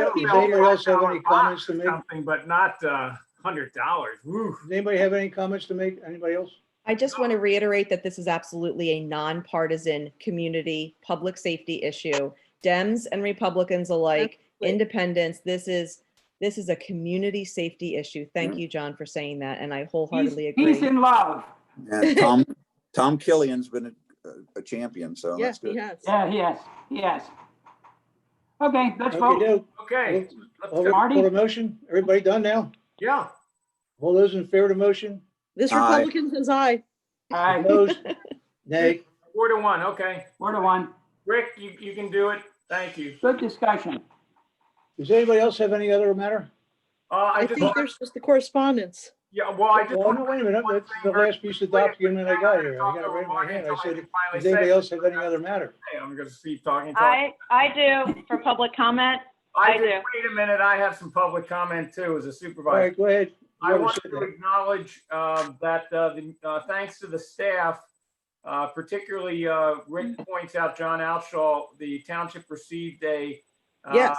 else have any comments to make? something, but not $100. Woo. Does anybody have any comments to make? Anybody else? I just want to reiterate that this is absolutely a nonpartisan community public safety issue. Dems and Republicans alike, independents, this is a community safety issue. Thank you, John, for saying that, and I wholeheartedly agree. Peace and love. And Tom Killian's been a champion, so that's good. Yeah, he has. Okay, let's vote. Okey-doke. Okay. All right, Marty? call the motion. Everybody done now? Yeah. All those in favor of the motion? This Aye. Republican says aye. Aye. Opposed? Nay. 4-1, okay. 4-1. Rick, you can do it. Thank you. Good discussion. Does anybody else have any other matter? I think there's just the correspondence. Yeah, well, I just. Well, no, wait a minute. That's the last piece of document I got here. I got it right in my hand. I said, does anybody else have any other matter? Hey, I'm gonna keep talking. I do for public comment. I do. do. Wait a minute, I have some public comment too as a All supervisor. right, go ahead. You I already want said to that. acknowledge that thanks to the staff, particularly Rick points out, John Outshaw, the township received a, Yes.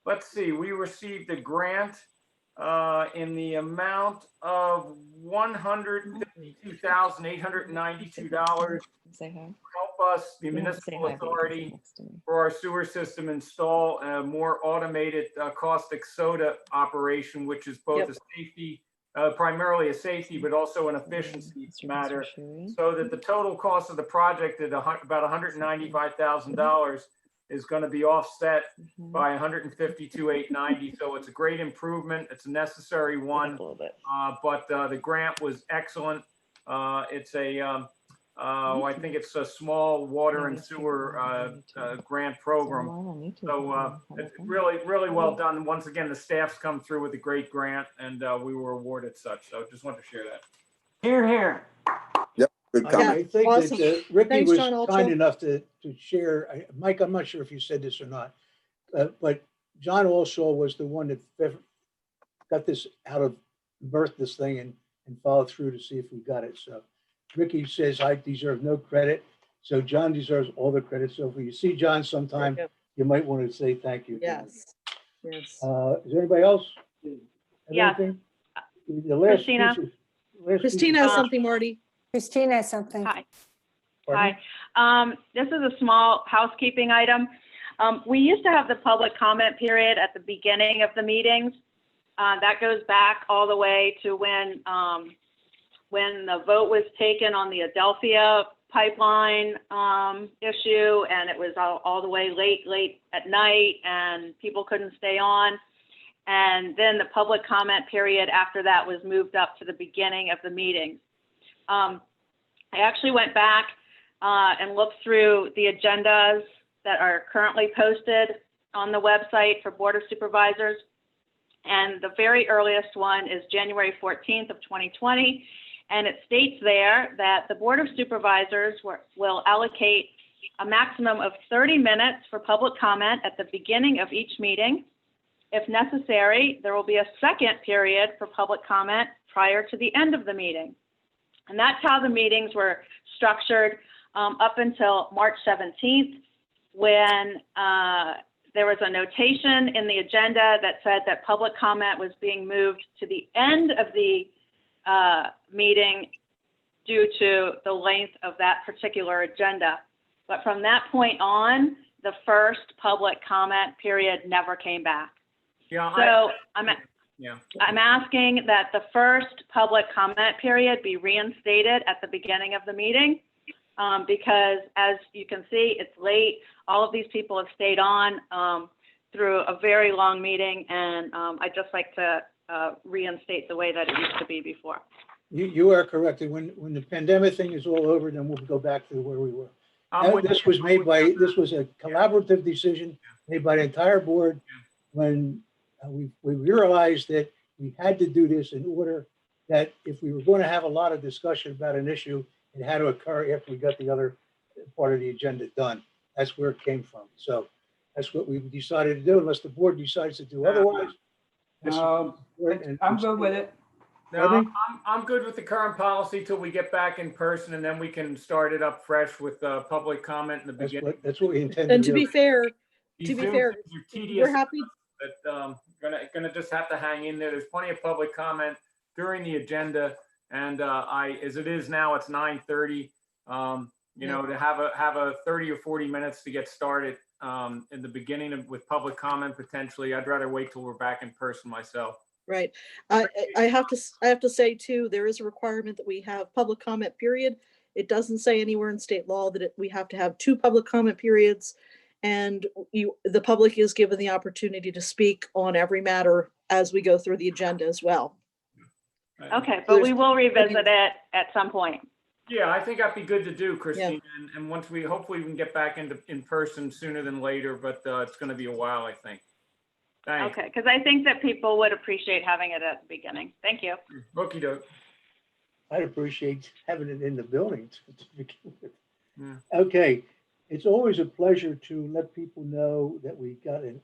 let's see, we received a grant in the amount of $152,892 Say hi. help us, the You don't have to say municipal hi, but you can sit authority, next to me. for our sewer system install a more automated caustic soda operation, which is both Yep. a safety, primarily a safety, but also an efficiency matter. So that the total cost of the project at about $195,000 is going to be offset by $152,890. So it's a great improvement. It's a necessary one. But the grant was excellent. It's a I think it's a small water and sewer grant program. So it's really, really well done. Once again, the staff's come through with a great grant, and we were awarded such. So just wanted to share that. Here, here. Yep, good comment. I think Awesome. that Ricky Thanks, was John Altshuler. kind enough to share. Mike, I'm not sure if you said this or not, but John also was the one that got this out of, birthed this thing and followed through to see if we got it. So Ricky says I deserve no credit. So John deserves all the credit. So if you see John sometime, you might want to say thank you. Yes. Yes. Is there anybody else? Have Yes. anything? The last Christina? piece of- Christina has something, Marty. Christina has something. Hi. Pardon? Hi. This is a small housekeeping item. We used to have the public comment period at the beginning of the meetings. That goes back all the way to when the vote was taken on the Adelphia pipeline issue, and it was all the way late at night, and people couldn't stay on. And then the public comment period after that was moved up to the beginning of the meeting. I actually went back and looked through the agendas that are currently posted on the website for Board of Supervisors. And the very earliest one is January 14th of 2020. And it states there that the Board of Supervisors will allocate a maximum of 30 minutes for public comment at the beginning of each meeting. If necessary, there will be a second period for public comment prior to the end of the meeting. And that's how the meetings were structured up until March 17th, when there was a notation in the agenda that said that public comment was being moved to the end of the meeting due to the length of that particular agenda. But from that point on, the first public comment period never came back. Yeah. So Yeah. I'm asking that the first public comment period be reinstated at the beginning of the meeting, because as you can see, it's late. All of these people have stayed on through a very long meeting, and I'd just like to reinstate the way that it used to be before. You are correct. And when the pandemic thing is all over, then we'll go back to where we were. This was a collaborative decision made by the entire board when we realized that we had to do this in order that if we were going to have a lot of discussion about an issue, it had to occur after we got the other part of the agenda done. That's where it came from. So that's what we decided to do, unless the board decides to do otherwise. I'm good with it. No, I'm good with the current policy till we get back in person, and then we can start it up fresh with public comment in the beginning. That's what we intend to do. And to be fair, These Zoom things are tedious, we're happy. but gonna just have to hang in there. There's plenty of public comment during the agenda. And as it is now, it's 9:30. You know, to have a 30 or 40 minutes to get started in the beginning with public comment potentially, I'd rather wait till we're back in person myself. Right. I have to say too, there is a requirement that we have public comment period. It doesn't say anywhere in state law that we have to have 2 public comment periods. And the public is given the opportunity to speak on every matter as we go through the agenda as well. Okay, but we will revisit it at some point. Yeah, I think that'd be good to do, Christine. And once hopefully we can get back in person sooner than later, but it's going to be a while, I think. Thanks. Okay, because I think that people would appreciate having it at the beginning. Thank you. Okey doke. I'd appreciate having it in the building to begin with. Yeah. Okay, it's always a pleasure to let people know that we got an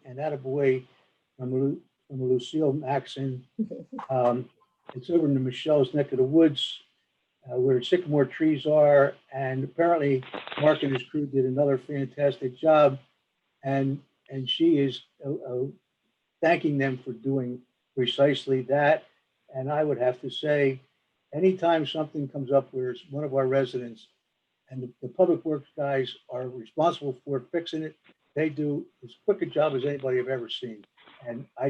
attaboy from Lucille Maxon. It's over in Michelle's neck of the woods where sycamore trees are. And apparently Mark and his crew did another fantastic job. And she is thanking them for doing precisely that. And I would have to say, anytime something comes up where it's one of our residents and the public works guys are responsible for fixing it, they do as quick a job as anybody I've ever seen. And I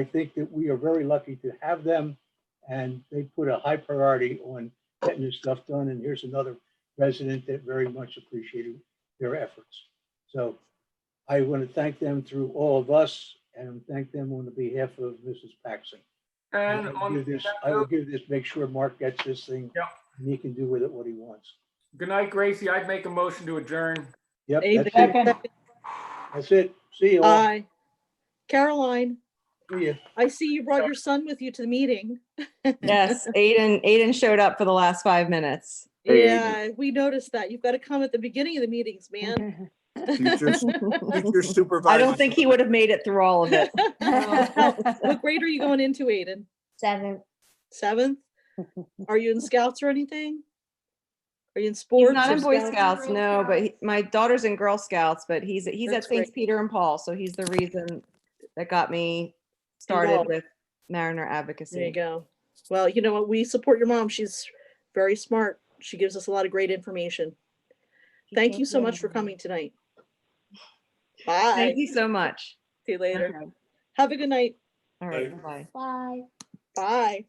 think that we are very lucky to have them, and they put a high priority on getting this stuff done. And here's another resident that very much appreciated their efforts. So I want to thank them through all of us and thank them on the behalf of Mrs. Paxson. And I will give this, make sure Mark gets this thing and he can do with it what he wants. Good night, Gracie. I'd make a motion to adjourn. Yep, that's it. See you all. Bye. Caroline, See ya. I see you brought your son with you to the meeting. Yes, Aiden showed up for the last 5 minutes. Yeah, we noticed that. You've got to come at the beginning of the meetings, man. Future supervisor. I don't think he would have made it through all of it. What grade are you going into, Aiden? 7th. 7th? Are you in Scouts or anything? Are you in sports? He's not or in Boy Scouts, no, but my daughter's in Girl Scouts, but he's That's at St. great. Peter and Paul, so he's the reason that got me started Involved. with Mariner advocacy. There you go. Well, you know what? We support your mom. She's very smart. She gives us a lot of great information. Thank you so much for coming tonight. Bye. Thank you so much. See you later. Okay. Have a good night. All right, bye-bye. Bye. Bye.